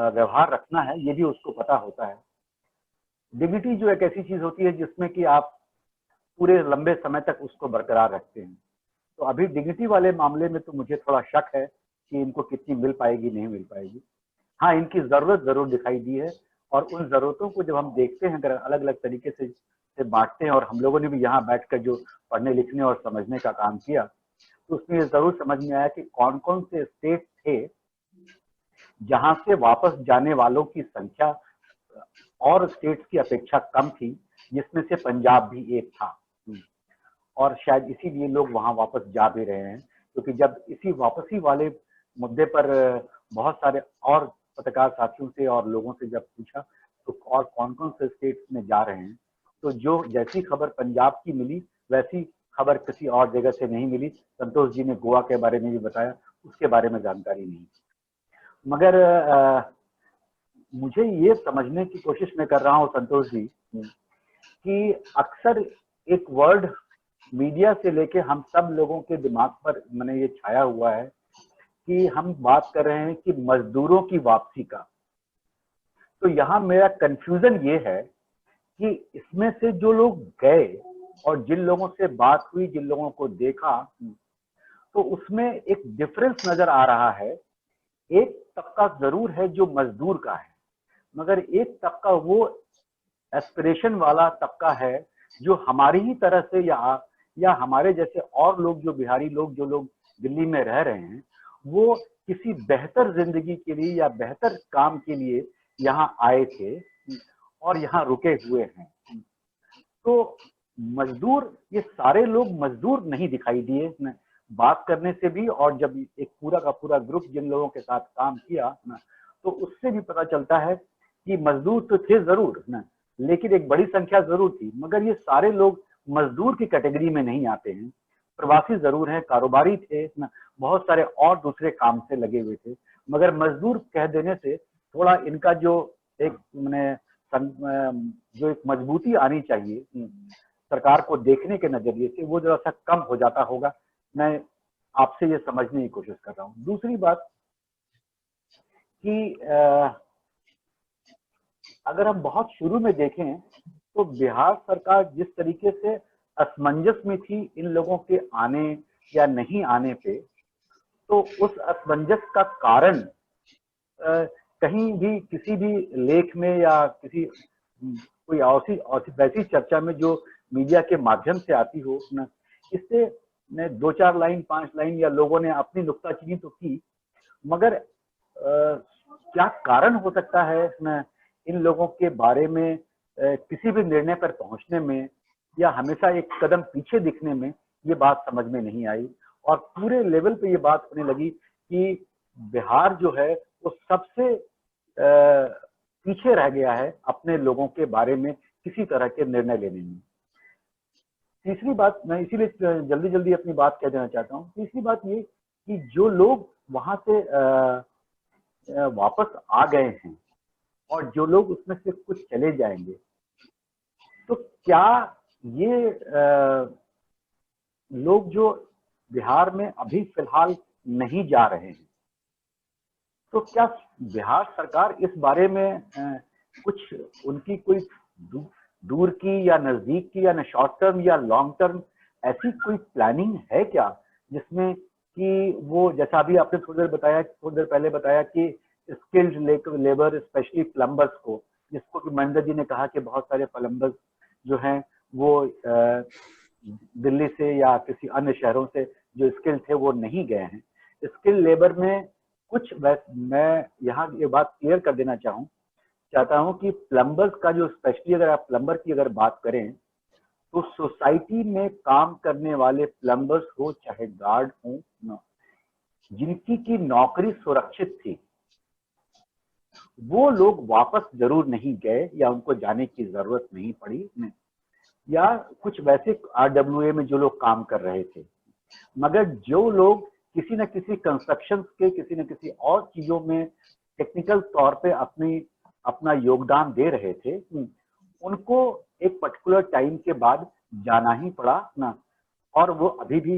व्यवहार रखना है ये भी उसको पता होता है। डिग्निटी जो एक ऐसी चीज होती है जिसमें कि आप पूरे लंबे समय तक उसको बरकरार रखते हैं। तो अभी डिग्निटी वाले मामले में तो मुझे थोड़ा शक है कि इनको कितनी मिल पाएगी, नहीं मिल पाएगी। हाँ, इनकी जरूरत जरूर दिखाई दी है और उन जरूरतों को जब हम देखते हैं, अगर अलग अलग तरीके से बांटते हैं, और हम लोगों ने भी यहाँ बैठकर जो पढ़ने लिखने और समझने का काम किया, तो उसमें ये जरूर समझ में आया कि कौन कौन से स्टेट थे जहां से वापस जाने वालों की संख्या और स्टेट्स की अपेक्षा कम थी, जिसमें से पंजाब भी एक था। और शायद इसीलिए लोग वहां वापस जा भी रहे हैं, क्योंकि जब इसी वापसी वाले मुद्दे पर बहुत सारे और पत्रकार साथियों से और लोगों से जब पूछा तो और कौन कौन से स्टेट्स में जा रहे हैं, तो जो जैसी खबर पंजाब की मिली वैसी खबर किसी और जगह से नहीं मिली। संतोष जी ने गोवा के बारे में भी बताया, उसके बारे में जानकारी नहीं। मगर मुझे ये समझने की कोशिश मैं कर रहा हूँ संतोष जी कि अक्सर एक वर्ड मीडिया से लेके हम सब लोगों के दिमाग पर मैंने ये छाया हुआ है कि हम बात कर रहे हैं कि मजदूरों की वापसी का। तो यहाँ मेरा कंफ्यूजन ये है कि इसमें से जो लोग गए और जिन लोगों से बात हुई, जिन लोगों को देखा, तो उसमें एक डिफरेंस नजर आ रहा है। एक तबका जरूर है जो मजदूर का है, मगर एक तबका वो एस्पिरेशन वाला तबका है जो हमारी ही तरह से या हमारे जैसे और लोग, जो बिहारी लोग, जो लोग दिल्ली में रह रहे हैं, वो किसी बेहतर जिंदगी के लिए या बेहतर काम के लिए यहाँ आए थे और यहाँ रुके हुए हैं। तो मजदूर, ये सारे लोग मजदूर नहीं दिखाई दिए न, बात करने से भी, और जब एक पूरा का पूरा ग्रुप जिन लोगों के साथ काम किया ना, तो उससे भी पता चलता है कि मजदूर तो थे जरूर ना, लेकिन एक बड़ी संख्या जरूर थी, मगर ये सारे लोग मजदूर की कैटेगरी में नहीं आते हैं। प्रवासी जरूर हैं, कारोबारी थे ना, बहुत सारे और दूसरे काम से लगे हुए थे, मगर मजदूर कह देने से थोड़ा इनका जो एक जो एक मजबूती आनी चाहिए सरकार को देखने के नजरिए से, वो जरा सा कम हो जाता होगा। मैं आपसे ये समझने की कोशिश कर रहा हूँ। दूसरी बात कि अगर हम बहुत शुरू में देखें तो बिहार सरकार जिस तरीके से असमंजस में थी इन लोगों के आने या नहीं आने पे, तो उस असमंजस का कारण कहीं भी किसी भी लेख में या किसी कोई वैसी चर्चा में जो मीडिया के माध्यम से आती हो ना, इससे 2-4 लाइन 5 लाइन या लोगों ने अपनी नुक्ताचीनी तो की, मगर क्या कारण हो सकता है ना इन लोगों के बारे में किसी भी निर्णय पर पहुंचने में, या हमेशा एक कदम पीछे दिखने में, ये बात समझ में नहीं आई। और पूरे लेवल पे ये बात होने लगी कि बिहार जो है वो सबसे पीछे रह गया है अपने लोगों के बारे में किसी तरह के निर्णय लेने में। तीसरी बात, मैं इसीलिए जल्दी जल्दी अपनी बात कह देना चाहता हूँ, तीसरी बात ये कि जो लोग वहां से वापस आ गए हैं और जो लोग उसमें से कुछ चले जाएंगे, तो क्या ये लोग जो बिहार में अभी फिलहाल नहीं जा रहे हैं, तो क्या बिहार सरकार इस बारे में कुछ उनकी कोई दूर की या नजदीक की या शॉर्ट टर्म या लॉन्ग टर्म ऐसी कोई प्लानिंग है क्या, जिसमें कि वो, जैसा अभी आपने थोड़ी देर पहले बताया कि स्किल्ड लेबर स्पेशली प्लम्बर्स को, जिसको कि महेंद्र जी ने कहा कि बहुत सारे प्लम्बर्स जो हैं वो दिल्ली से या किसी अन्य शहरों से जो स्किल थे वो नहीं गए हैं। स्किल लेबर में कुछ, मैं यहाँ ये बात क्लियर कर देना चाहता हूँ कि प्लम्बर्स का जो, स्पेशली अगर आप प्लम्बर की अगर बात करें तो सोसाइटी में काम करने वाले प्लम्बर्स हो चाहे गार्ड हो ना, जिनकी की नौकरी सुरक्षित थी, वो लोग वापस जरूर नहीं गए या उनको जाने की जरूरत नहीं पड़ी, या कुछ वैसे RWA में जो लोग काम कर रहे थे, मगर जो लोग किसी न किसी कंस्ट्रक्शन के, किसी न किसी और चीजों में टेक्निकल तौर पे अपना योगदान दे रहे थे, उनको एक पर्टिकुलर टाइम के बाद जाना ही पड़ा ना, और वो अभी भी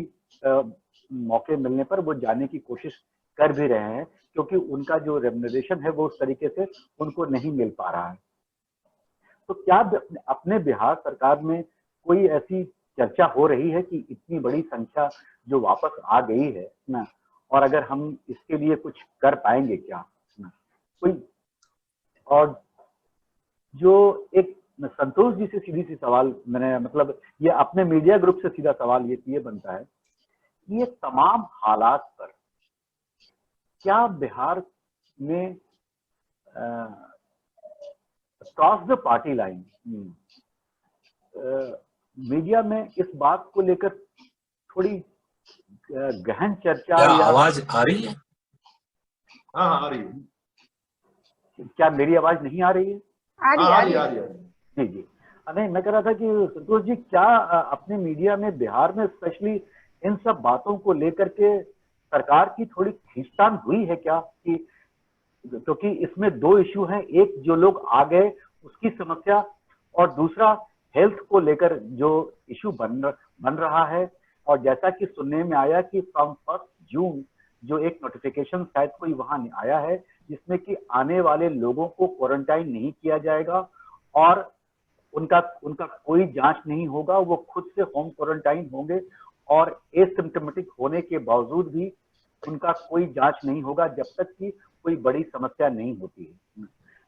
मौके मिलने पर वो जाने की कोशिश कर भी रहे हैं, क्योंकि उनका जो रेम्युनरेशन है वो उस तरीके से उनको नहीं मिल पा रहा है। तो क्या अपने बिहार सरकार में कोई ऐसी चर्चा हो रही है कि इतनी बड़ी संख्या जो वापस आ गई है ना, और अगर हम इसके लिए कुछ कर पाएंगे क्या ना? कोई, और जो एक संतोष जी से सीधी सी सवाल मैंने, मतलब ये अपने मीडिया ग्रुप से सीधा सवाल ये बनता है कि ये तमाम हालात पर क्या बिहार में cross the party line media में इस बात को लेकर थोड़ी गहन चर्चा, या आवाज आ रही है? हाँ आ रही है। क्या मेरी आवाज नहीं आ रही है? आ रही है। जी जी, नहीं, मैं कह रहा था कि संतोष जी, क्या अपने मीडिया में बिहार में स्पेशली इन सब बातों को लेकर के सरकार की थोड़ी खींचतान हुई है क्या? कि क्योंकि इसमें 2 इश्यू हैं, एक जो लोग आ गए उसकी समस्या, और दूसरा हेल्थ को लेकर जो इश्यू बन रहा है। और जैसा कि सुनने में आया कि फ्रॉम 1 जून जो एक नोटिफिकेशन शायद कोई वहां आया है, जिसमें कि आने वाले लोगों को क्वारंटाइन नहीं किया जाएगा और उनका कोई जांच नहीं होगा, वो खुद से होम क्वारंटाइन होंगे, और एसिम्प्टोमेटिक होने के बावजूद भी उनका कोई जांच नहीं होगा जब तक कि कोई बड़ी समस्या नहीं होती है।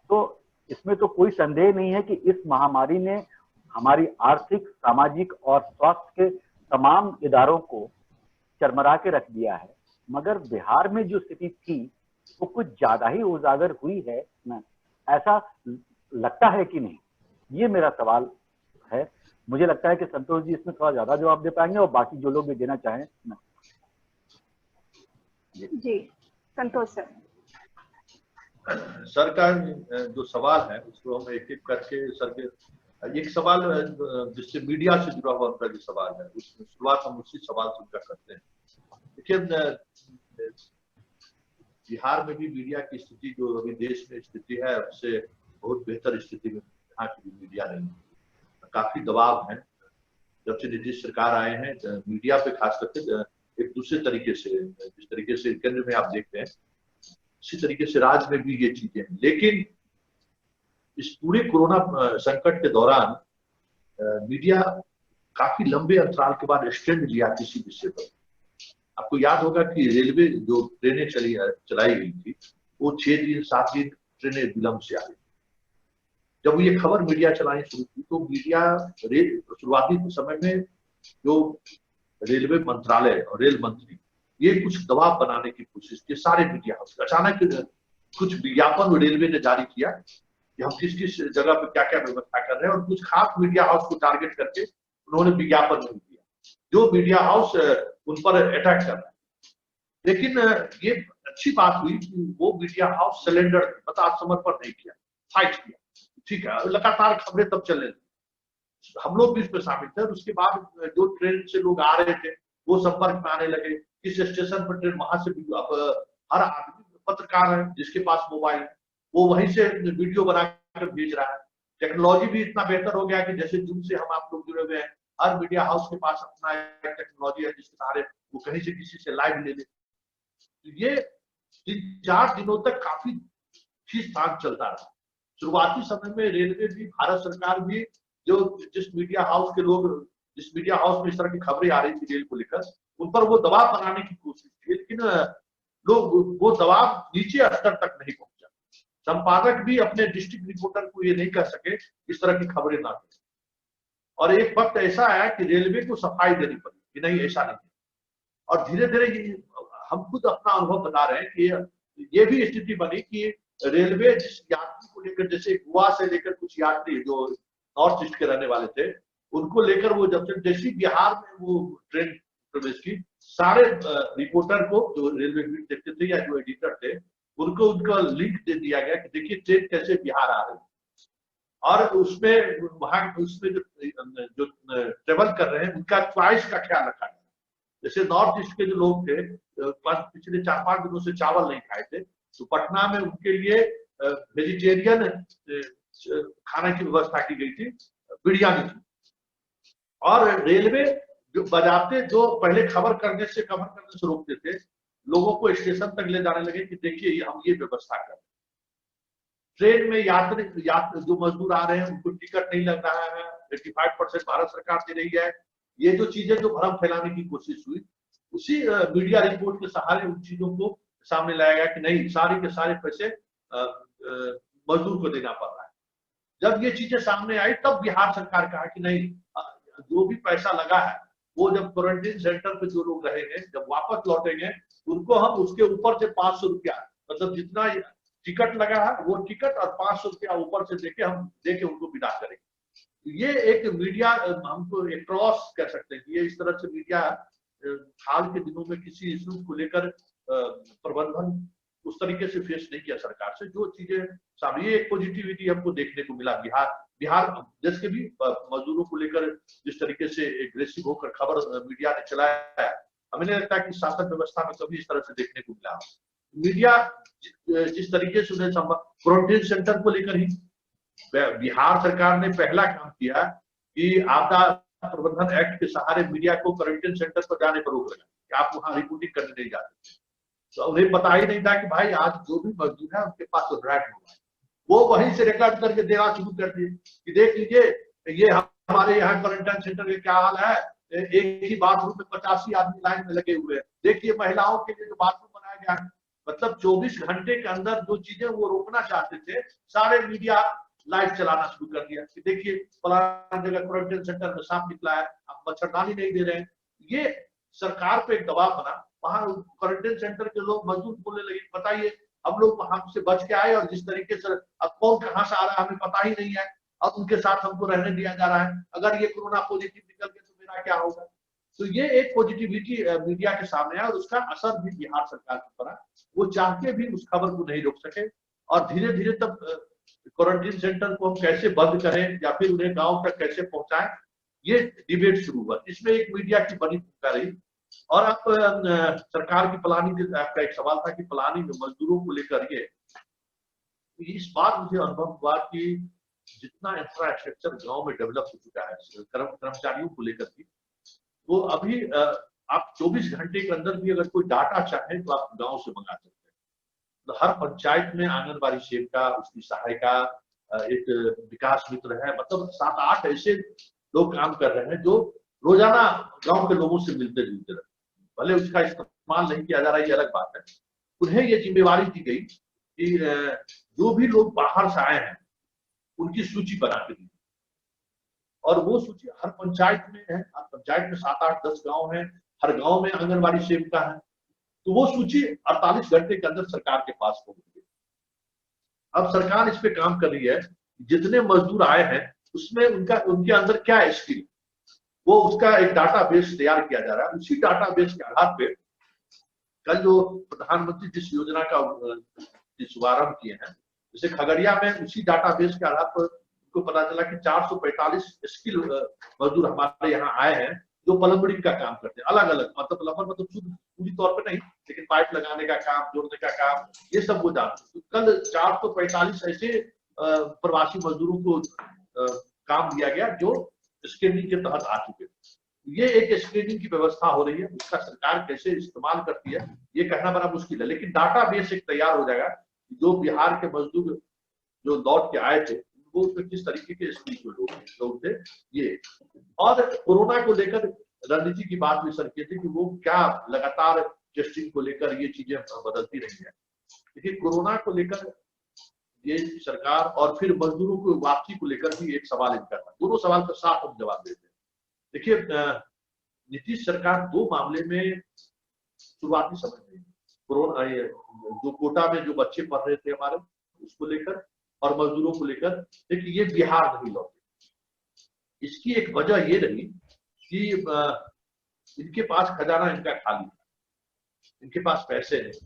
तो इसमें तो कोई संदेह नहीं है कि इस महामारी ने हमारी आर्थिक, सामाजिक और स्वास्थ्य के तमाम इदारों को चरमरा के रख दिया है, मगर बिहार में जो स्थिति थी वो कुछ ज्यादा ही उजागर हुई है ना, ऐसा लगता है कि नहीं? ये मेरा सवाल है। मुझे लगता है कि संतोष जी इसमें थोड़ा ज्यादा जवाब दे पाएंगे और बाकी जो लोग भी देना चाहें। जी संतोष सर। सर का जो सवाल है उसको हम एक एक करके सर के, एक सवाल जिससे मीडिया से जुड़ा हुआ उनका जो सवाल है उसमें शुरुआत हम उसी सवाल से उनका करते हैं। देखिए बिहार में भी मीडिया की स्थिति जो अभी देश में स्थिति है उससे बहुत बेहतर स्थिति में यहाँ की भी मीडिया नहीं है। काफी दबाव है। जब से नीतीश सरकार आए हैं मीडिया पे खास करके एक दूसरे तरीके से, जिस तरीके से केंद्र में आप देखते हैं इसी तरीके से राज्य में भी ये चीजें हैं। लेकिन इस पूरे कोरोना संकट के दौरान मीडिया काफी लंबे अंतराल के बाद स्टैंड लिया किसी विषय पर। आपको याद होगा कि रेलवे जो ट्रेनें चलाई गई थी वो 6 दिन 7 दिन ट्रेनें विलंब से आई। जब ये खबर मीडिया चलानी शुरू की तो मीडिया शुरुआती समय में जो रेलवे मंत्रालय और रेल मंत्री ये कुछ दबाव बनाने की कोशिश की सारे मीडिया हाउस। अचानक कुछ विज्ञापन रेलवे ने जारी किया कि हम किस किस जगह पर क्या क्या व्यवस्था कर रहे हैं और कुछ खास मीडिया हाउस को टारगेट करके उन्होंने विज्ञापन नहीं दिया जो मीडिया हाउस उन पर अटैक कर रहा है। लेकिन ये अच्छी बात हुई कि वो मीडिया हाउस सिलेंडर मतलब आत्मसमर्पण नहीं किया, फाइट किया। ठीक है, लगातार खबरें तब चल रही थी, हम लोग भी इसमें शामिल थे। और उसके बाद जो ट्रेन से लोग आ रहे थे वो संपर्क में आने लगे, किस स्टेशन पर ट्रेन, वहां से हर आदमी पत्रकार है जिसके पास मोबाइल है वो वहीं से वीडियो बनाकर भेज रहा है। टेक्नोलॉजी भी इतना बेहतर हो गया कि जैसे जूम से हम आप लोग जुड़े हुए हैं, हर मीडिया हाउस के पास अपना टेक्नोलॉजी है जिसके सहारे वो कहीं से किसी से लाइव ले ले। तो ये 3-4 दिनों तक काफी ठीक ठाक चलता रहा। शुरुआती समय में रेलवे भी, भारत सरकार भी, जो जिस मीडिया हाउस के लोग, जिस मीडिया हाउस में इस तरह की खबरें आ रही थी रेल को लेकर, उन पर वो दबाव बनाने की कोशिश की, लेकिन लोग वो दबाव नीचे स्तर तक नहीं पहुंचा। संपादक भी अपने डिस्ट्रिक्ट रिपोर्टर को ये नहीं कह सके इस तरह की खबरें ना दें। और एक वक्त ऐसा आया कि रेलवे को सफाई देनी पड़ी कि नहीं ऐसा नहीं है। और धीरे धीरे हम खुद अपना अनुभव बता रहे हैं कि ये भी स्थिति बनी कि रेलवे जिस यात्री को लेकर, जैसे गोवा से लेकर कुछ यात्री जो नॉर्थ ईस्ट के रहने वाले थे उनको लेकर वो जब तक जैसी बिहार में वो ट्रेन प्रवेश की, सारे रिपोर्टर को जो रेलवे देखते थे या जो एडिटर थे उनको उनका लिंक दे दिया गया कि देखिए ट्रेन कैसे बिहार आ रही है। और उसमें वहां उसमें जो ट्रेवल कर रहे हैं उनका च्वाइस का ख्याल रखा गया। जैसे नॉर्थ ईस्ट के जो लोग थे पिछले 4-5 दिनों से चावल नहीं खाए थे तो पटना में उनके लिए वेजिटेरियन खाने की व्यवस्था की गई थी, बिरयानी थी। और रेलवे जो बजाते जो पहले खबर करने से रोकते थे, लोगों को स्टेशन तक ले जाने लगे कि देखिए हम ये व्यवस्था कर। ट्रेन में यात्री जो मजदूर आ रहे हैं उनको टिकट नहीं लग रहा है, 85% भारत सरकार दे रही है। ये जो चीजें जो भ्रम फैलाने की कोशिश हुई, उसी मीडिया रिपोर्ट के सहारे उन चीजों को सामने लाया गया कि नहीं, सारे के सारे पैसे मजदूर को देना पड़ रहा है। जब ये चीजें सामने आई तब बिहार सरकार कहा कि नहीं, जो भी पैसा लगा है वो जब क्वारंटीन सेंटर पे जो लोग रहेंगे जब वापस लौटेंगे उनको हम उसके ऊपर से 500 रुपया, मतलब जितना टिकट लगा है वो टिकट और 500 रुपया ऊपर से देके उनको विदा करेंगे। ये एक मीडिया, हमको एक क्रॉस कह सकते हैं कि ये इस तरह से मीडिया हाल के दिनों में किसी इशू को लेकर प्रबंधन उस तरीके से फेस नहीं किया सरकार से। जो चीजें सामने, ये एक पॉजिटिविटी हमको देखने को मिला। बिहार देश के भी मजदूरों को लेकर जिस तरीके से एग्रेसिव होकर खबर मीडिया ने चलाया है, हमें नहीं लगता कि शासन व्यवस्था में कभी इस तरह से देखने को मिला। मीडिया जिस तरीके से उन्हें क्वारंटीन सेंटर को लेकर ही बिहार सरकार ने पहला काम किया कि आपदा प्रबंधन एक्ट के सहारे मीडिया को क्वारंटीन सेंटर पर जाने पर रोक लगा कि आप वहां रिपोर्टिंग करने नहीं जाते। तो उन्हें पता ही नहीं था कि भाई आज जो भी मजदूर है उनके पास तो ड्राइव होगा, वो वहीं से रिकॉर्ड करके देना शुरू कर दिए कि देख लीजिए ये हमारे यहाँ क्वारंटाइन सेंटर में क्या हाल है, एक ही बाथरूम में 85 आदमी लाइन में लगे हुए हैं, देखिए महिलाओं के लिए जो बाथरूम बनाया गया है। मतलब 24 घंटे के अंदर जो चीजें वो रोकना चाहते थे सारे मीडिया लाइव चलाना शुरू कर दिया कि देखिए फलाना जगह क्वारंटाइन सेंटर में सांप निकला है, आप मच्छरदानी नहीं दे रहे हैं। ये सरकार पे एक दबाव बना, वहां क्वारंटाइन सेंटर के लोग मजदूर बोलने लगे बताइए हम लोग वहां से बच के आए और जिस तरीके से अब कौन कहां से आ रहा है हमें पता ही नहीं है, और उनके साथ हमको रहने दिया जा रहा है। अगर ये कोरोना पॉजिटिव निकल गया तो मेरा क्या होगा? तो ये एक पॉजिटिविटी मीडिया के सामने है और उसका असर भी बिहार सरकार पर पड़ा। वो चाह के भी उस खबर को नहीं रोक सके और धीरे धीरे तब क्वारंटीन सेंटर को हम कैसे बंद करें या फिर उन्हें गांव तक कैसे पहुंचाएं, ये डिबेट शुरू हुआ। इसमें एक मीडिया की बड़ी भूमिका रही। और अब सरकार की प्लानिंग, आपका एक सवाल था कि प्लानिंग मजदूरों को लेकर ये, इस बार मुझे अनुभव हुआ कि जितना इंफ्रास्ट्रक्चर गांव में डेवलप हो चुका है कर्मचारियों को लेकर के, तो अभी आप 24 घंटे के अंदर भी अगर कोई डाटा चाहे तो आप गांव से मंगा सकते हैं। तो हर पंचायत में आंगनबाड़ी सेविका, उसकी सहायिका, एक विकास मित्र है, मतलब 7-8 ऐसे लोग काम कर रहे हैं जो रोजाना गांव के लोगों से मिलते जुलते रहते हैं। भले उसका इस्तेमाल नहीं किया जा रहा है, ये अलग बात है। उन्हें ये जिम्मेवारी दी गई कि जो भी लोग बाहर से आए हैं उनकी सूची बना के दी और वो सूची हर पंचायत में है। हर पंचायत में 7-8-10 गांव हैं, हर गांव में आंगनबाड़ी सेविका है। तो वो सूची 48 घंटे के अंदर सरकार के पास पहुंच गई। अब सरकार इस पे काम कर रही है, जितने मजदूर आए हैं उसमें उनके अंदर क्या स्किल, वो उसका एक डाटाबेस तैयार किया जा रहा है। उसी डाटाबेस के आधार पे कल जो प्रधानमंत्री जिस योजना का शुभारंभ किए हैं, जैसे खगड़िया में उसी डाटाबेस के आधार पर उनको पता चला कि 445 स्किल मजदूर हमारे यहाँ आए हैं जो प्लम्बरिंग का काम करते हैं। अलग अलग, मतलब प्लम्बर मतलब पूरी तौर पे नहीं, लेकिन पाइप लगाने का काम, जोड़ने का काम, ये सब वो जानते। तो कल 445 ऐसे प्रवासी मजदूरों को काम दिया गया जो स्क्रीनिंग के तहत आ चुके। ये एक स्क्रीनिंग की व्यवस्था हो रही है, उसका सरकार कैसे इस्तेमाल करती है ये कहना बड़ा मुश्किल है, लेकिन डाटाबेस एक तैयार हो जाएगा। जो बिहार के मजदूर जो लौट के आए थे वो उसमें किस तरीके के स्किल लोग थे ये। और कोरोना को लेकर रणनीति की बात भी सर की थी कि वो क्या लगातार टेस्टिंग को लेकर ये चीजें बदलती रही है। देखिए कोरोना को लेकर ये सरकार और फिर मजदूरों को वापसी को लेकर भी एक सवाल इनका था। दोनों सवाल पर साफ हम जवाब देते हैं। देखिए नीतीश सरकार 2 मामले में शुरुआती समझ रही है। कोरोना जो कोटा में जो बच्चे पढ़ रहे थे हमारे, उसको लेकर और मजदूरों को लेकर, देखिए ये बिहार नहीं लौटे। इसकी एक वजह ये रही कि इनके पास खजाना इनका खाली था, इनके पास पैसे नहीं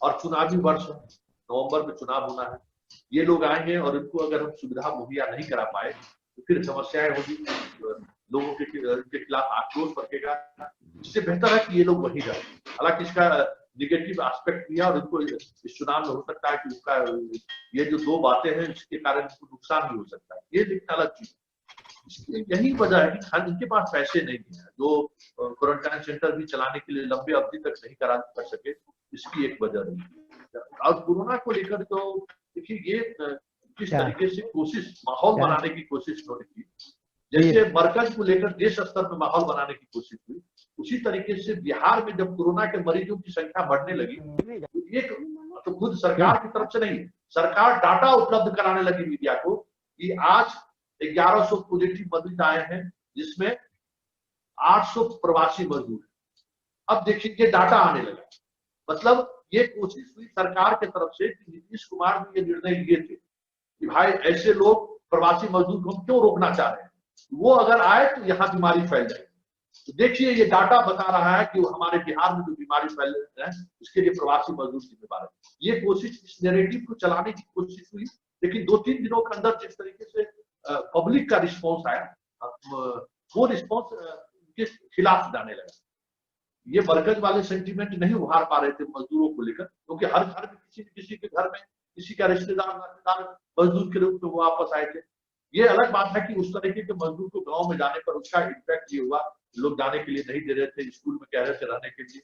और चुनावी वर्ष नवंबर में चुनाव होना है। ये लोग आएंगे और इनको अगर हम सुविधा मुहैया नहीं करा पाए तो फिर समस्याएं होगी, लोगों के खिलाफ आक्रोश बढ़ेगा। इससे बेहतर है कि ये लोग वहीं रहें। हालांकि इसका निगेटिव एस्पेक्ट भी है और इनको इस चुनाव में हो सकता है कि उसका ये जो 2 बातें हैं इसके कारण इनको नुकसान भी हो सकता है, ये देखना अलग चीज। यही वजह है कि इनके पास पैसे नहीं है जो क्वारंटाइन सेंटर भी चलाने के लिए लंबे अवधि तक नहीं कर सके, इसकी एक वजह रही। और कोरोना को लेकर तो देखिए ये किस तरीके से कोशिश माहौल बनाने की कोशिश इन्होंने की, जैसे मरकज को लेकर देश स्तर पर माहौल बनाने की कोशिश हुई, उसी तरीके से बिहार में जब कोरोना के मरीजों की संख्या बढ़ने लगी तो ये तो खुद सरकार की तरफ से नहीं, सरकार डाटा उपलब्ध कराने लगी मीडिया को कि आज 1100 पॉजिटिव मरीज आए हैं जिसमें 800 प्रवासी मजदूर हैं। अब देखिए ये डाटा आने लगा, मतलब ये कोशिश हुई सरकार की तरफ से कि नीतीश कुमार ने ये निर्णय लिए थे कि भाई ऐसे लोग प्रवासी मजदूर को हम क्यों रोकना चाह रहे हैं, वो अगर आए तो यहाँ बीमारी फैल जाएगी। तो देखिए ये डाटा बता रहा है कि हमारे बिहार में जो बीमारी फैल रही है उसके लिए प्रवासी मजदूर जिम्मेदार है। ये कोशिश, इस नैरेटिव को चलाने की कोशिश हुई, लेकिन 2-3 दिनों के अंदर जिस तरीके से पब्लिक का रिस्पॉन्स आया वो रिस्पॉन्स के खिलाफ जाने लगा। ये मरकज वाले सेंटीमेंट नहीं उभार पा रहे थे मजदूरों को लेकर, क्योंकि हर घर में किसी के घर में किसी का रिश्तेदार मजदूर के रूप में वो वापस आए थे। ये अलग बात है कि उस तरीके के मजदूर को गांव में जाने पर उसका इम्पैक्ट ये हुआ, लोग जाने के लिए नहीं दे रहे थे, स्कूल में कह रहे थे रहने के लिए,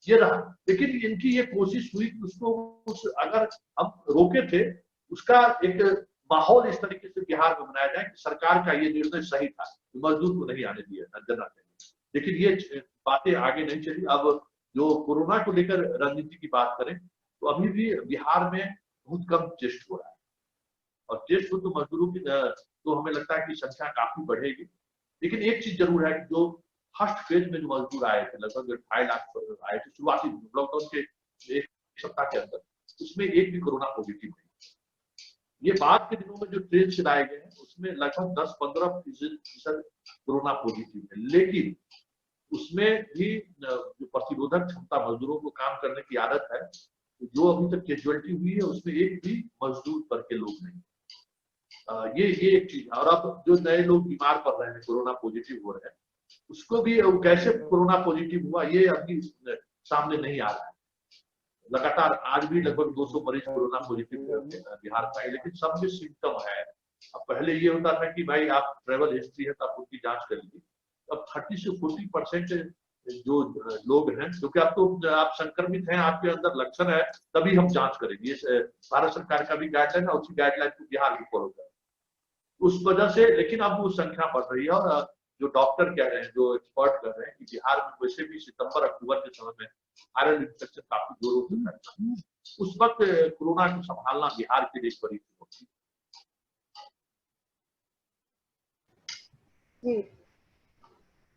ये रहा। लेकिन इनकी ये कोशिश हुई कि उसको अगर हम रोके थे, उसका एक माहौल इस तरीके से बिहार में बनाया जाए कि सरकार का ये निर्णय सही था, मजदूर को नहीं आने दिया देना चाहिए। लेकिन ये बातें आगे नहीं चली। अब जो कोरोना को लेकर रणनीति की बात करें तो अभी भी बिहार में बहुत कम टेस्ट हो रहा है और टेस्ट हो तो मजदूरों की तो हमें लगता है कि संख्या काफी बढ़ेगी। लेकिन एक चीज जरूर है कि जो फर्स्ट फेज में जो मजदूर आए थे, लगभग 2.5 लाख आए थे शुरुआती लॉकडाउन के 1 सप्ताह के अंदर, उसमें एक भी कोरोना पॉजिटिव नहीं। ये बाद के दिनों में जो ट्रेन चलाए गए हैं उसमें लगभग 10-15% कोरोना पॉजिटिव है, लेकिन उसमें भी जो प्रतिरोधक क्षमता मजदूरों को काम करने की आदत है, जो अभी तक कैजुअलिटी हुई है उसमें एक भी मजदूर पर के लोग नहीं। ये एक चीज है। और अब जो नए लोग बीमार पड़ रहे हैं, कोरोना पॉजिटिव हो रहे हैं, उसको भी कैसे कोरोना पॉजिटिव हुआ ये अभी सामने नहीं आ रहा है। लगातार आज भी लगभग 200 मरीज कोरोना पॉजिटिव बिहार में आए, लेकिन सब में सिम्टम है। अब पहले ये होता था कि भाई आप ट्रेवल हिस्ट्री है तो आप उनकी जांच करेंगे। अब 30 से 40% जो लोग हैं, क्योंकि आप तो आप संक्रमित हैं, आपके अंदर लक्षण है, तभी हम जांच करेंगे। ये भारत सरकार का भी गाइडलाइन है, उसी गाइडलाइन को बिहार भी फॉलो कर उस वजह से। लेकिन अब वो संख्या बढ़ रही है और जो डॉक्टर कह रहे हैं, जो एक्सपर्ट कह रहे हैं कि बिहार में वैसे भी सितंबर अक्टूबर के समय में वायरल इन्फेक्शन काफी जोरों से फैलता है। उस वक्त कोरोना को संभालना बिहार के लिए एक बड़ी चुनौती जी।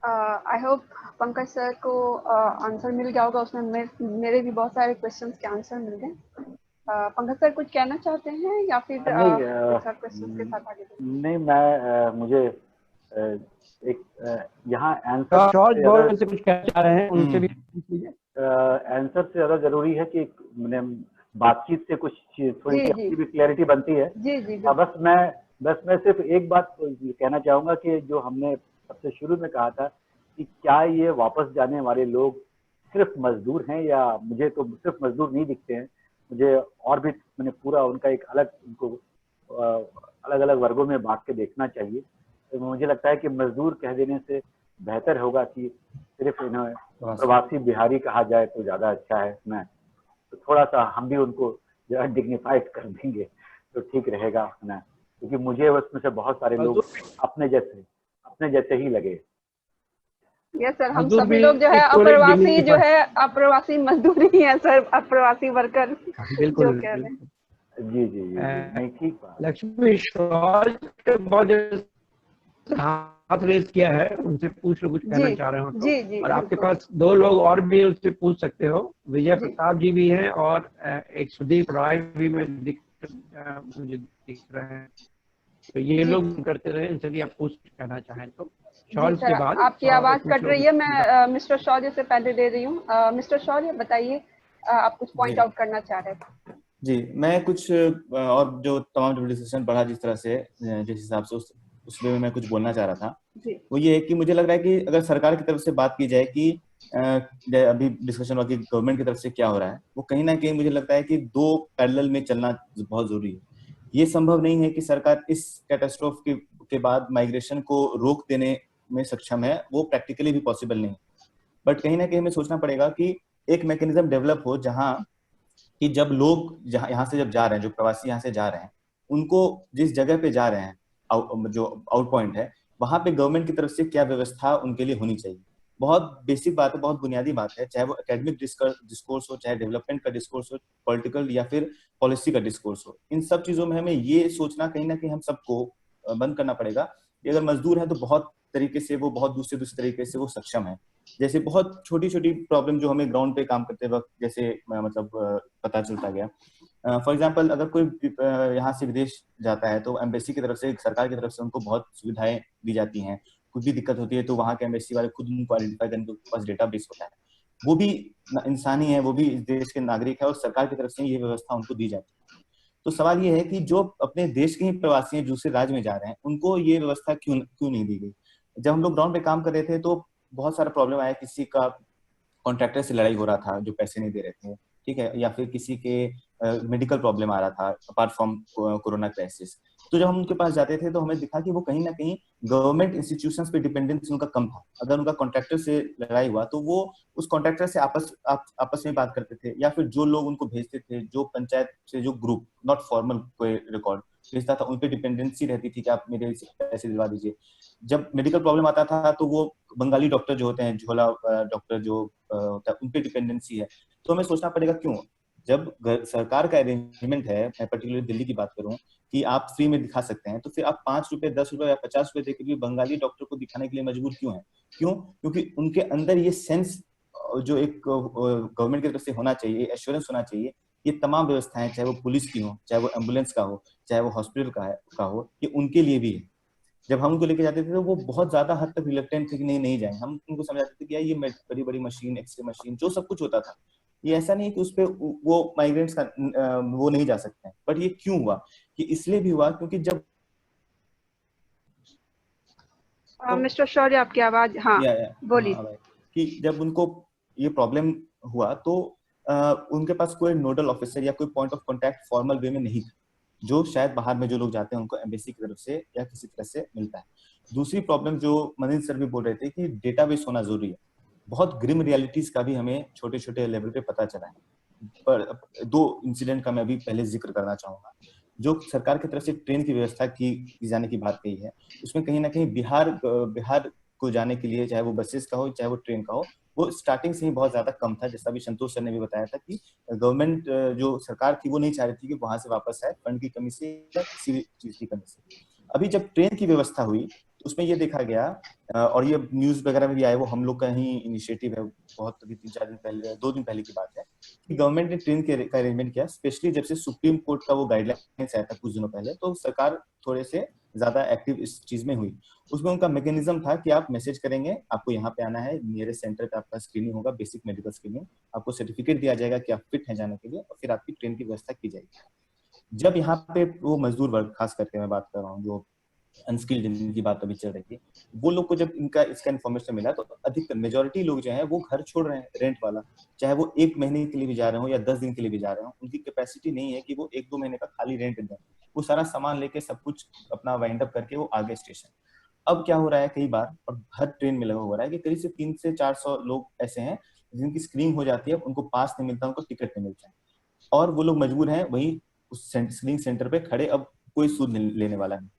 आई होप पंकज सर को आंसर मिल गया होगा। उसमें मेरे भी बहुत सारे क्वेश्चंस के आंसर मिल गए। पंकज सर कुछ कहना चाहते हैं या फिर क्वेश्चंस के साथ आगे? नहीं, मैं मुझे एक यहाँ आंसर से कुछ कहना चाह रहे हैं, उनसे भी पूछ लीजिए। आंसर से ज्यादा जरूरी है कि मैंने बातचीत से कुछ थोड़ी सी भी क्लैरिटी बनती है। जी जी। बस मैं सिर्फ एक बात कहना चाहूंगा कि जो हमने सबसे शुरू में कहा था कि क्या ये वापस जाने वाले लोग सिर्फ मजदूर हैं, या मुझे तो सिर्फ मजदूर नहीं दिखते हैं, मुझे और भी मैंने पूरा उनका एक अलग उनको अलग अलग वर्गों में बांट के देखना चाहिए। तो मुझे लगता है कि मजदूर कह देने से बेहतर होगा कि सिर्फ इन्हें प्रवासी बिहारी कहा जाए तो ज्यादा अच्छा है ना। तो थोड़ा सा हम भी उनको जो है डिग्निफाइड कर देंगे तो ठीक रहेगा ना, क्योंकि मुझे उसमें से बहुत सारे लोग अपने जैसे ही लगे। यस सर, हम सभी लोग जो है अप्रवासी अप्रवासी मजदूर ही हैं सर, अप्रवासी वर्कर। बिल्कुल जो कह रहे हैं। जी जी जी, नहीं ठीक बात। लक्ष्मी हाथ रेस किया है, उनसे पूछ लो, कुछ कहना चाह रहे हो तो। जी जी, और आपके पास दो लोग और भी उससे पूछ सकते हो, विजय प्रताप जी भी हैं और एक सुदीप राय भी मुझे दिख रहे हैं। तो ये लोग करते रहे, इनसे भी आप पूछ कहना चाहें तो। शॉल के बाद आपकी आवाज कट रही है, मैं मिस्टर शौर्य से पहले दे रही हूँ। मिस्टर शौर्य बताइए, आप कुछ पॉइंट आउट करना चाह रहे थे। जी, मैं कुछ और जो तमाम डिस्कशन बढ़ा जिस तरह से जिस हिसाब से उसमें मैं कुछ बोलना चाह रहा था, वो ये है कि मुझे लग रहा है कि अगर सरकार की तरफ से बात की जाए कि अभी डिस्कशन हुआ कि गवर्नमेंट की तरफ से क्या हो रहा है, वो कहीं ना कहीं मुझे लगता है कि दो पैरेलल में चलना बहुत जरूरी है। ये संभव नहीं है कि सरकार इस कैटास्ट्रोफ के बाद माइग्रेशन को रोक देने में सक्षम है, वो प्रैक्टिकली भी पॉसिबल नहीं। बट कहीं ना कहीं हमें सोचना पड़ेगा कि एक मैकेनिज्म डेवलप हो जहां कि जब लोग यहाँ से जब जा रहे हैं, जो प्रवासी यहाँ से जा रहे हैं, उनको जिस जगह पे जा रहे हैं, जो आउट पॉइंट है, वहां पे गवर्नमेंट की तरफ से क्या व्यवस्था उनके लिए होनी चाहिए। बहुत बेसिक बात है, बहुत बुनियादी बात है, चाहे वो एकेडमिक डिस्कोर्स हो, चाहे डेवलपमेंट का डिस्कोर्स हो, पॉलिटिकल या फिर पॉलिसी का डिस्कोर्स हो। इन सब चीजों में हमें ये सोचना कहीं ना कहीं हम सबको बंद करना पड़ेगा कि अगर मजदूर है तो बहुत तरीके से वो बहुत दूसरे तरीके से वो सक्षम है। जैसे बहुत छोटी छोटी प्रॉब्लम जो हमें ग्राउंड पे काम करते वक्त जैसे मतलब पता चलता गया। फॉर एग्जांपल, अगर कोई यहाँ से विदेश जाता है तो एम्बेसी की तरफ से, सरकार की तरफ से उनको बहुत सुविधाएं दी जाती हैं। कुछ भी दिक्कत होती है तो वहाँ के एम्बेसी वाले खुद उनको आइडेंटिफाई करने के पास डेटाबेस होता है। वो भी इंसानी है, वो भी इस देश के नागरिक है और सरकार की तरफ से ये व्यवस्था उनको दी जाती है। तो सवाल ये है कि जो अपने देश के ही प्रवासी हैं, दूसरे राज्य में जा रहे हैं, उनको ये व्यवस्था क्यों नहीं दी गई। जब हम लोग ग्राउंड पे काम कर रहे थे तो बहुत सारा प्रॉब्लम आया, किसी का कॉन्ट्रैक्टर से लड़ाई हो रहा था जो पैसे नहीं दे रहे थे, ठीक है, या फिर किसी के मेडिकल प्रॉब्लम आ रहा था अपार्ट फ्रॉम कोरोना क्राइसिस। तो जब हम उनके पास जाते थे तो हमें दिखा कि वो कहीं ना कहीं गवर्नमेंट इंस्टीट्यूशंस पे डिपेंडेंस उनका कम था। अगर उनका कॉन्ट्रैक्टर से लड़ाई हुआ तो वो उस कॉन्ट्रैक्टर से आपस में बात करते थे, या फिर जो लोग उनको भेजते थे, जो पंचायत से जो ग्रुप नॉट फॉर्मल कोई रिकॉर्ड भेजता था, उन पे डिपेंडेंसी रहती थी कि आप मेरे पैसे दिलवा दीजिए। जब मेडिकल प्रॉब्लम आता था तो वो बंगाली डॉक्टर जो होते हैं, झोला डॉक्टर जो होता है, उन पे डिपेंडेंसी है। तो हमें सोचना पड़ेगा क्यों, जब सरकार का अरेंजमेंट है, मैं पर्टिकुलर दिल्ली की बात करूं, कि आप फ्री में दिखा सकते हैं, तो फिर आप 5 रुपए, 10 रुपए या 50 रुपए देकर भी बंगाली डॉक्टर को दिखाने के लिए मजबूर क्यों है? क्यों? क्योंकि उनके अंदर ये सेंस जो एक गवर्नमेंट की तरफ से होना चाहिए, एश्योरेंस होना चाहिए ये तमाम व्यवस्थाएं, चाहे वो पुलिस की हो, चाहे वो एम्बुलेंस का हो, चाहे वो हॉस्पिटल का हो, ये उनके लिए भी है। जब हम उनको लेके जाते थे तो वो बहुत ज्यादा हद तक रिलेक्टेंट थे कि नहीं जाएंगे। हम उनको समझाते थे कि यार ये बड़ी बड़ी मशीन, एक्सरे मशीन, जो सब कुछ होता था, ये ऐसा नहीं है कि उस पर वो माइग्रेंट्स का वो नहीं जा सकते हैं। बट ये क्यों हुआ? कि इसलिए भी हुआ क्योंकि जब मिस्टर शौर्य, आपकी आवाज, हाँ बोलिए। कि जब उनको ये प्रॉब्लम हुआ तो उनके पास कोई नोडल ऑफिसर या कोई point of contact formal way में नहीं था, जो शायद बाहर में जो लोग जाते हैं उनको एम्बेसी की तरफ से या किसी तरह से मिलता है। दूसरी प्रॉब्लम जो मनीष सर भी बोल रहे थे कि डेटाबेस होना जरूरी है। बहुत ग्रिम रियलिटीज का भी हमें छोटे छोटे लेवल पे पता चला है। पर 2 इंसिडेंट का मैं अभी पहले जिक्र करना चाहूंगा। जो सरकार की तरफ से ट्रेन की व्यवस्था की जाने की बात कही है, उसमें कहीं ना कहीं बिहार को जाने के लिए, चाहे वो बसेस का हो चाहे वो ट्रेन का हो, वो स्टार्टिंग से ही बहुत ज्यादा कम था। जैसा भी संतोष सर ने भी बताया था कि गवर्नमेंट जो सरकार थी वो नहीं चाह रही थी कि वहां से वापस आए, फंड की कमी से या किसी भी चीज की कमी से। अभी जब ट्रेन की व्यवस्था हुई तो उसमें ये देखा गया, और ये न्यूज वगैरह में भी आया, वो हम लोग का ही इनिशिएटिव है, बहुत अभी 3-4 दिन पहले, 2 दिन पहले की बात है, कि गवर्नमेंट ने ट्रेन का अरेंजमेंट किया। स्पेशली जब से सुप्रीम कोर्ट का वो गाइडलाइंस आया था कुछ दिनों पहले, तो सरकार थोड़े से ज्यादा एक्टिव इस चीज में हुई। उसमें उनका मैकेनिज्म था कि आप मैसेज करेंगे, आपको यहाँ पे आना है, नियरेस्ट सेंटर पे आपका स्क्रीनिंग होगा, बेसिक मेडिकल स्क्रीनिंग, आपको सर्टिफिकेट दिया जाएगा कि आप फिट हैं जाने के लिए, और फिर आपकी ट्रेन की व्यवस्था की जाएगी। जब यहाँ पे वो मजदूर वर्ग, खास करके मैं बात कर रहा हूँ जो अनस्किल्ड जिनकी बात अभी चल रही थी, वो लोग को जब इसका इन्फॉर्मेशन मिला तो अधिकतर मेजोरिटी लोग जो है वो घर छोड़ रहे हैं, रेंट वाला, चाहे वो 1 महीने के लिए भी जा रहे हो या 10 दिन के लिए भी जा रहे हो। उनकी कैपेसिटी नहीं है कि वो 1-2 महीने का खाली रेंट दें, वो सारा सामान लेके सब कुछ अपना वाइंड अप करके वो आगे स्टेशन। अब क्या हो रहा है कई बार, और हर ट्रेन में लगा हुआ है कि करीब से 300 से 400 लोग ऐसे हैं जिनकी स्क्रीनिंग हो जाती है, उनको पास नहीं मिलता, उनको टिकट नहीं मिलता है, और वो लोग मजबूर हैं वही उस स्क्रीनिंग सेंटर पे खड़े, अब कोई सूद लेने वाला नहीं।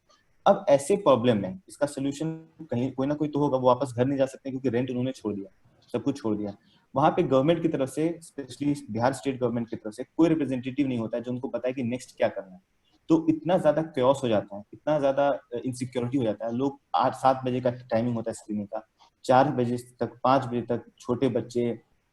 अब ऐसे प्रॉब्लम में इसका सोल्यूशन कहीं कोई ना कोई तो होगा। वो वापस घर नहीं जा सकते क्योंकि रेंट उन्होंने छोड़ दिया, सब कुछ छोड़ दिया। वहां पे गवर्नमेंट की तरफ से, स्पेशली बिहार स्टेट गवर्नमेंट की तरफ से कोई रिप्रेजेंटेटिव नहीं होता है जो उनको पता है कि नेक्स्ट क्या करना है। तो इतना ज्यादा क्योस हो जाता है, इतना ज्यादा इनसिक्योरिटी हो जाता है। लोग 8-7 बजे का टाइमिंग होता है स्क्रीनिंग का, 4 बजे तक, 5 बजे तक छोटे बच्चे,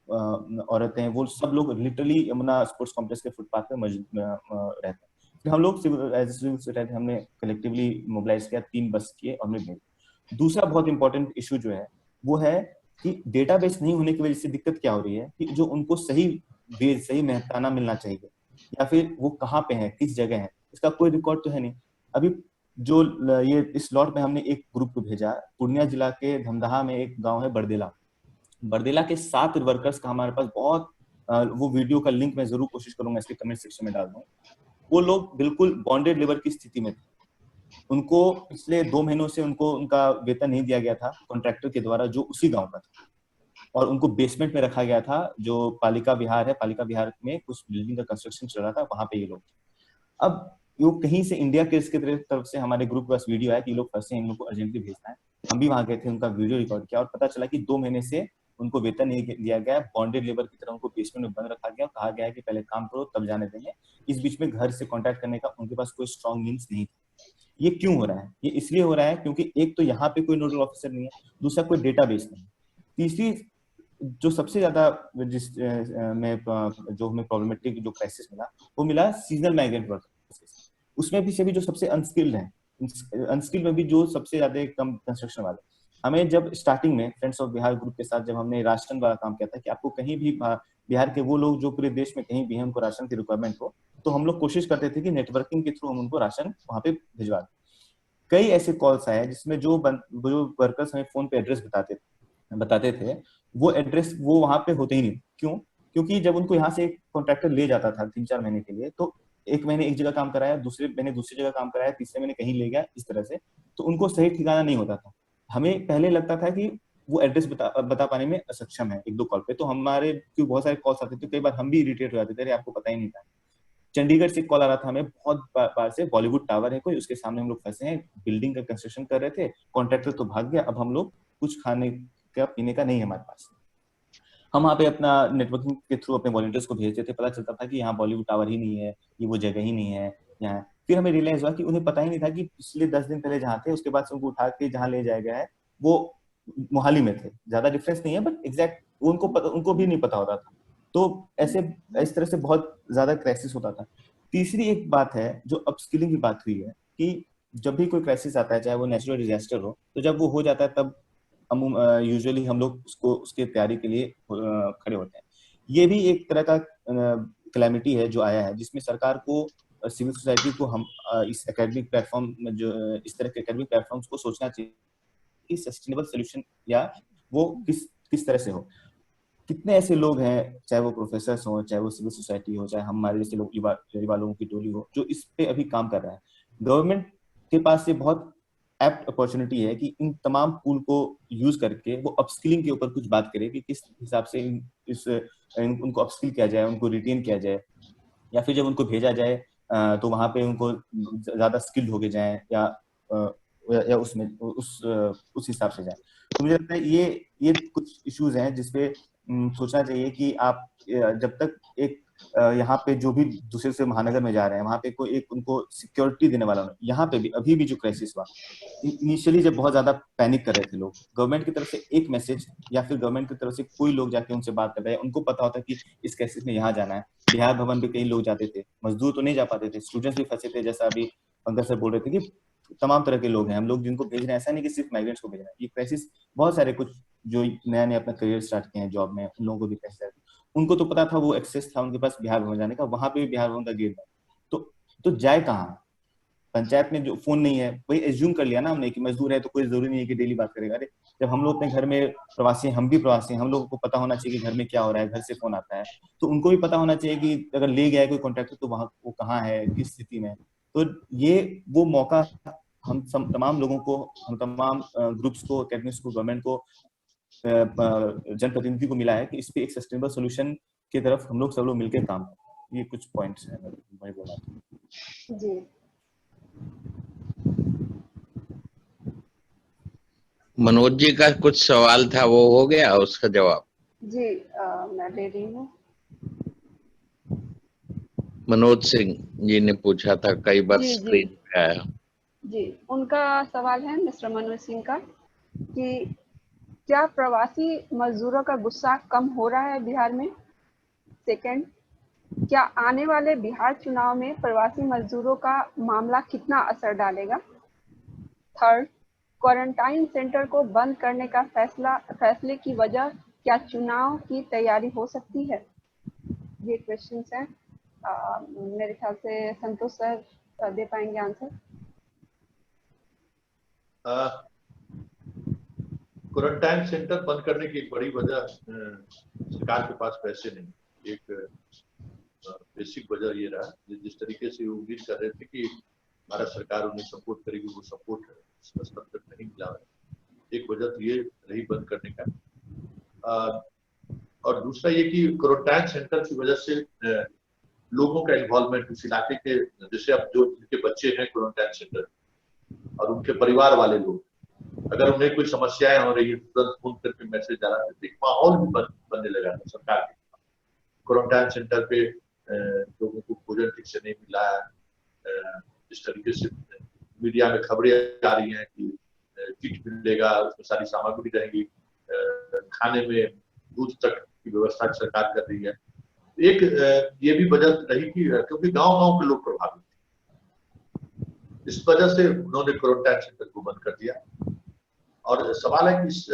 औरतें, वो सब लोग लिटरली यमुना स्पोर्ट्स कॉम्प्लेक्स के फुटपाथ पे रहते हैं। फिर हम लोग एज सिविल सोसाइटी हमने कलेक्टिवली मोबिलाइज किया, 3 बस किए और हमने भेजे। दूसरा बहुत इंपॉर्टेंट इशू जो है वो है कि डेटाबेस नहीं होने की वजह से दिक्कत क्या हो रही है कि जो उनको सही मेहताना मिलना चाहिए, या फिर वो कहाँ पे है, किस जगह है, इसका कोई रिकॉर्ड तो है नहीं। अभी जो ये इस लॉट में हमने एक ग्रुप को भेजा, पूर्णिया जिला के धमदाहा में एक गांव है बरदेला के 7 वर्कर्स का हमारे पास बहुत वो वीडियो का लिंक मैं जरूर कोशिश करूंगा इसके कमेंट सेक्शन में डाल दूं। वो लोग बिल्कुल बॉन्डेड लेबर की स्थिति में थे। उनको पिछले 2 महीनों से उनका वेतन नहीं दिया गया था कॉन्ट्रैक्टर के द्वारा, जो उसी गांव का था, और उनको बेसमेंट में रखा गया था। जो पालिका विहार है, पालिका विहार में कुछ बिल्डिंग का कंस्ट्रक्शन चल रहा था, वहां पे ये लोग। अब वो कहीं से इंडिया केस की तरफ से हमारे ग्रुप के पास वीडियो आया कि ये लोग फंसे हैं, इन लोग को अर्जेंटली भेजना है। हम भी वहां गए थे, उनका वीडियो रिकॉर्ड किया, और पता चला कि 2 महीने से उनको वेतन नहीं दिया गया, बॉन्डेड लेबर की तरह उनको बेसमेंट में बंद रखा गया, कहा गया है कि पहले काम करो तब जाने देंगे। इस बीच में घर से कांटेक्ट करने का उनके पास कोई स्ट्रॉन्ग मींस नहीं था। ये क्यों हो रहा है? ये इसलिए हो रहा है क्योंकि एक तो यहाँ पे कोई नोडल ऑफिसर नहीं है, दूसरा कोई डेटाबेस नहीं, तीसरी जो सबसे ज्यादा जिस में जो हमें प्रॉब्लमेटिक जो क्राइसिस मिला वो मिला सीजनल माइग्रेंट वर्कर्स। उसमें भी सभी जो सबसे अनस्किल्ड हैं, अनस्किल्ड में भी जो सबसे ज्यादा कम कंस्ट्रक्शन वाले। हमें जब स्टार्टिंग में फ्रेंड्स ऑफ बिहार ग्रुप के साथ जब हमने राशन वाला काम किया था कि आपको कहीं भी बिहार के वो लोग जो पूरे देश में कहीं भी हैं उनको राशन की रिक्वायरमेंट हो, तो हम लोग कोशिश करते थे कि नेटवर्किंग के थ्रू हम उनको राशन वहां पे भिजवा दें। कई ऐसे कॉल्स आए जिसमें जो वर्कर्स हमें फोन पे एड्रेस बताते थे वो एड्रेस वो वहां पे होते ही नहीं। क्यों? क्योंकि जब उनको यहाँ से कॉन्ट्रैक्टर ले जाता था 3-4 महीने के लिए, तो 1 महीने एक जगह काम कराया, दूसरे महीने दूसरी जगह काम कराया, तीसरे महीने कहीं ले गया, इस तरह से, तो उनको सही ठिकाना नहीं होता था। हमें पहले लगता था कि वो एड्रेस बता पाने में असक्षम है 1-2 कॉल पे, तो हमारे क्यों बहुत सारे कॉल्स आते थे, कई बार हम भी इरिटेट हो जाते थे, अरे आपको पता ही नहीं था। चंडीगढ़ से कॉल आ रहा था हमें बहुत बार से, बॉलीवुड टावर है कोई, उसके सामने हम लोग फंसे हैं, बिल्डिंग का कंस्ट्रक्शन कर रहे थे, कॉन्ट्रैक्टर तो भाग गया, अब हम लोग कुछ खाने का पीने का नहीं है हमारे पास। हम वहाँ पे अपना नेटवर्किंग के थ्रू अपने वॉलंटियर्स को भेजते थे, पता चलता था कि यहाँ बॉलीवुड टावर ही नहीं है, ये वो जगह ही नहीं है यहाँ। फिर हमें रियलाइज हुआ कि उन्हें पता ही नहीं था कि पिछले 10 दिन पहले जहाँ थे उसके बाद से उनको उठा के जहाँ ले जाया गया है वो मोहाली में थे। ज्यादा डिफरेंस नहीं है, बट एग्जैक्ट उनको भी नहीं पता होता था। तो ऐसे इस तरह से बहुत ज्यादा क्राइसिस होता था। तीसरी एक बात है जो अपस्किलिंग की बात हुई है कि जब भी कोई क्राइसिस आता है, चाहे वो नेचुरल डिजास्टर हो, तो जब वो हो जाता है तब यूजुअली हम लोग उसको उसके तैयारी के लिए खड़े होते हैं। ये भी एक तरह का कैलेमिटी है जो आया है, जिसमें सरकार को, सिविल सोसाइटी को, हम इस एकेडमिक प्लेटफॉर्म में जो इस तरह के एकेडमिक प्लेटफॉर्म्स को सोचना चाहिए कि सस्टेनेबल सोल्यूशन या वो किस तरह से हो। कितने ऐसे लोग हैं, चाहे वो प्रोफेसर हो, चाहे वो सिविल सोसाइटी हो, चाहे हमारे जैसे लोग, युवा लोगों की टोली हो, जो इस पे अभी काम कर रहा है। गवर्नमेंट के पास ये बहुत एप्ट अपॉर्चुनिटी है कि इन तमाम पूल को यूज करके वो अपस्किलिंग के ऊपर कुछ बात करे कि किस हिसाब से उनको अपस्किल किया जाए, उनको रिटेन किया जाए, या फिर जब उनको भेजा जाए तो वहां पे उनको ज्यादा स्किल्ड हो गए जाए या उसमें उस हिसाब से जाए। तो मुझे लगता है ये कुछ इश्यूज हैं जिसपे सोचना चाहिए कि आप जब तक एक यहाँ पे जो भी दूसरे से महानगर में जा रहे हैं वहां पे कोई एक उनको सिक्योरिटी देने वाला नहीं। यहाँ पे भी अभी भी जो क्राइसिस हुआ, इनिशियली जब बहुत ज्यादा पैनिक कर रहे थे लोग, गवर्नमेंट की तरफ से एक मैसेज या फिर गवर्नमेंट की तरफ से कोई लोग जाके उनसे बात कर रहे हैं, उनको पता होता है कि इस क्राइसिस में यहाँ जाना है। बिहार भवन पे कई लोग जाते थे, मजदूर तो नहीं जा पाते थे, स्टूडेंट्स भी फंसे थे, जैसा अभी पंकज सर बोल रहे थे कि तमाम तरह के लोग हैं हम लोग जिनको भेज रहे हैं। ऐसा नहीं कि सिर्फ माइग्रेंट्स को भेज रहे हैं, ये क्राइसिस बहुत सारे कुछ जो नया नया अपना करियर स्टार्ट किए हैं जॉब में, उन लोगों को भी क्राइसिस, उनको तो पता था, वो एक्सेस था उनके पास बिहार भवन जाने का, वहां पे भी बिहार भवन का गेट था, तो जाए कहाँ? पंचायत में जो फोन नहीं है, वही एज्यूम कर लिया ना हमने कि मजदूर है तो कोई जरूरी नहीं है कि डेली बात करेगा। अरे जब हम लोग अपने घर में प्रवासी हैं, हम भी प्रवासी हैं, हम लोगों को पता होना चाहिए कि घर में क्या हो रहा है, घर से फोन आता है, तो उनको भी पता होना चाहिए कि अगर ले गया है कोई कॉन्ट्रैक्टर तो वहां वो कहाँ है, किस स्थिति में। तो ये वो मौका हम तमाम लोगों को, हम तमाम ग्रुप्स को, अकेडमिक्स को, गवर्नमेंट को, जनप्रतिनिधि को मिला है कि इस पे एक सस्टेनेबल सोल्यूशन की तरफ हम लोग सब लोग मिलकर काम करें। ये कुछ पॉइंट्स हैं मैं बोला था। जी मनोज जी का कुछ सवाल था, वो हो गया उसका जवाब? जी मैं दे रही हूँ। मनोज सिंह जी ने पूछा था, कई बार स्क्रीन पे आया। जी, उनका सवाल है मिस्टर मनोज सिंह का कि क्या प्रवासी मजदूरों का गुस्सा कम हो रहा है बिहार में? सेकंड, क्या आने वाले बिहार चुनाव में प्रवासी मजदूरों का मामला कितना असर डालेगा? थर्ड, क्वारंटाइन सेंटर को बंद करने का फैसले की वजह क्या चुनाव की तैयारी हो सकती है? ये क्वेश्चंस हैं। मेरे ख्याल से संतोष सर दे पाएंगे आंसर। क्वारंटाइन सेंटर बंद करने की एक बड़ी वजह सरकार के पास पैसे नहीं। एक बेसिक वजह ये रहा, जिस तरीके से उम्मीद कर रहे थे कि भारत सरकार उन्हें सपोर्ट करेगी, वो सपोर्ट स्तर तक नहीं मिला है। एक वजह तो ये रही बंद करने का। और दूसरा ये कि क्वारंटाइन सेंटर की वजह से लोगों का इन्वॉल्वमेंट उस इलाके के, जैसे अब जो जिनके बच्चे हैं क्वारंटाइन सेंटर और उनके परिवार वाले लोग, अगर उन्हें कोई समस्याएं हो रही है तुरंत फोन करके मैसेज आ रहा है, तो एक माहौल भी बनने लगा था सरकार के। क्वारंटाइन सेंटर पे लोगों को भोजन ठीक से नहीं मिला है, जिस तरीके से मीडिया में खबरें आ रही हैं कि किट मिलेगा, उसमें सारी सामग्री रहेगी, खाने में दूध तक की व्यवस्था सरकार कर रही है। एक ये भी वजह रही कि क्योंकि गांव-गांव के लोग प्रभावित थे, इस वजह से उन्होंने क्वारंटाइन सेंटर को बंद कर दिया। और सवाल है कि इस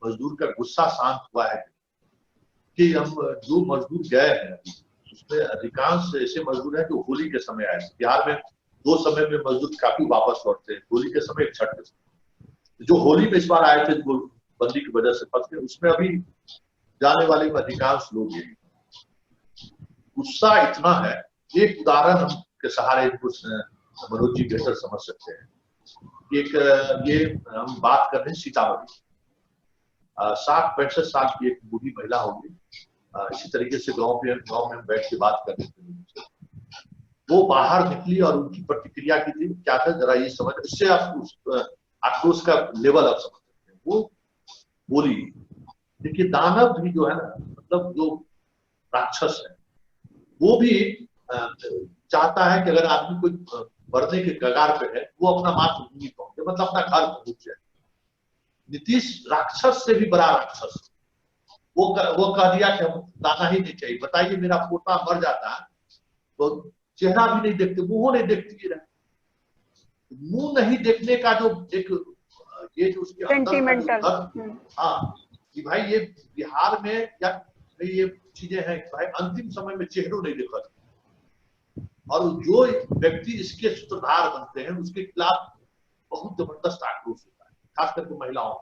मजदूर का गुस्सा शांत हुआ है कि हम जो मजदूर गए हैं उसमें अधिकांश ऐसे मजदूर हैं जो होली के समय आए। बिहार में दो समय में मजदूर काफी वापस लौटते हैं, होली के समय, एक छठ के समय। जो होली में इस बार आए थे जो बंदी की वजह से फंस गए, उसमें अभी जाने वाले में अधिकांश लोग ये गुस्सा इतना है। एक उदाहरण के सहारे कुछ मनोज जी बेहतर समझ सकते हैं। एक ये हम बात कर रहे हैं सीतामढ़ी, 60-65 साल की एक बूढ़ी महिला होगी, इसी तरीके से गांव में बैठ के बात कर रहे थे। वो बाहर निकली और उनकी प्रतिक्रिया की थी क्या था, जरा ये समझ, इससे आप आक्रोश का लेवल आप समझ सकते हैं। वो बोली, देखिए दानव भी जो है ना, मतलब जो राक्षस है, वो भी चाहता है कि अगर आदमी कोई मरने के कगार पे है वो अपना मातृभूमि पहुंचे, मतलब अपना घर पहुंच जाए। नीतीश राक्षस से भी बड़ा राक्षस, वो कह दिया कि हम लाना ही नहीं चाहिए। बताइए मेरा पोता मर जाता है तो चेहरा भी नहीं देखते, मुंह नहीं देखती रहे। मुंह नहीं देखने का जो एक ये जो उसके अंदर का जो दर्द, हाँ कि भाई ये बिहार में या ये चीजें हैं भाई अंतिम समय में चेहरों नहीं देखा, और जो व्यक्ति इसके सूत्रधार बनते हैं उसके खिलाफ बहुत जबरदस्त आक्रोश होता है, खास करके महिलाओं।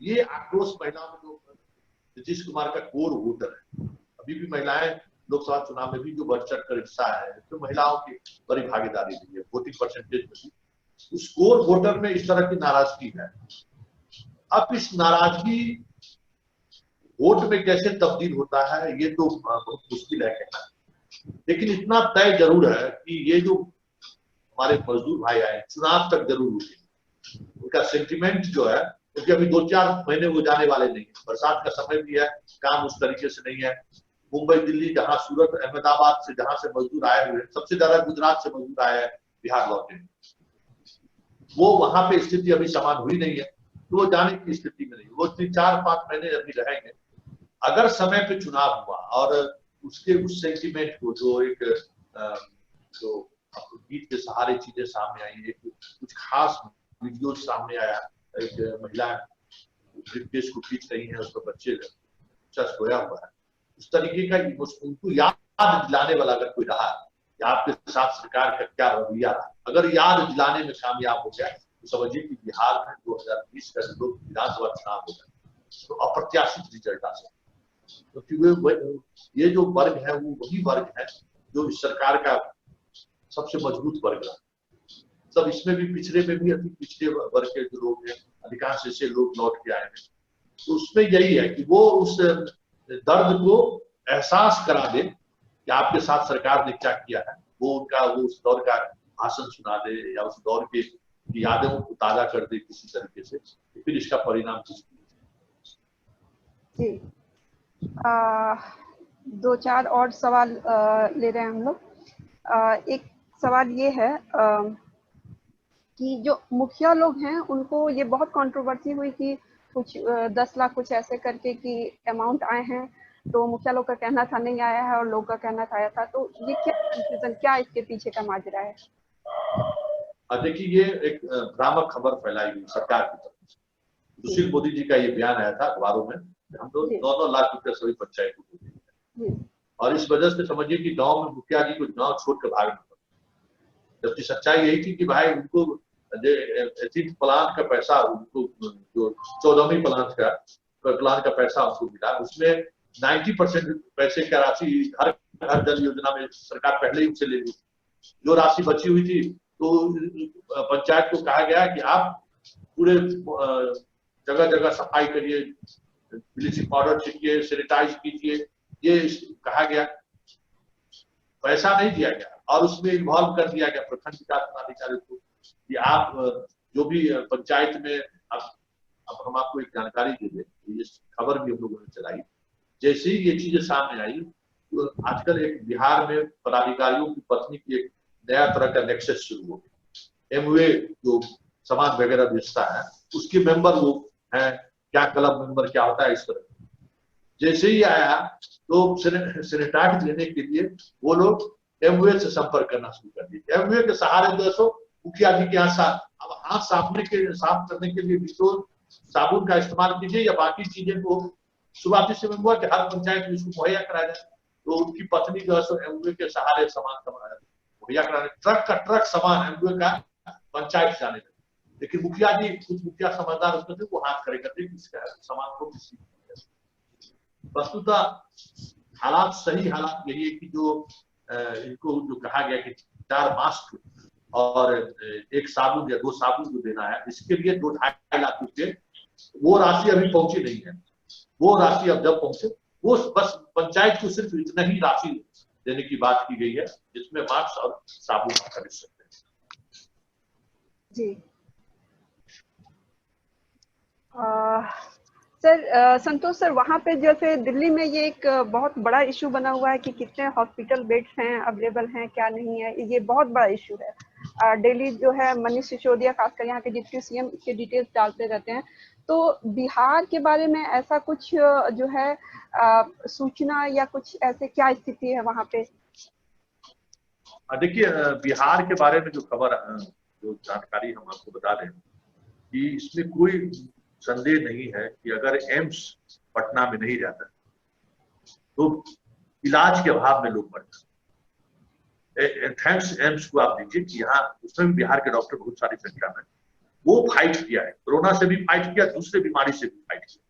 ये आक्रोश महिलाओं में जो नीतीश कुमार का कोर वोटर है, अभी भी महिलाएं लोकसभा चुनाव में भी जो बढ़ चढ़ कर हिस्सा है, तो महिलाओं की बड़ी भागीदारी रही है, वोटिंग परसेंटेज में भी उस कोर वोटर में इस तरह की नाराजगी है। अब इस नाराजगी वोट में कैसे तब्दील होता है ये तो बहुत मुश्किल है कहना, लेकिन इतना तय जरूर है कि ये जो हमारे मजदूर भाई आए चुनाव तक जरूर उठे, उनका सेंटिमेंट जो है, क्योंकि अभी 2-4 महीने वो जाने वाले नहीं है, बरसात का समय भी है, काम उस तरीके से नहीं है। मुंबई, दिल्ली, जहां सूरत, अहमदाबाद से जहां से मजदूर आए हुए हैं, सबसे ज्यादा गुजरात से मजदूर आए हैं, बिहार लौटे, वो वहां पे स्थिति अभी समान हुई नहीं है, तो वो जाने की स्थिति में नहीं, वो 4-5 महीने अभी रहेंगे। अगर समय पे चुनाव हुआ और उसके उस सेंटिमेंट को जो एक जो गीत के सहारे चीजें सामने आई, एक कुछ खास वीडियो सामने आया, एक महिला ब्रीफकेस को खींच रही है, उसका बच्चे सोया हुआ है, उस तरीके का उनको याद दिलाने वाला अगर कोई रहा कि आपके साथ सरकार का क्या रवैया रहा, अगर याद दिलाने में कामयाब हो गया तो समझिए कि बिहार में 2020 का लोग विधानसभा चुनाव होगा तो अप्रत्याशित रिजल्ट आ सकता, क्योंकि ये जो वर्ग है वो वही वर्ग है जो इस सरकार का सबसे मजबूत वर्ग रहा। सब इसमें भी पिछड़े में भी अति पिछड़े वर्ग के जो लोग हैं, अधिकांश ऐसे लोग लौट के आए हैं, तो उसमें यही है कि वो उस दर्द को एहसास करा दे कि आपके साथ सरकार ने क्या किया है, वो उस दौर का भाषण सुना दे या उस दौर की यादों को ताजा कर दे किसी तरीके से, तो फिर इसका परिणाम कुछ जी। 2-4 और सवाल ले रहे हैं हम लोग। एक सवाल ये है कि जो मुखिया लोग हैं उनको ये बहुत कंट्रोवर्सी हुई कि कुछ 10 लाख कुछ ऐसे करके कि अमाउंट आए हैं, तो मुखिया लोग का कहना था नहीं आया है और लोग का कहना था आया था, तो ये क्या कंफ्यूजन, क्या इसके पीछे का माजरा है? देखिए ये एक भ्रामक खबर फैलाई गई सरकार की तरफ से। सुशील मोदी जी का ये बयान आया था अखबारों में, हम लोग 9-9 लाख रुपए सभी पंचायतों को देंगे, और इस वजह से समझिए कि गांव में मुखिया जी को गांव छोड़कर भागना पड़ा, जबकि सच्चाई यही थी कि भाई उनको प्लांट का पैसा, उनको जो 14वीं प्लान का पैसा उनको मिला, उसमें 90% पैसे का राशि हर घर जल योजना में सरकार पहले ही उनसे ले ली। जो राशि बची हुई थी तो पंचायत को कहा गया कि आप पूरे जगह जगह सफाई करिए, ब्लीचिंग पाउडर छिड़किए, सैनिटाइज कीजिए, ये कहा गया, पैसा नहीं दिया गया और उसमें इन्वॉल्व कर दिया गया प्रखंड विकास पदाधिकारी को कि आप जो भी पंचायत में अब हम आपको एक जानकारी दे दें, ये खबर भी हम लोगों ने चलाई, जैसे ही ये चीजें सामने आई तो आजकल एक बिहार में पदाधिकारियों की पत्नी की एक नया तरह का नेक्सस शुरू हो गया। एमवे जो सामान वगैरह बेचता है उसके मेंबर वो हैं, क्या क्लब मेंबर क्या होता है इस तरह, जैसे ही आया तो सैनिटाइज लेने के लिए वो लोग एमवे से संपर्क करना शुरू कर दिए। एमवे के सहारे 200 मुखिया जी के यहाँ अब हाथ साफ करने के लिए डिटोल साबुन का इस्तेमाल कीजिए या बाकी चीजें को शुरुआती समय हुआ कि हर पंचायत में इसको मुहैया कराया जाए, तो उनकी पत्नी जो है एमवे के सहारे सामान मुहैया कराने, ट्रक सामान एमवे का पंचायत जाने लगे, लेकिन मुखिया जी कुछ मुखिया समझदार उसमें थे, वो हाथ खड़े करते सामान को किसी वस्तुतः हालात सही हालात यही है कि जो इनको जो कहा गया कि 4 मास्क और एक साबुन या 2 साबुन जो देना है, इसके लिए 2-2.5 लाख रुपए, वो राशि अभी पहुंची नहीं है। वो राशि अब जब पहुंचे वो बस पंचायत को सिर्फ इतना ही राशि देने की बात की गई है जिसमें मास्क और साबुन खरीद सकते हैं। जी सर, संतोष सर, वहाँ पे जैसे दिल्ली में ये एक बहुत बड़ा इशू बना हुआ है कि कितने हॉस्पिटल बेड्स हैं, अवेलेबल हैं, क्या नहीं है, ये बहुत बड़ा इशू है। डेली जो है मनीष सिसोदिया खासकर यहाँ के डिप्टी सीएम के डिटेल्स डालते रहते हैं, तो बिहार के बारे में ऐसा कुछ जो है सूचना या कुछ ऐसे क्या स्थिति है वहाँ पे? देखिए, बिहार के बारे में जो खबर, जो जानकारी हम आपको बता दें कि इसमें कोई संदेह नहीं है कि अगर एम्स पटना में नहीं रहता तो इलाज के अभाव में लोग मरते। थैंक्स एम्स को आप देखिए कि यहाँ उसमें भी बिहार के डॉक्टर बहुत सारी संख्या में वो फाइट किया है, कोरोना से भी फाइट किया, दूसरे बीमारी से भी फाइट किया।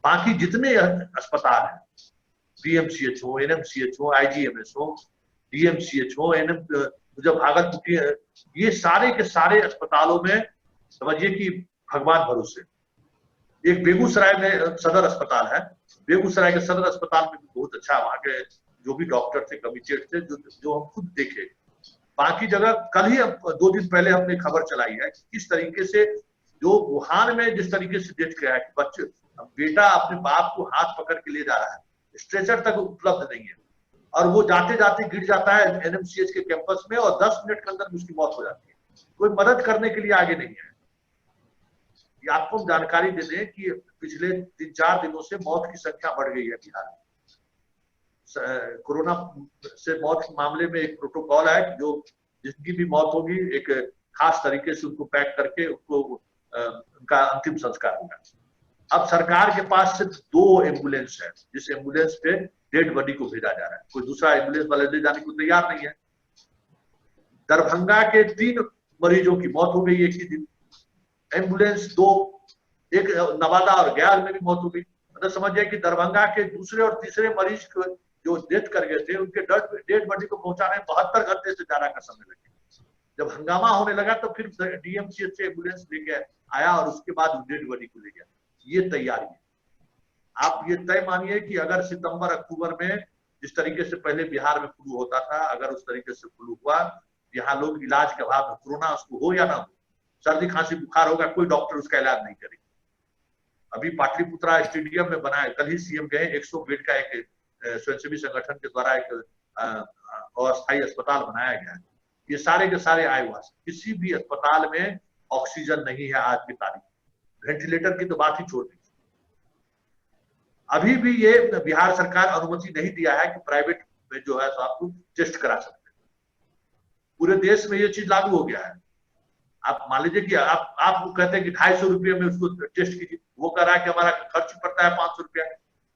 बाकी जितने अस्पताल हैं, पीएमसीएच हो, एनएमसीएच हो, आईजीएमएस हो, डीएमसीएच हो, जब भागलपुर, ये सारे के सारे अस्पतालों में समझिए कि भगवान भरोसे। एक बेगूसराय में सदर अस्पताल है, बेगूसराय के सदर अस्पताल में भी बहुत अच्छा, वहाँ के जो भी डॉक्टर थे, कमिटेड थे, जो हम खुद देखे। बाकी जगह कल ही 2 दिन पहले हमने खबर चलाई है कि किस तरीके से जो वुहान में जिस तरीके से डेथ किया है कि बच्चे, बेटा अपने बाप को हाथ पकड़ के ले जा रहा है, स्ट्रेचर तक उपलब्ध नहीं है और वो जाते जाते गिर जाता है एनएमसीएच के कैंपस में और 10 मिनट के अंदर उसकी मौत हो जाती है। कोई मदद करने के लिए आगे नहीं है। ये आपको हम जानकारी दे दें कि पिछले 3-4 दिनों से मौत की संख्या बढ़ गई है बिहार में। कोरोना से मौत के मामले में एक प्रोटोकॉल है कि जो जिसकी भी मौत होगी एक खास तरीके से उनको पैक करके उनको उनका अंतिम संस्कार होगा। अब सरकार के पास सिर्फ 2 एम्बुलेंस है, जिस एम्बुलेंस पे डेड बॉडी को भेजा जा रहा है, कोई दूसरा एम्बुलेंस वाले ले जाने को तैयार नहीं है। दरभंगा के 3 मरीजों की मौत हो गई एक ही दिन, एम्बुलेंस 2, एक नवादा और गया में भी मौत हो गई। मतलब समझिए कि दरभंगा के दूसरे और तीसरे मरीज को जो डेथ कर गए थे उनके डेड बॉडी को पहुंचाने में 72 घंटे से ज्यादा का समय लगे। जब हंगामा होने लगा तो फिर डीएमसीएच से एम्बुलेंस लेके आया और उसके बाद डेड बॉडी को ले गया। ये तैयारी है। आप ये तय मानिए कि अगर सितंबर अक्टूबर में जिस तरीके से पहले बिहार में फ्लू होता था, अगर उस तरीके से फ्लू हुआ, यहाँ लोग इलाज के अभाव में, कोरोना उसको हो या ना हो, सर्दी खांसी बुखार होगा, कोई डॉक्टर उसका इलाज नहीं करेगा। अभी पाटलिपुत्रा स्टेडियम में बनाया, कल ही सीएम गए, 100 बेड का एक स्वयंसेवी संगठन के द्वारा एक अस्थायी अस्पताल बनाया गया है। ये सारे के सारे आए हुआ, किसी भी अस्पताल में ऑक्सीजन नहीं है आज की तारीख। वेंटिलेटर की तो बात ही छोड़ दी। अभी भी ये बिहार सरकार अनुमति नहीं दिया है कि प्राइवेट में जो है तो आप टेस्ट करा सकते हैं। पूरे देश में ये चीज लागू हो गया है। आप मान लीजिए कि आप कहते हैं कि 250 रुपये में उसको टेस्ट कीजिए, वो कह रहा है कि हमारा खर्च पड़ता है 500 रुपया,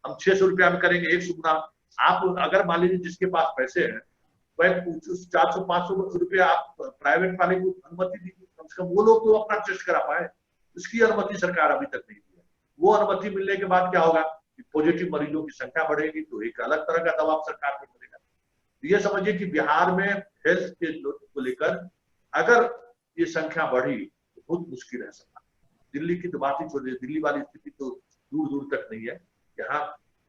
हम 600 रुपया में करेंगे, 100 गुना। आप अगर मान लीजिए जिसके पास पैसे हैं वह 400-500 रुपया आप प्राइवेट वाले को अनुमति दीजिए, कम से कम वो लोग तो अपना टेस्ट करा पाए। उसकी अनुमति सरकार अभी तक नहीं दी है। वो अनुमति मिलने के बाद क्या होगा कि पॉजिटिव मरीजों की संख्या बढ़ेगी तो एक अलग तरह का दबाव सरकार पर पड़ेगा। ये समझिए कि बिहार में हेल्थ के को लेकर अगर ये संख्या बढ़ी तो बहुत मुश्किल है सकता। दिल्ली की तो बात ही छोड़िए, दिल्ली वाली स्थिति तो दूर दूर तक नहीं है। यहाँ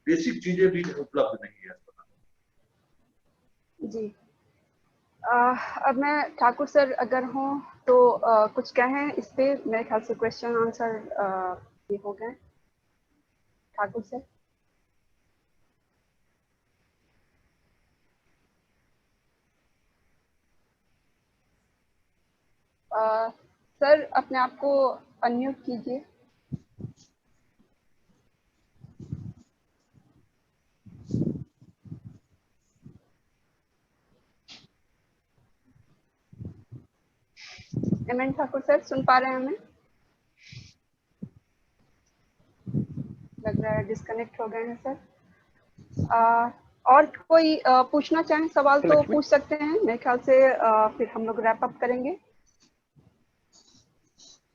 बेसिक चीजें भी उपलब्ध नहीं है अस्पताल। जी, अब मैं ठाकुर सर अगर हूँ तो कुछ कहें इस पे। मेरे ख्याल से क्वेश्चन आंसर ये हो गए। ठाकुर सर। सर अपने आप को अनम्यूट कीजिए। एमएन ठाकुर सर सुन पा रहे हैं हमें? लग रहा है डिस्कनेक्ट हो गए हैं सर। और कोई पूछना चाहें सवाल तो पूछ सकते हैं। मेरे ख्याल से फिर हम लोग रैप अप करेंगे।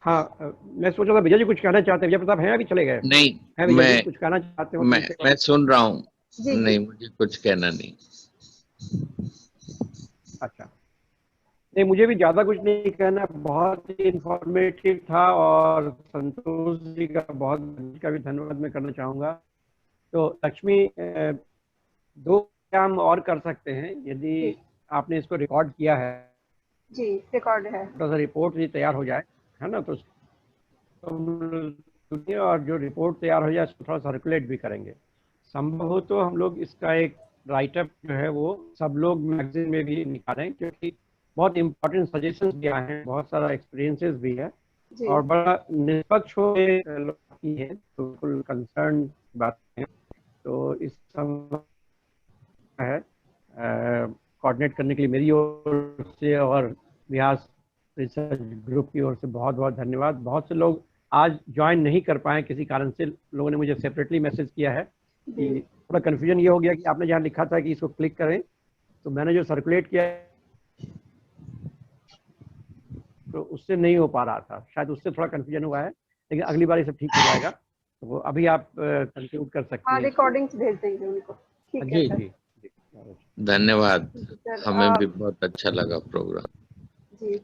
हाँ, मैं सोच रहा था विजय जी कुछ कहना चाहते हैं। विजय प्रताप हैं अभी चले गए? नहीं, मैं कुछ कहना चाहते हो? मैं सुन रहा हूँ। नहीं, मुझे कुछ कहना नहीं। अच्छा, नहीं मुझे भी ज्यादा कुछ नहीं कहना। बहुत ही इंफॉर्मेटिव था और संतोष जी का का भी धन्यवाद मैं करना चाहूँगा। तो लक्ष्मी, 2 काम और कर सकते हैं यदि आपने इसको रिकॉर्ड किया है। जी रिकॉर्ड है। थोड़ा सा रिपोर्ट भी तैयार हो जाए, है ना, तो और जो रिपोर्ट तैयार हो जाए उसको थोड़ा सर्कुलेट भी करेंगे। संभव हो तो हम लोग इसका एक राइटअप जो है वो सब लोग मैगजीन में भी निकालें, क्योंकि बहुत इंपॉर्टेंट सजेशंस भी आए हैं, बहुत सारा एक्सपीरियंसेस भी है। जी। और बड़ा निष्पक्ष हो की है, तो बिल्कुल कंसर्न बात है। तो इस समय है कोऑर्डिनेट करने के लिए मेरी ओर से और व्यास रिसर्च ग्रुप की ओर से बहुत बहुत धन्यवाद। बहुत से लोग आज ज्वाइन नहीं कर पाए किसी कारण से, लोगों ने मुझे सेपरेटली मैसेज किया है कि थोड़ा कन्फ्यूजन ये हो गया कि आपने जहाँ लिखा था कि इसको क्लिक करें, तो मैंने जो सर्कुलेट किया तो उससे नहीं हो पा रहा था, शायद उससे थोड़ा कन्फ्यूजन हुआ है, लेकिन अगली बार ये सब ठीक हो जाएगा। तो वो अभी आप कंक्लूड कर सकते हैं। रिकॉर्डिंग्स भेज देंगे उनको। ठीक है जी सर। जी। धन्यवाद, सर, हमें भी बहुत अच्छा लगा प्रोग्राम। जी,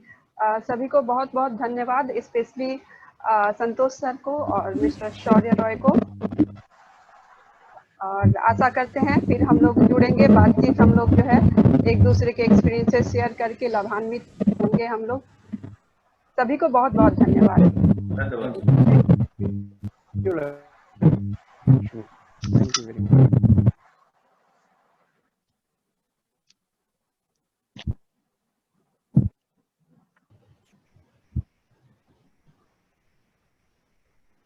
सभी को बहुत बहुत धन्यवाद, स्पेशली संतोष सर को और मिस्टर शौर्य रॉय को। और आशा करते हैं फिर हम लोग जुड़ेंगे, बातचीत हम लोग जो है एक दूसरे के एक्सपीरियंसेस शेयर करके लाभान्वित होंगे हम लोग। सभी को बहुत बहुत धन्यवाद। धन्यवाद। Thank you very much.